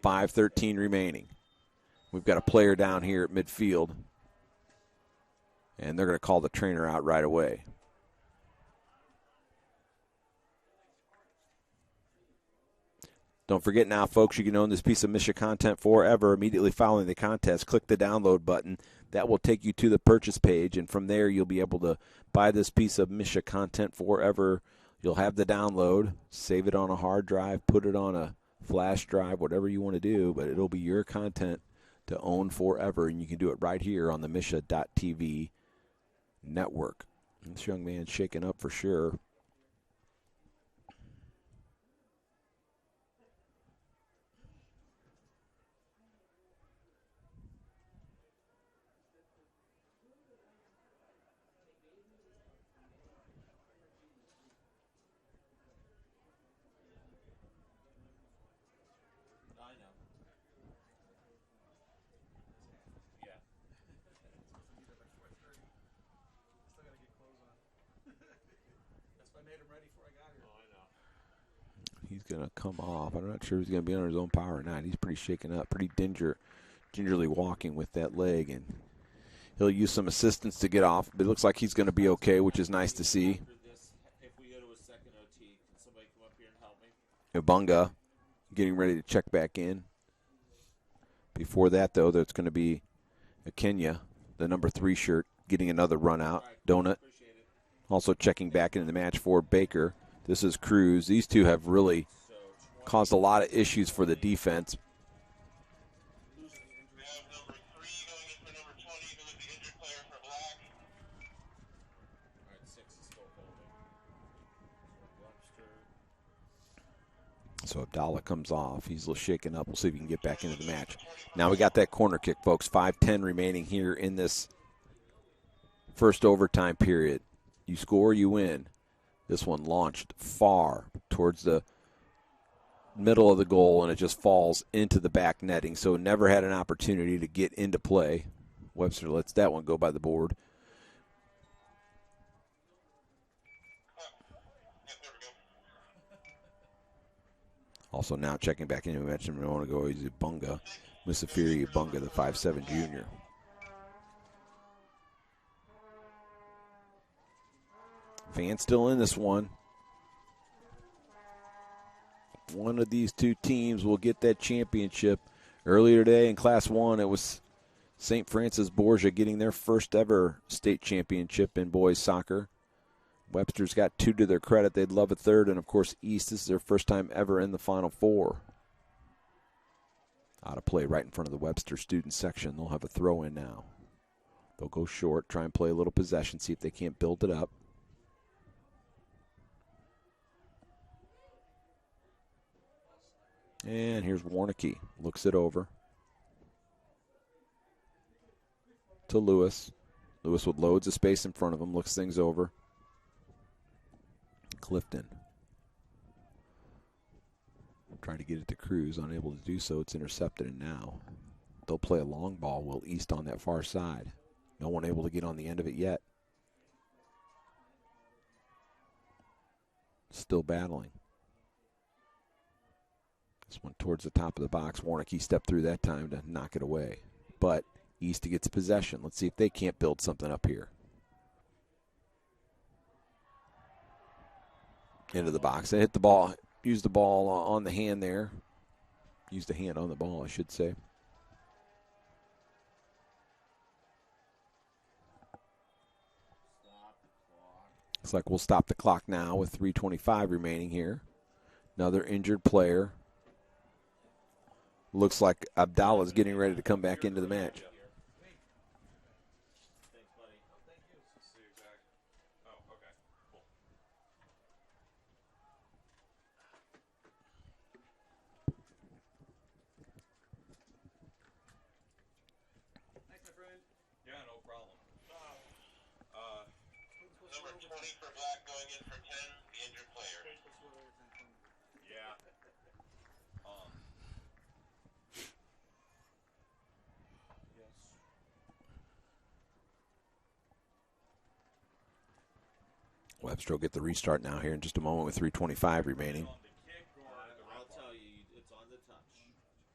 5:13 remaining. We've got a player down here at midfield. And they're going to call the trainer out right away. Don't forget now, folks, you can own this piece of Misha content forever. Immediately following the contest, click the download button. That will take you to the purchase page, and from there you'll be able to buy this piece of Misha content forever. You'll have the download, save it on a hard drive, put it on a flash drive, whatever you want to do, but it'll be your content to own forever, and you can do it right here on the Misha.tv network. This young man's shaken up for sure. He's going to come off. I'm not sure he's going to be under his own power or not. He's pretty shaken up, pretty gingerly walking with that leg, and he'll use some assistance to get off. But it looks like he's going to be okay, which is nice to see. If we go to a second OT, can somebody come up here and help me? Ibunga getting ready to check back in. Before that, though, there's going to be Kenya, the number 3 shirt, getting another run out. Donut also checking back into the match for Baker. This is Cruz. These two have really caused a lot of issues for the defense. We have number 3 going in for number 20, who is the injured player for Black. All right, 6 is still holding. Webster. So Abdallah comes off. He's a little shaken up. We'll see if he can get back into the match. Now we got that corner kick, folks. 5:10 remaining here in this first overtime period. You score, you win. This one launched far towards the middle of the goal, and it just falls into the back netting. So never had an opportunity to get into play. Webster lets that one go by the board. Yep, there we go. Also now checking back in, we mentioned a moment ago, he's Ibunga, Musafiri Ibunga, the 5'7 junior. Fan still in this one. One of these two teams will get that championship. Earlier today in Class 1, it was St. Francis Borgia getting their first ever state championship in boys soccer. Webster's got 2 to their credit. They'd love a third. And, of course, East, this is their first time ever in the Final Four. Out of play right in front of the Webster student section. They'll have a throw in now. They'll go short, try and play a little possession, see if they can't build it up. And here's Warnicki. Looks it over to Lewis. Lewis with loads of space in front of him. Looks things over. Clifton. Trying to get it to Cruz. Unable to do so. It's intercepted, and now they'll play a long ball. Will East on that far side. No one able to get on the end of it yet. Still battling. This one towards the top of the box. Warnicki stepped through that time to knock it away. But East gets possession. Let's see if they can't build something up here. Into the box. They hit the ball. Used the ball on the hand there. Used the hand on the ball, I should say. Looks like we'll stop the clock now with 3:25 remaining here. Another injured player. Looks like Abdallah's getting ready to come back into the match. Number 20 for Black going in for 10, the injured player. Yeah. Webster will get the restart now here in just a moment with 3:25 remaining. I'll tell you, it's on the touch.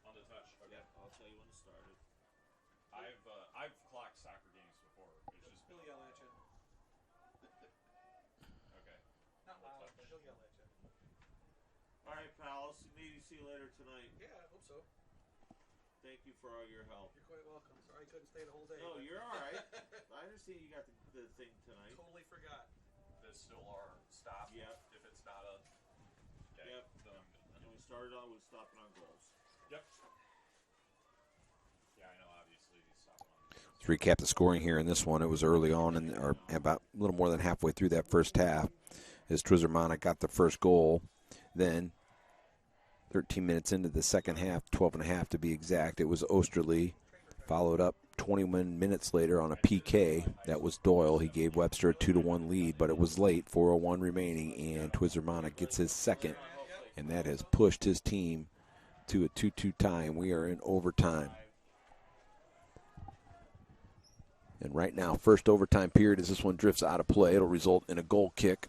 On the touch. Okay. Yep, I'll tell you when it started. I've clocked soccer games before. It's just He'll yell at you. okay. Not loud, but he'll yell at you. All right, pal. Maybe see you later tonight. Yeah, I hope so. Thank you for all your help. You're quite welcome. Sorry I couldn't stay the whole day. No, but you're all right. I understand you got the thing tonight. Totally forgot. There's still our stop. Yep. If it's not a. Okay. Yep. And we started on with stopping on goals. Yep. Yeah, I know. Obviously, these stop on. Let's recap the scoring here in this one. It was early on, or about a little more than halfway through that first half, as Twizzermana got the first goal. Then, 13 minutes into the second half, 12 and a half to be exact, it was Osterley, followed up 21 minutes later on a PK. That was Doyle. He gave Webster a 2-1 lead, but it was late, 4:01 remaining, and Twizzermana gets his second, and that has pushed his team to a 2-2 tie. We are in overtime. And right now, first overtime period, as this one drifts out of play, it'll result in a goal kick.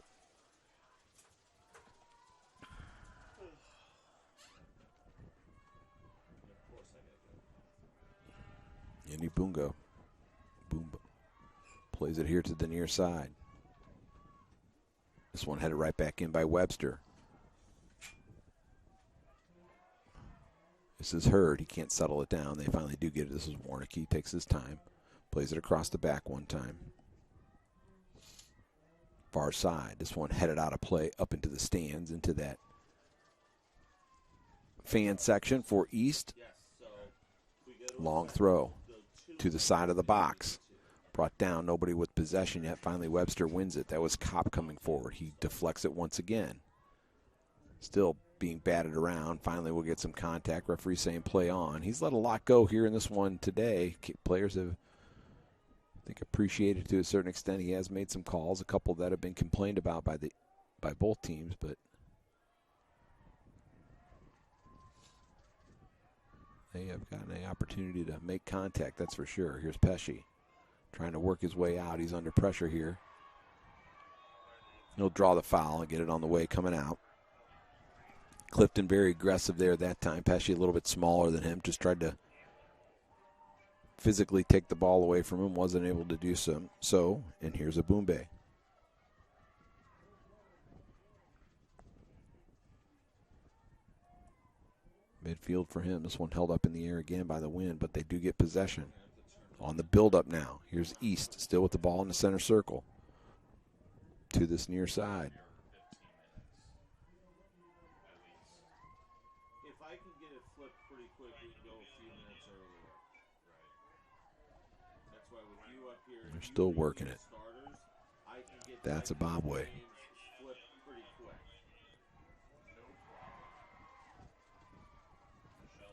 Andy Bungo. Boom. Plays it here to the near side. This one headed right back in by Webster. This is Hurd. He can't settle it down. They finally do get it. This is Warnicki. Takes his time. Plays it across the back one time. Far side. This one headed out of play up into the stands, into that fan section for East. Long throw to the side of the box. Brought down, nobody with possession yet. Finally, Webster wins it. That was Kopp coming forward. He deflects it once again. Still being batted around. Finally, we'll get some contact. Referee saying play on. He's let a lot go here in this one today. Players have, I think, appreciated to a certain extent. He has made some calls, a couple that have been complained about by both teams, but they have gotten an opportunity to make contact, that's for sure. Here's Pesci trying to work his way out. He's under pressure here. He'll draw the foul and get it on the way coming out. Clifton very aggressive there that time. Pesci a little bit smaller than him. Just tried to physically take the ball away from him. Wasn't able to do so. And here's a Boombe. Midfield for him. This one held up in the air again by the wind, but they do get possession. On the build-up now. Here's East, still with the ball in the center circle. To this near side. If I can get it flipped pretty quick, we can go a few minutes earlier. That's why with you up here, They're still working it. starters, I can get That's a Bobway. flipped pretty quick.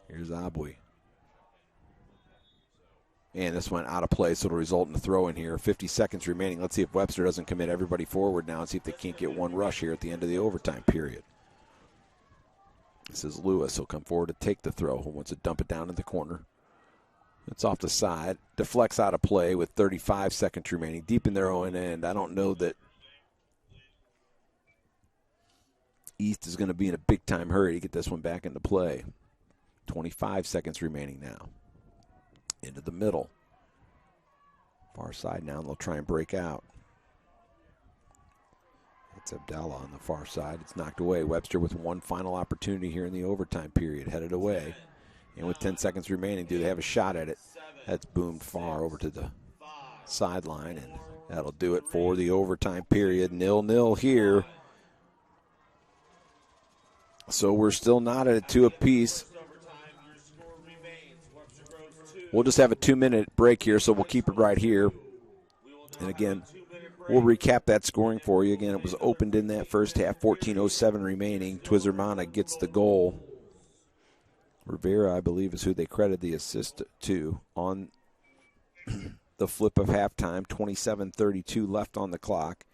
Here's Abui. And this went out of play, so it'll result in a throw in here. 50 seconds remaining. Let's see if Webster doesn't commit everybody forward now and see if they can't get one rush here at the end of the overtime period. This is Lewis. He'll come forward to take the throw. He wants to dump it down in the corner. It's off the side. Deflects out of play with 35 seconds remaining. Deep in their own end. I don't know that East is going to be in a big-time hurry to get this one back into play. 25 seconds remaining now. Into the middle. Far side now, and they'll try and break out. It's Abdallah on the far side. It's knocked away. Webster with one final opportunity here in the overtime period. Headed away. And with 10 seconds remaining, do they have a shot at it? That's boomed far over to the sideline, and that'll do it for the overtime period. 0-0 here. So we're still not at a 2 apiece. We'll just have a 2-minute break here, so we'll keep it right here. And again, we'll recap that scoring for you. Again, it was opened in that first half, 14:07 remaining. Twizermana gets the goal. Rivera, I believe, is who they credit the assist to on the flip of halftime. 27:32 left on the clock.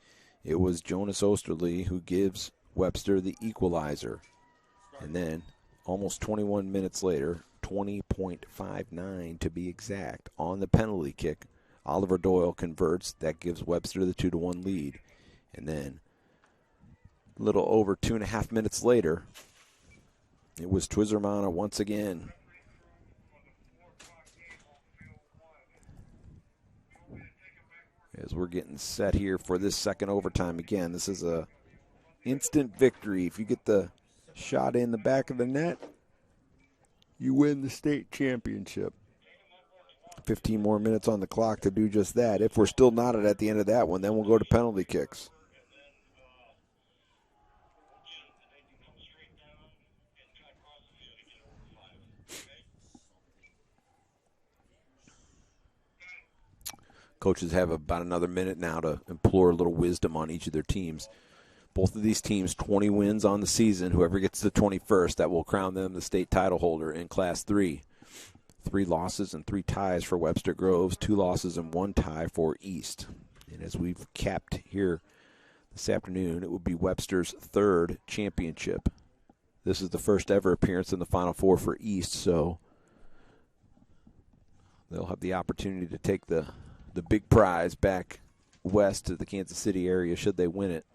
It was Jonas Osterly who gives Webster the equalizer. And then, almost 21 minutes later, 20.59 to be exact, on the penalty kick, Oliver Doyle converts. That gives Webster the 2-1 lead. And then, a little over 2.5 minutes later, it was Twizermana once again. As we're getting set here for this second overtime again, this is a instant victory. If you get the shot in the back of the net, you win the state championship. 15 more minutes on the clock to do just that. If we're still knotted at the end of that one, then we'll go to penalty kicks. Coaches have about another minute now to implore a little wisdom on each of their teams. Both of these teams, 20 wins on the season. Whoever gets to the 21st, that will crown them the state title holder in Class 3. 3 losses and 3 ties for Webster Groves, 2 losses and 1 tie for East. And as we've capped here this afternoon, it will be Webster's 3rd championship. This is the first ever appearance in the Final Four for East, so they'll have the opportunity to take the big prize back west to the Kansas City area should they win it.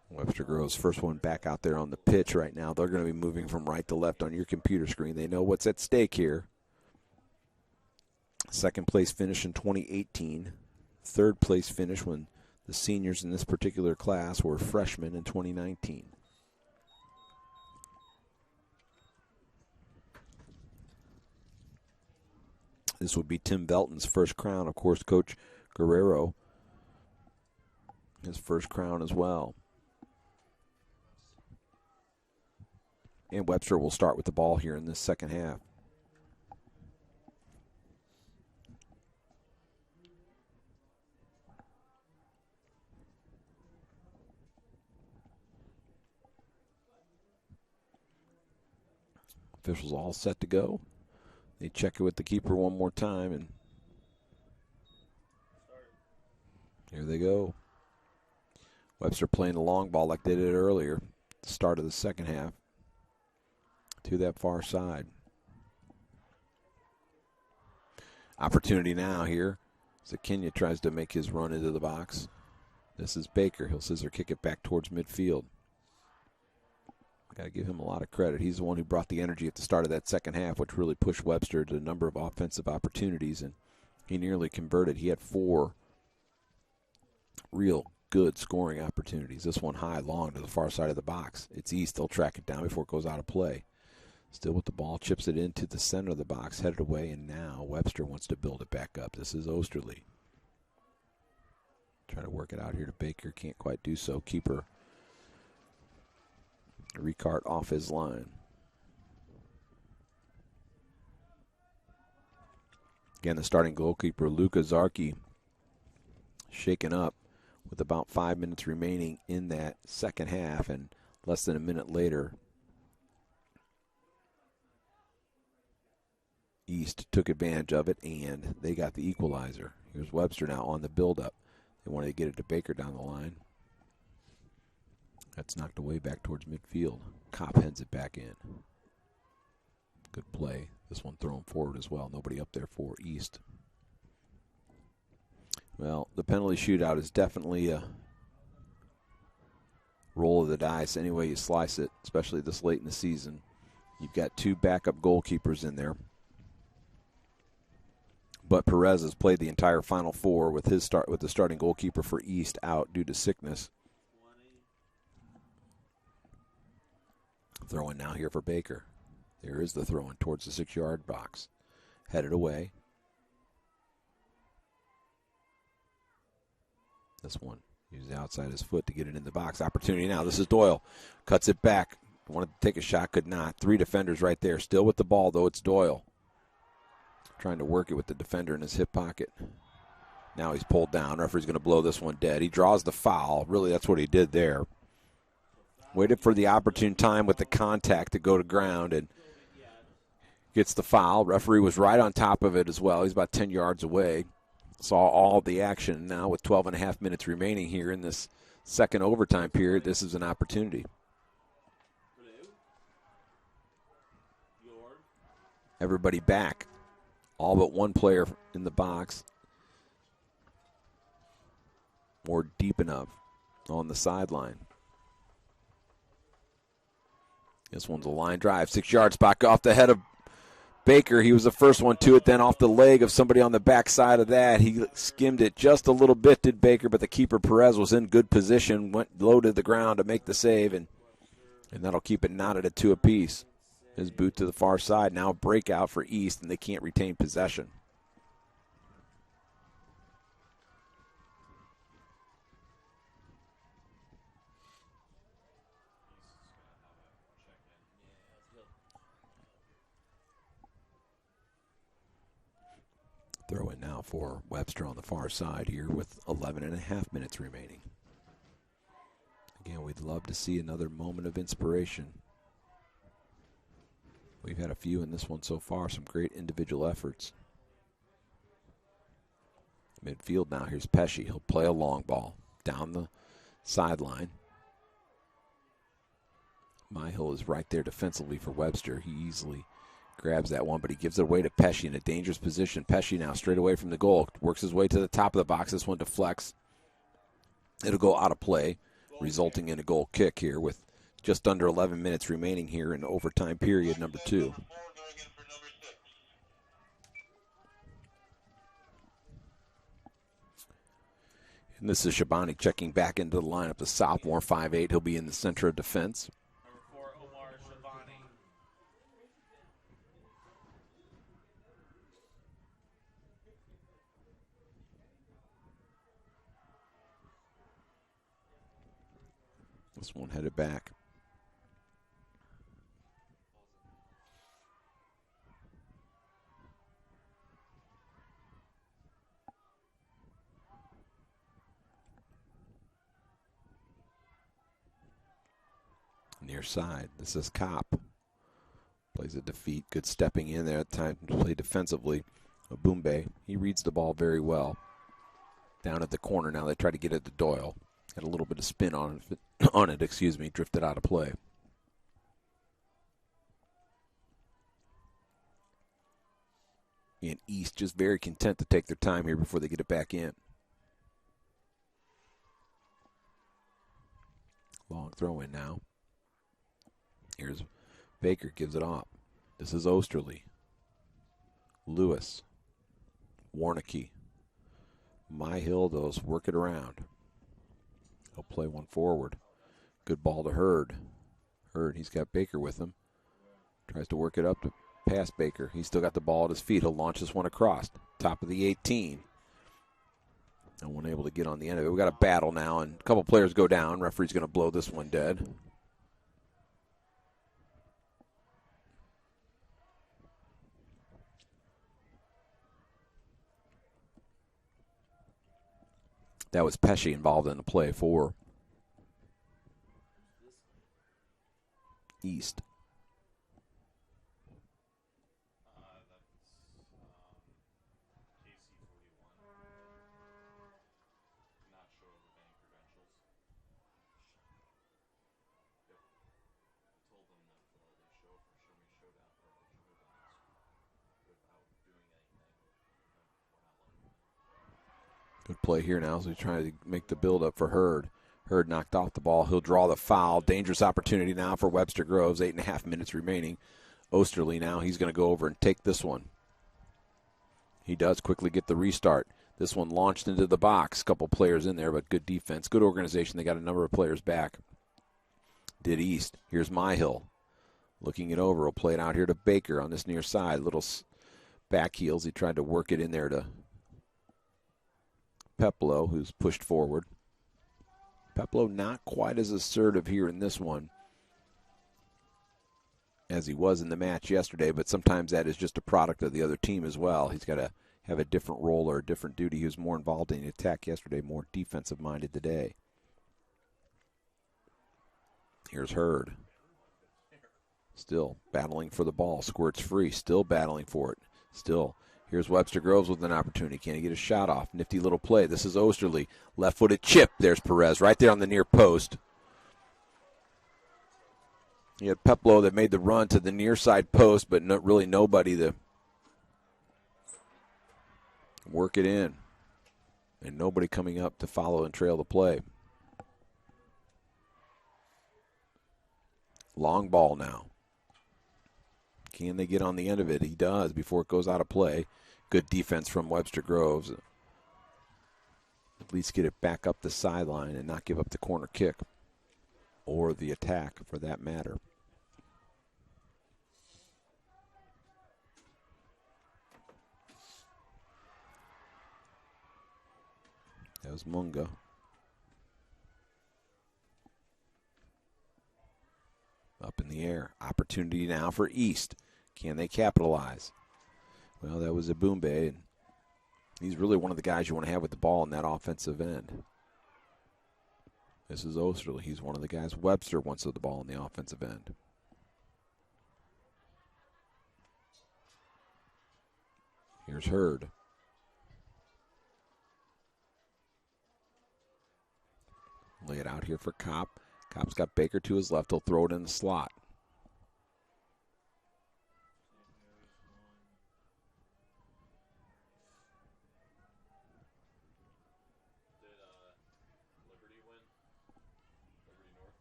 Webster Groves, first one back out there on the pitch right now. They're going to be moving from right to left on your computer screen. They know what's at stake here. Second place finish in 2018. Third place finish when the seniors in this particular class were freshmen in 2019. This would be Tim Velton's first crown. Of course, Coach Guerrero, his first crown as well. And Webster will start with the ball here in this second half. Officials all set to go. They check it with the keeper one more time, and here they go. Webster playing the long ball like they did earlier at the start of the second half to that far side. Opportunity now here. Zakenya tries to make his run into the box. This is Baker. He'll scissor kick it back towards midfield. Got to give him a lot of credit. He's the one who brought the energy at the start of that second half, which really pushed Webster to a number of offensive opportunities, and he nearly converted. He had 4 real good scoring opportunities. This one high, long to the far side of the box. It's East. They'll track it down before it goes out of play. Still with the ball, chips it into the center of the box, headed away, and now Webster wants to build it back up. This is Osterly. Trying to work it out here to Baker. Can't quite do so. Keeper Ricart off his line. Again, the starting goalkeeper, Luka Zarki, shaken up with about 5 minutes remaining in that second half, and less than a minute later, East took advantage of it, and they got the equalizer. Here's Webster now on the build-up. They wanted to get it to Baker down the line. That's knocked away back towards midfield. Kopp heads it back in. Good play. This one thrown forward as well. Nobody up there for East. Well, the penalty shootout is definitely a roll of the dice any way you slice it, especially this late in the season. You've got two backup goalkeepers in there. But Perez has played the entire Final Four with the starting goalkeeper for East out due to sickness. Throw-in now here for Baker. There is the throw-in towards the 6-yard box. Headed away. This one, uses the outside his foot to get it in the box. Opportunity now. This is Doyle. Cuts it back. Wanted to take a shot, could not. 3 defenders right there. Still with the ball, though. It's Doyle. Trying to work it with the defender in his hip pocket. Now he's pulled down. Referee's going to blow this one dead. He draws the foul. Really, that's what he did there. Waited for the opportune time with the contact to go to ground and gets the foul. Referee was right on top of it as well. He's about 10 yards away. Saw all the action. Now with 12 and a half minutes remaining here in this second overtime period, this is an opportunity. Everybody back. All but one player in the box. Or deep enough on the sideline. This one's a line drive. 6-yard spot off the head of Baker. He was the first one to it, then off the leg of somebody on the backside of that. He skimmed it just a little bit, did Baker, but the keeper, Perez, was in good position, went low to the ground to make the save, and that'll keep it knotted at 2 apiece. His boot to the far side. Now a breakout for East, and they can't retain possession. Throw in now for Webster on the far side here with 11 and a half minutes remaining. Again, we'd love to see another moment of inspiration. We've had a few in this one so far, some great individual efforts. Midfield now, here's Pesci. He'll play a long ball down the sideline. Myhill is right there defensively for Webster. He easily grabs that one, but he gives it away to Pesci in a dangerous position. Pesci now straight away from the goal. Works his way to the top of the box. This one deflects. It'll go out of play, resulting in a goal kick here with just under 11 minutes remaining here in overtime period number 2. And this is Shabani checking back into the lineup. The sophomore, 5'8". He'll be in the center of defense. Number 4, Omar Shabani. This one headed back. Near side. This is Kopp. Plays a defeat. Good stepping in there. Time to play defensively. Abumbe. He reads the ball very well. Down at the corner now. They try to get it to Doyle. Had a little bit of spin on it. Drifted out of play. And East just very content to take their time here before they get it back in. Long throw in now. Here's Baker, gives it off. This is Osterley. Lewis. Warnicki. Myhill, those work it around. He'll play one forward. Good ball to Hurd. Hurd, he's got Baker with him. Tries to work it up to pass Baker. He's still got the ball at his feet. He'll launch this one across. Top of the 18. No one able to get on the end of it. We got a battle now, and a couple players go down. Referee's going to blow this one dead. That was Pesci involved in the play for East. Good play here now, so he's trying to make the build-up for Hurd. Hurd knocked off the ball. He'll draw the foul. Dangerous opportunity now for Webster Groves. 8.5 minutes remaining. Osterley now, he's going to go over and take this one. He does quickly get the restart. This one launched into the box. Couple players in there, but good defense. Good organization. They got a number of players back. Did East. Here's Myhill. Looking it over. He'll play it out here to Baker on this near side. Little back heels. He tried to work it in there to Peplo, who's pushed forward. Peplo not quite as assertive here in this one as he was in the match yesterday, but sometimes that is just a product of the other team as well. He's got to have a different role or a different duty. He was more involved in the attack yesterday, more defensive-minded today. Here's Hurd. Still battling for the ball. Squirts free. Still battling for it. Still. Here's Webster Groves with an opportunity. Can he get a shot off? Nifty little play. This is Osterley. Left-footed chip. There's Perez right there on the near post. You had Peplo that made the run to the near side post, but really nobody to work it in. And nobody coming up to follow and trail the play. Long ball now. Can they get on the end of it? He does before it goes out of play. Good defense from Webster Groves. At least get it back up the sideline and not give up the corner kick or the attack for that matter. That was Munga. Up in the air. Opportunity now for East. Can they capitalize? Well, that was Abumbe, and he's really one of the guys you want to have with the ball in that offensive end. This is Osterley. He's one of the guys Webster wants with the ball in the offensive end. Here's Hurd. Lay it out here for Kopp. Kopp's got Baker to his left. He'll throw it in the slot. Liberty win? Liberty North?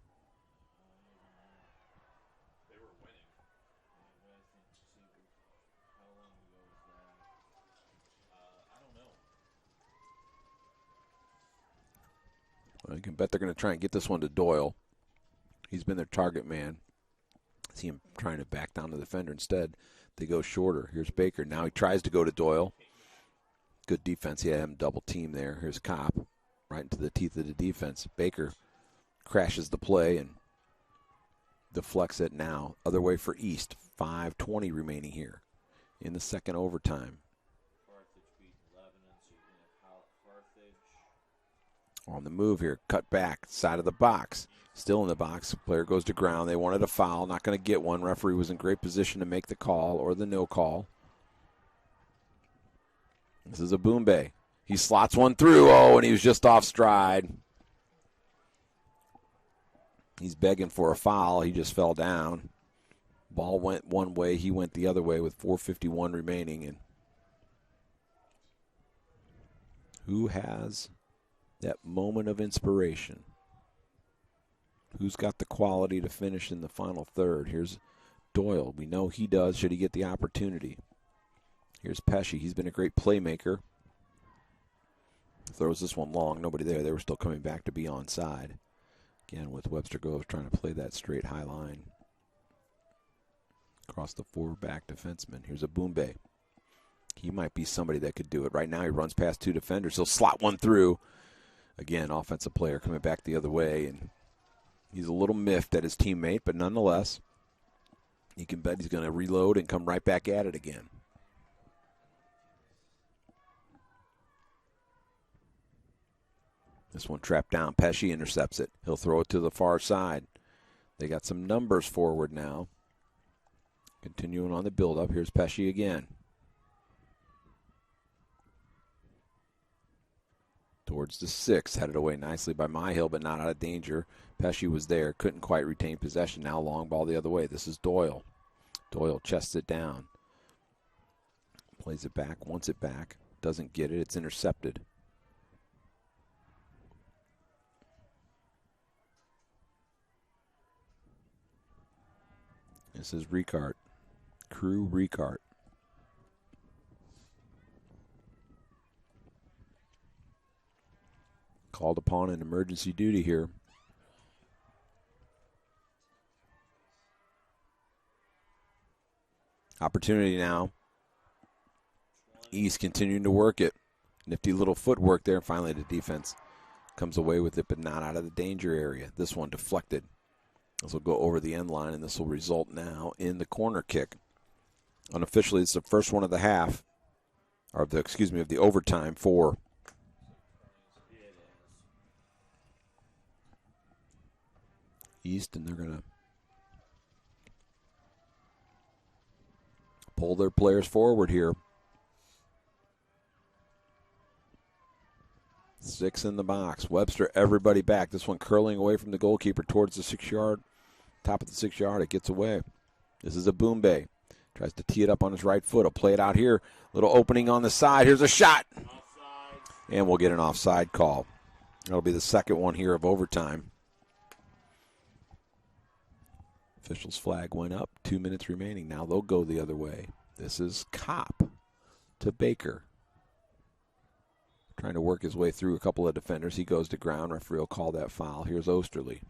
They were winning. How long ago was that? I don't know. Well, you can bet they're going to try and get this one to Doyle. He's been their target man. See him trying to back down the defender. Instead, they go shorter. Here's Baker. Now he tries to go to Doyle. Good defense. He had him double team there. Here's Kopp. Right into the teeth of the defense. Baker crashes the play and deflects it now. Other way for East. 5:20 remaining here in the second overtime. On the move here. Cut back. Side of the box. Still in the box. Player goes to ground. They wanted a foul. Not going to get one. Referee was in great position to make the call or the no call. This is Abumbe. He slots one through. Oh, and he was just off stride. He's begging for a foul. He just fell down. Ball went one way. He went the other way with 4:51 remaining. And who has that moment of inspiration? Who's got the quality to finish in the final third? Here's Doyle. We know he does should he get the opportunity. Here's Pesci. He's been a great playmaker. Throws this one long. Nobody there. They were still coming back to be onside. Again, with Webster Groves trying to play that straight high line. Across the four-back defenseman. Here's Abumbe. He might be somebody that could do it. Right now he runs past two defenders. He'll slot one through. Again, offensive player coming back the other way. And he's a little miffed at his teammate, but nonetheless, you can bet he's going to reload and come right back at it again. This one trapped down. Pesci intercepts it. He'll throw it to the far side. They got some numbers forward now. Continuing on the build-up. Here's Pesci again. Towards the 6, headed away nicely by Myhill, but not out of danger. Pesci was there, couldn't quite retain possession. Now long ball the other way. This is Doyle. Doyle chests it down. Plays it back, wants it back. Doesn't get it. It's intercepted. This is Ricart. Crew Ricart. Called upon in emergency duty here. Opportunity now. East continuing to work it. Nifty little footwork there. Finally, the defense comes away with it, but not out of the danger area. This one deflected. This will go over the end line, and this will result now in the corner kick. Unofficially, it's the first one of the half, or of the overtime for East, and they're going to pull their players forward here. 6 in the box. Webster, everybody back. This one curling away from the goalkeeper towards the 6-yard. Top of the 6-yard. It gets away. This is a Boombay. Tries to tee it up on his right foot. He'll play it out here. Little opening on the side. Here's a shot. And we'll get an offside call. That'll be the second one here of overtime. Officials' flag went up. 2 minutes remaining. Now they'll go the other way. This is Kopp to Baker. Trying to work his way through a couple of defenders. He goes to ground. Referee will call that foul. Here's Osterley.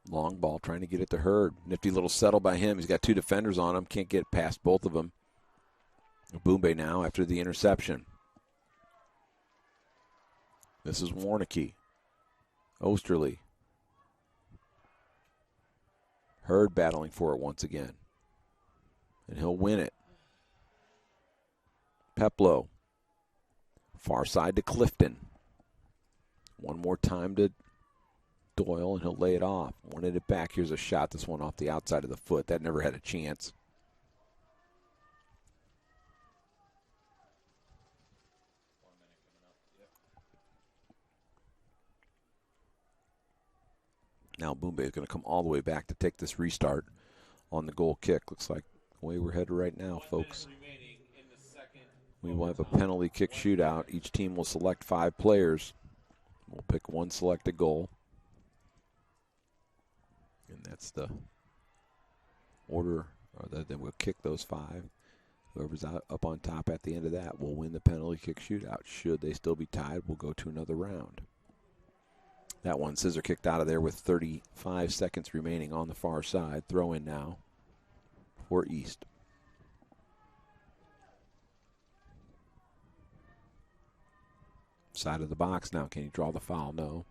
Long ball trying to get it to Hurd. Nifty little settle by him. He's got 2 defenders on him. Can't get past both of them. Boombay now after the interception. This is Warnicki. Osterley. Hurd battling for it once again. And he'll win it. Peplow. Far side to Clifton. One more time to Doyle, and he'll lay it off. Wanted it back. Here's a shot. This one off the outside of the foot. That never had a chance. Now Boombay is going to come all the way back to take this restart on the goal kick. Looks like the way we're headed right now, folks. We will have a penalty kick shootout. Each team will select 5 players. We'll pick one selected goal. And that's the order, or then we'll kick those 5. Whoever's up on top at the end of that will win the penalty kick shootout. Should they still be tied, we'll go to another round. That one scissor kicked out of there with 35 seconds remaining on the far side. Throw in now for East. Side of the box now. Can he draw the foul? No.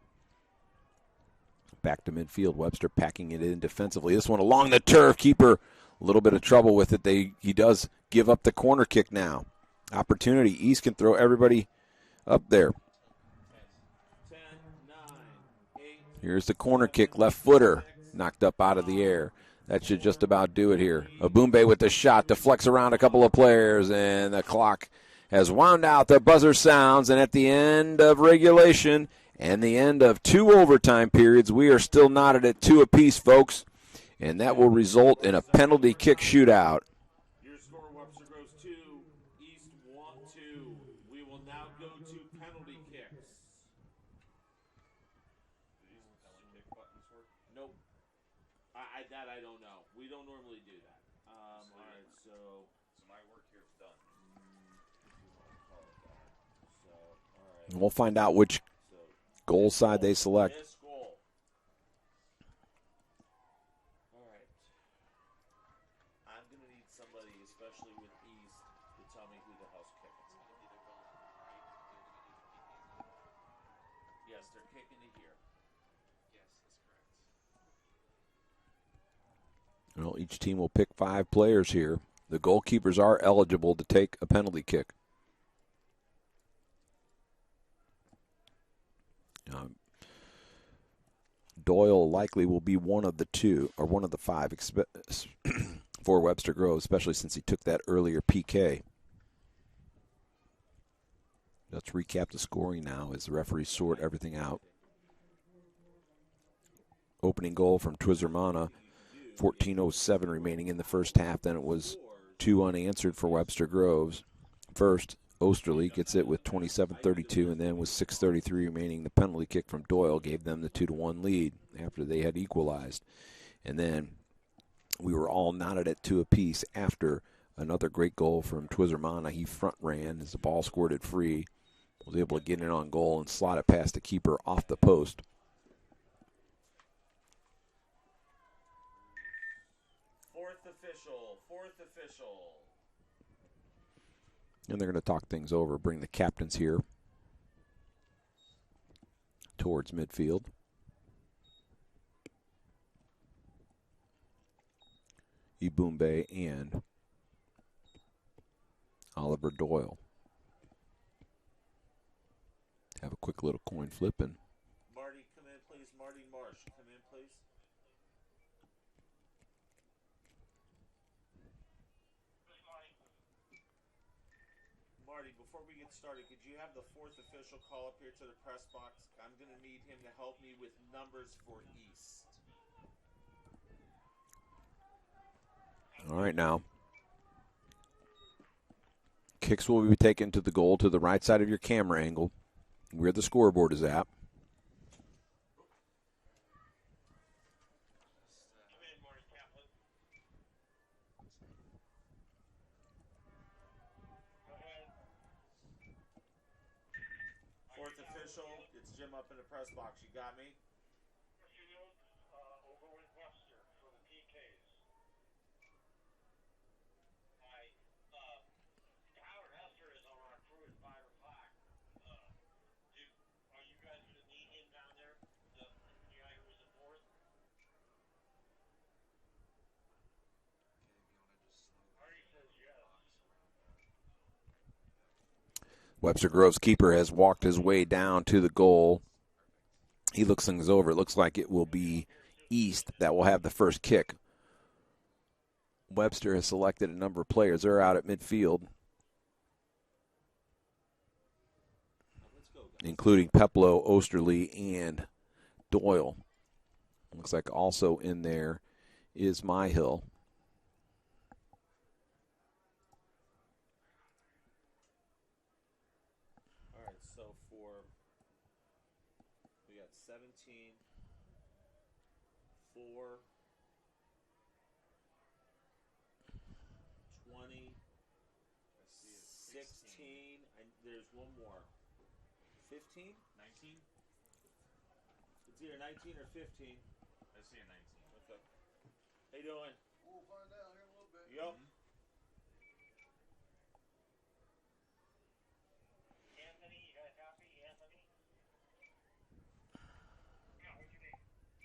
Back to midfield. Webster packing it in defensively. This one along the turf. Keeper, a little bit of trouble with it. He does give up the corner kick now. Opportunity. East can throw everybody up there. Here's the corner kick. Left footer. Knocked up out of the air. That should just about do it here. Abumbe with the shot. Deflects around a couple of players. And the clock has wound out. The buzzer sounds. And at the end of regulation and the end of 2 overtime periods, we are still knotted at 2 apiece, folks. And that will result in a penalty kick shootout. Your score, Webster Groves 2, East 2. We will now go to penalty kicks. Nope. That I don't know. We don't normally do that. All right, so my work here is done. And we'll find out which goal side they select. All right. I'm going to need somebody, especially with East, to tell me who the hell's kicking. Yes, they're kicking it here. Yes, that's correct. Well, each team will pick 5 players here. The goalkeepers are eligible to take a penalty kick. Doyle likely will be one of the 2 or one of the 5 for Webster Groves, especially since he took that earlier PK. Let's recap the scoring now as the referees sort everything out. Opening goal from Twizermana, 14:07 remaining in the first half. Then it was 2 unanswered for Webster Groves. First, Osterley gets it with 27-32, and then with 6:33 remaining, the penalty kick from Doyle gave them the 2-1 lead after they had equalized. And then we were all knotted at 2 apiece after another great goal from Twizermana. He front ran as the ball squirted free, was able to get in on goal and slot it past the keeper off the post. Fourth official. And they're going to talk things over, bring the captains here towards midfield. Ibumbe and Oliver Doyle. Have a quick little coin flip and Marty, come in, please. Marty Marsh, come in, please. Marty, before we get started, could you have the fourth official call up here to the press box? I'm going to need him to help me with numbers for East. all right now. Kicks will be taken to the goal to the right side of your camera angle, where the scoreboard is at. Fourth official, it's Jim up in the press box. You got me? Over with Webster for the PKs. Howard Hester is on our crew at 5 o'clock. Are you guys going to need him down there? The guy who was the fourth? Marty says yes. Webster Grove's keeper has walked his way down to the goal. He looks things over. It looks like it will be East that will have the first kick. Webster has selected a number of players. They're out at midfield, including Peplo, Osterley, and Doyle. Looks like also in there is Myhill. All right, so we got 17, 4, 20, 16, and there's one more. 15? 19? It's either 19 or 15. I see a 19. Okay. How you doing? We'll find out here in a little bit. Yep. Anthony, you guys happy? Anthony? Yeah, what you need?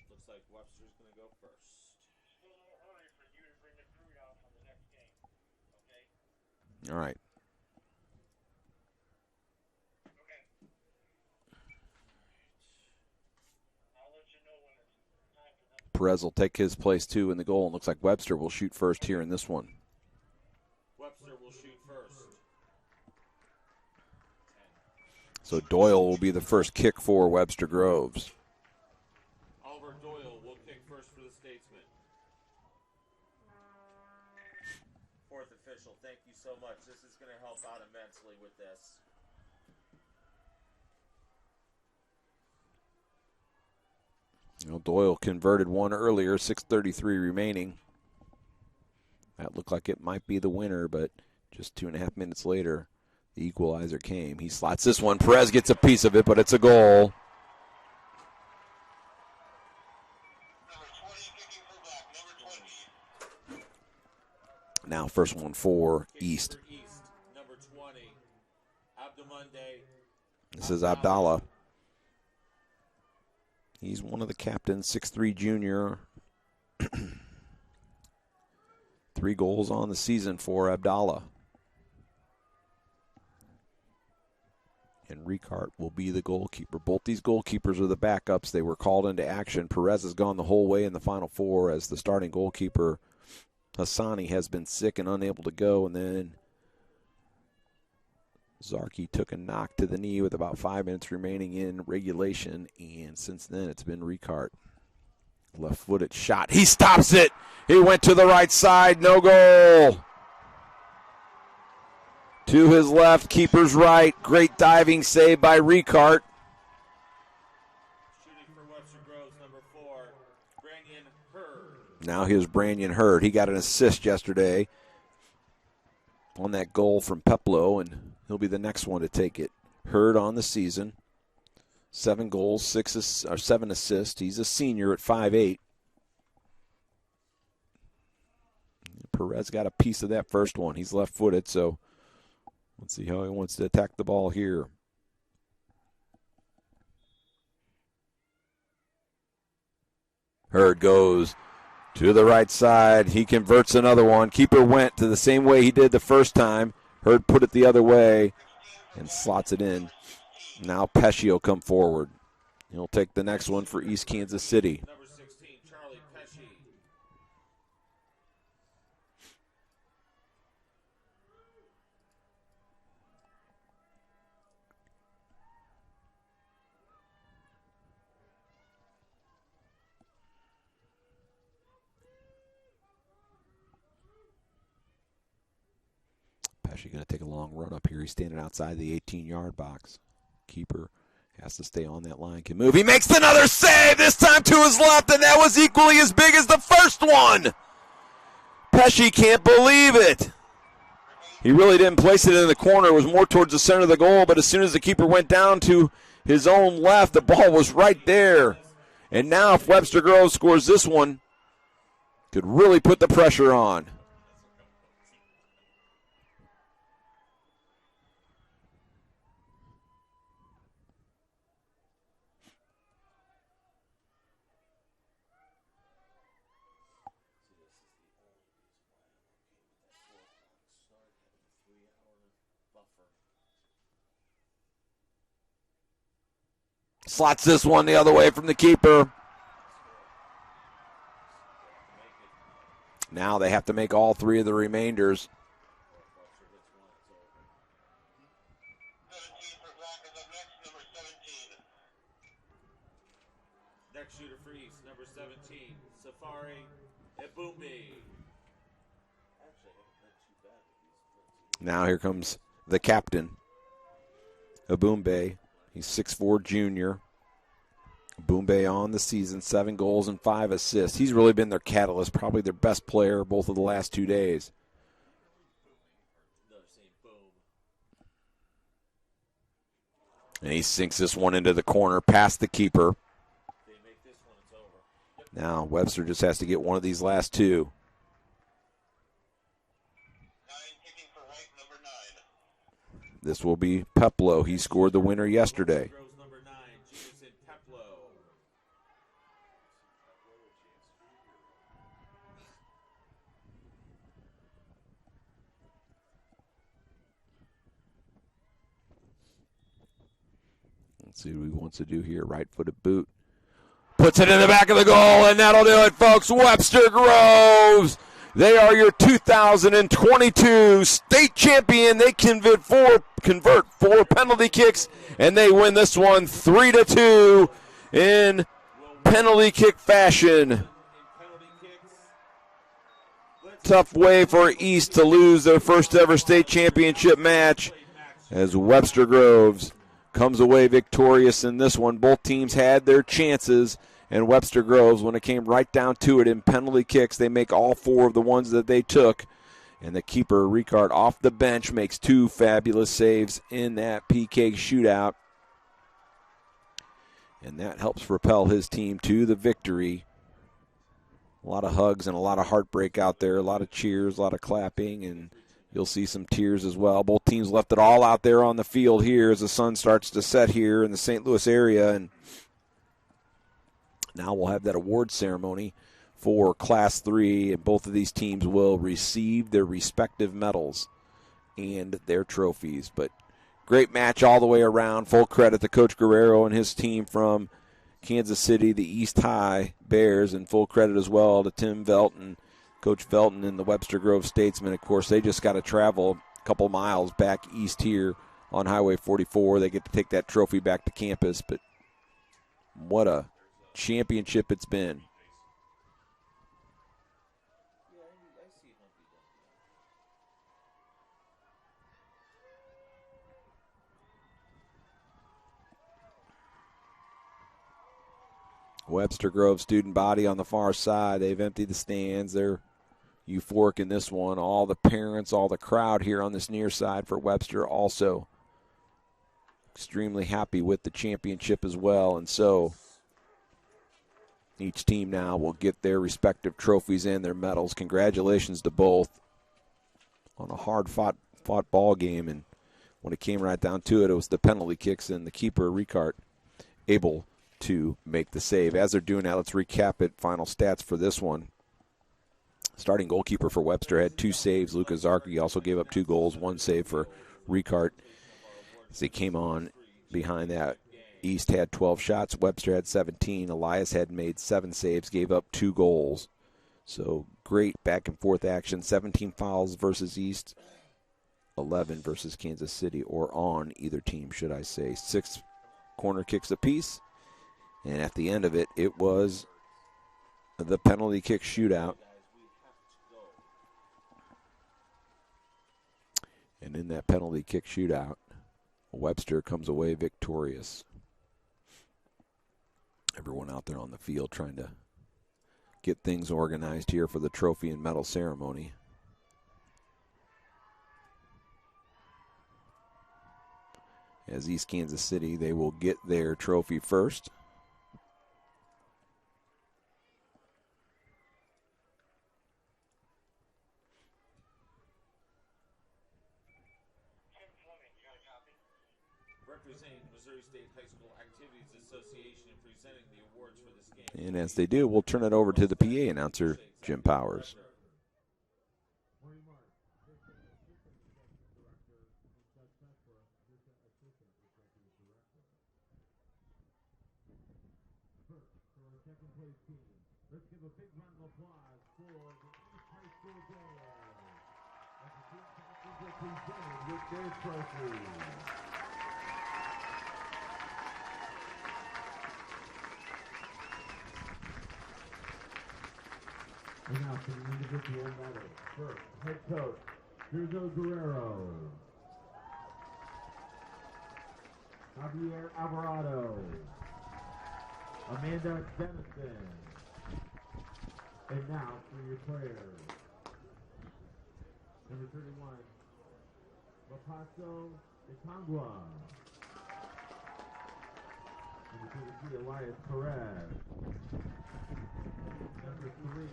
Looks like Webster's going to go first. Still no hurry for you to bring the crew down for the next game. Okay? All right. Okay. I'll let you know when it's time for them. Perez will take his place, too, in the goal. And looks like Webster will shoot first here in this one. Webster will shoot first. So Doyle will be the first kick for Webster Groves. Oliver Doyle will kick first for the Statesman. Fourth official, thank you so much. This is going to help out immensely with this. You know, Doyle converted one earlier, 6:33 remaining. That looked like it might be the winner, but just 2.5 minutes later, the equalizer came. He slots this one. Perez gets a piece of it, but it's a goal. Number 20, kicking for black. Number 20. Now first one for East. For East, number 20, Abdelmunde. This is Abdallah. He's one of the captains, 6'3 junior. 3 goals on the season for Abdallah. And Ricart will be the goalkeeper. Both these goalkeepers are the backups. They were called into action. Perez has gone the whole way in the final 4 as the starting goalkeeper. Hassani has been sick and unable to go. And then Zarki took a knock to the knee with about 5 minutes remaining in regulation. And since then, it's been Ricart. Left-footed shot. He stops it. He went to the right side. No goal. To his left, keeper's right. Great diving save by Ricart. Shooting for Webster Groves, number 4, Branyan Hurd. Now here's Branyan Hurd. He got an assist yesterday on that goal from Peplo, and he'll be the next one to take it. Hurd on the season. 7 goals, 7 assists. He's a senior at 5'8". Perez got a piece of that first one. He's left-footed, so let's see how he wants to attack the ball here. Hurd goes to the right side. He converts another one. Keeper went to the same way he did the first time. Hurd put it the other way and slots it in. Now Pesci will come forward. He'll take the next one for East Kansas City. Number 16, Charlie Pesci. Pesci going to take a long run up here. He's standing outside the 18-yard box. Keeper has to stay on that line. Can move. He makes another save, this time to his left, and that was equally as big as the first one. Pesci can't believe it. He really didn't place it in the corner. It was more towards the center of the goal, but as soon as the keeper went down to his own left, the ball was right there. And now if Webster Groves scores this one, could really put the pressure on. Slots this one the other way from the keeper. Now they have to make all 3 of the remainders. 17 for Black is up next, number 17. Next shooter for East, number 17, Safari Ebumbi. Now here comes the captain, Ebumbe. He's 6'4", junior. Ebumbe on the season, 7 goals and 5 assists. He's really been their catalyst, probably their best player both of the last 2 days. And he sinks this one into the corner past the keeper. Now Webster just has to get one of these last 2. 9 kicking for White, number 9. This will be Peplo. He scored the winner yesterday. Groves, number 9, Jameson Peplo. Let's see what he wants to do here. Right-footed boot. Puts it in the back of the goal, and that'll do it, folks. Webster Groves. They are your 2022 state champion. They convert 4 penalty kicks, and they win this one 3-2 in penalty kick fashion. Tough way for East to lose their first ever state championship match as Webster Groves comes away victorious in this one. Both teams had their chances, and Webster Groves, when it came right down to it in penalty kicks, they make all 4 of the ones that they took. And the keeper, Ricard, off the bench, makes 2 fabulous saves in that PK shootout. And that helps propel his team to the victory. A lot of hugs and a lot of heartbreak out there, a lot of cheers, a lot of clapping, and you'll see some tears as well. Both teams left it all out there on the field here as the sun starts to set here in the St. Louis area. And now we'll have that award ceremony for Class 3, and both of these teams will receive their respective medals and their trophies. But great match all the way around. Full credit to Coach Guerrero and his team from Kansas City, the East High Bears, and full credit as well to Tim Velton, Coach Velton, and the Webster Grove Statesmen. Of course, they just got to travel a couple miles back east here on Highway 44. They get to take that trophy back to campus, but what a championship it's been. Webster Grove student body on the far side. They've emptied the stands. They're euphoric in this one. All the parents, all the crowd here on this near side for Webster also extremely happy with the championship as well. And so each team now will get their respective trophies and their medals. Congratulations to both on a hard-fought ball game. And when it came right down to it, it was the penalty kicks and the keeper, Ricart, able to make the save. As they're doing that, let's recap it. Final stats for this one. Starting goalkeeper for Webster had 2 saves. Lucas Zarki also gave up 2 goals, 1 save for Ricart. As they came on behind that, East had 12 shots. Webster had 17. Elias had made 7 saves, gave up 2 goals. So great back and forth action. 17 fouls versus East, 11 versus Kansas City, or on either team, should I say. 6 corner kicks apiece. And at the end of it, it was the penalty kick shootout. And in that penalty kick shootout, Webster comes away victorious. Everyone out there on the field trying to get things organized here for the trophy and medal ceremony. As East Kansas City, they will get their trophy first. Representing Missouri State High School Activities Association and presenting the awards for this game. And as they do, we'll turn it over to the PA announcer, Jim Powers. Let's give a big round of applause for the East High School Bears as the team captains are presented with their trophy. And now for the individual medals. First, head coach, Sergio Guerrero. Javier Alvarado. Amanda Denison. And now for your players. Number 31, Wapaso Itangua. Number 33, Elias Perez. Number 3,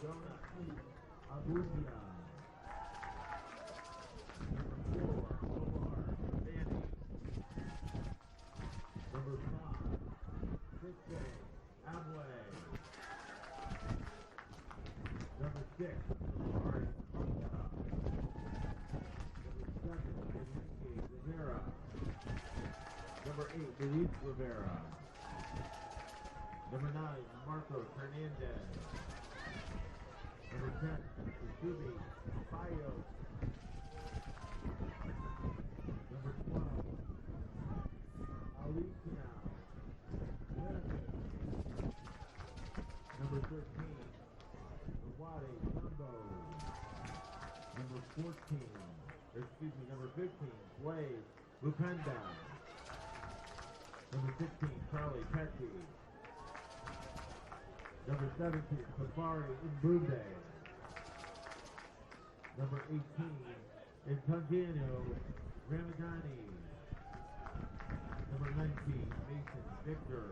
Jonah E. Abusia. Number 4, Omar Danny. Number 5, Christian Abway. Number 6, Amari Manga. Number 7, Enrique Rivera. Number 8, Luis Rivera. Number 9, Marcos Hernandez. Number 10, Isubi Bayo. Number 12, Alicia Wilson. Number 13, Wade Sambo. Number 15, Wade Lupenda. Number 16, Charlie Petty. Number 17, Safari Mbunde. Number 18, Intangano Ramadani. Number 19, Mason Victor.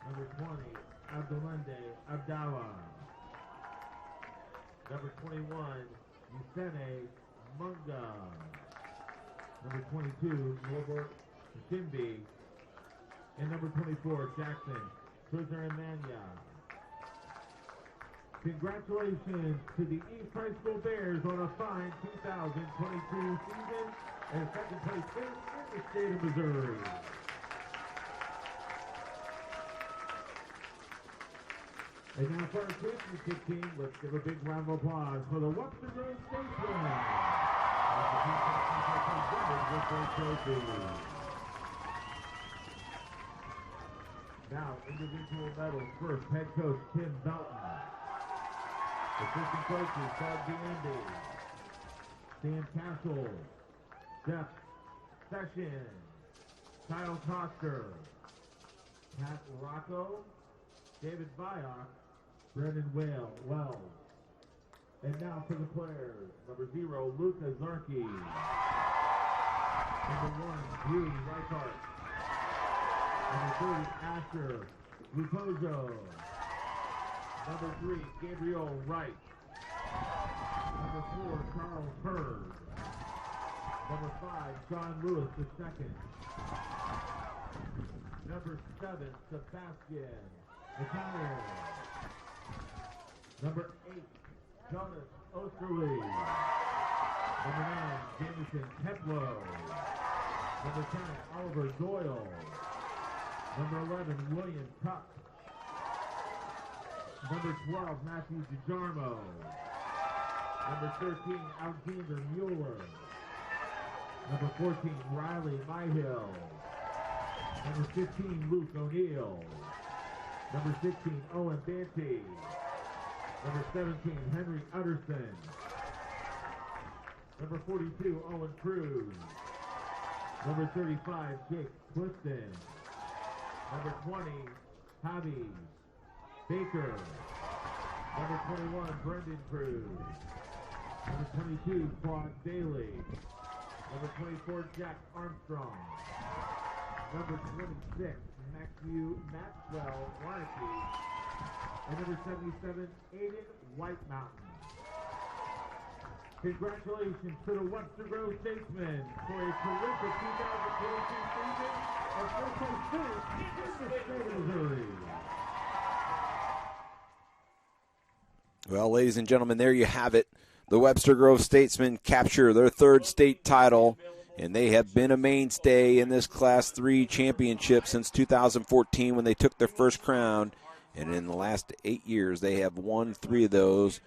Number 20, Abdulande Abdallah. Number 21, Yusene Munga. Number 22, Norbert Simbi. And number 24, Jackson Emmanuel. Congratulations to the East High School Bears on a fine 2022 season and second place finish in the state of Missouri. And now for our championship team, let's give a big round of applause for the Webster Grove Statesmen. As the team captains are presented with their trophy. Now, individual medals. First, head coach Tim Belton. Assistant coaches Doug Biandy, Sam Castle, Jeff Sessions, Kyle Coster, Pat Rocco, David Viock, Brendan Wells. And now for the players. Number 0, Luca Zarki. Number 1, Drew Reichart. Number 30, Asher Lupozo. Number 3, Gabriel Wright. Number 4, Charles Hurd. Number 5, John Lewis II. Number 7, Sebastian Italian. Number 8, Jonas Osterley. Number 9, Jameson Teplo. Number 10, Oliver Doyle. Number 11, William Tuck. Number 12, Matthew DeJarmo. Number 13, Alexander Mueller. Number 14, Riley Myhill. Number 15, Luke O'Neill. Number 16, Owen Banty. Number 17, Henry Utterson. Number 42, Owen Cruz. Number 35, Jake Clifton. Number 20, Javi Baker. Number 21, Brendan Cruz. Number 22, Claude Daly. Number 24, Jack Armstrong. Number 26, Maxwell Warnke. And number 77, Aiden White Mountain. Congratulations to the Webster Grove Statesmen for a terrific 2022 season of first place finish in the state of Missouri. Well, ladies and gentlemen, there you have it. The Webster Grove Statesmen capture their 3rd state title, and they have been a mainstay in this Class 3 championship since 2014 when they took their first crown. And in the last 8 years, they have won 3 of those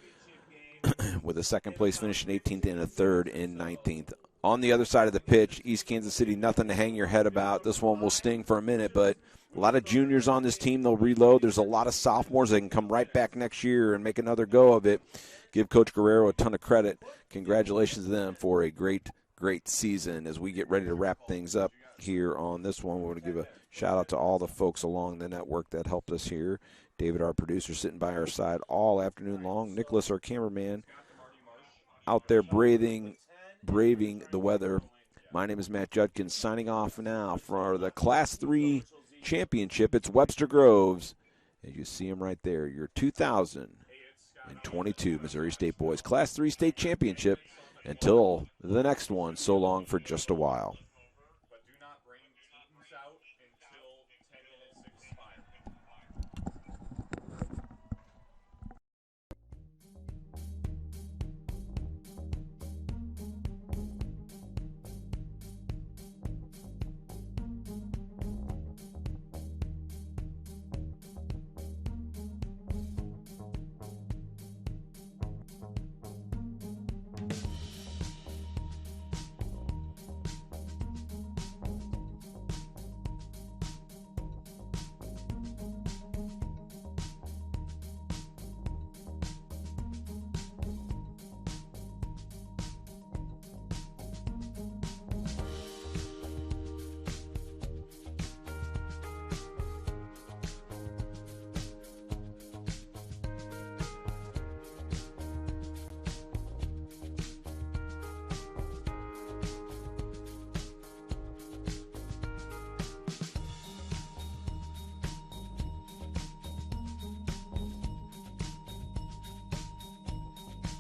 with a 2nd place finish in 18th and a 3rd in 19th. On the other side of the pitch, East Kansas City, nothing to hang your head about. This one will sting for a minute, but a lot of juniors on this team. They'll reload. There's a lot of sophomores that can come right back next year and make another go of it. Give Coach Guerrero a ton of credit. Congratulations to them for a great season. As we get ready to wrap things up here on this one, we're going to give a shout-out to all the folks along the network that helped us here. David, our producer, sitting by our side all afternoon long. Nicholas, our cameraman, out there braving the weather. My name is Matt Judkins, signing off now for the Class 3 championship. It's Webster Groves. As you see them right there, your 2022 Missouri State Boys Class 3 state championship. Until the next one, so long for just a while.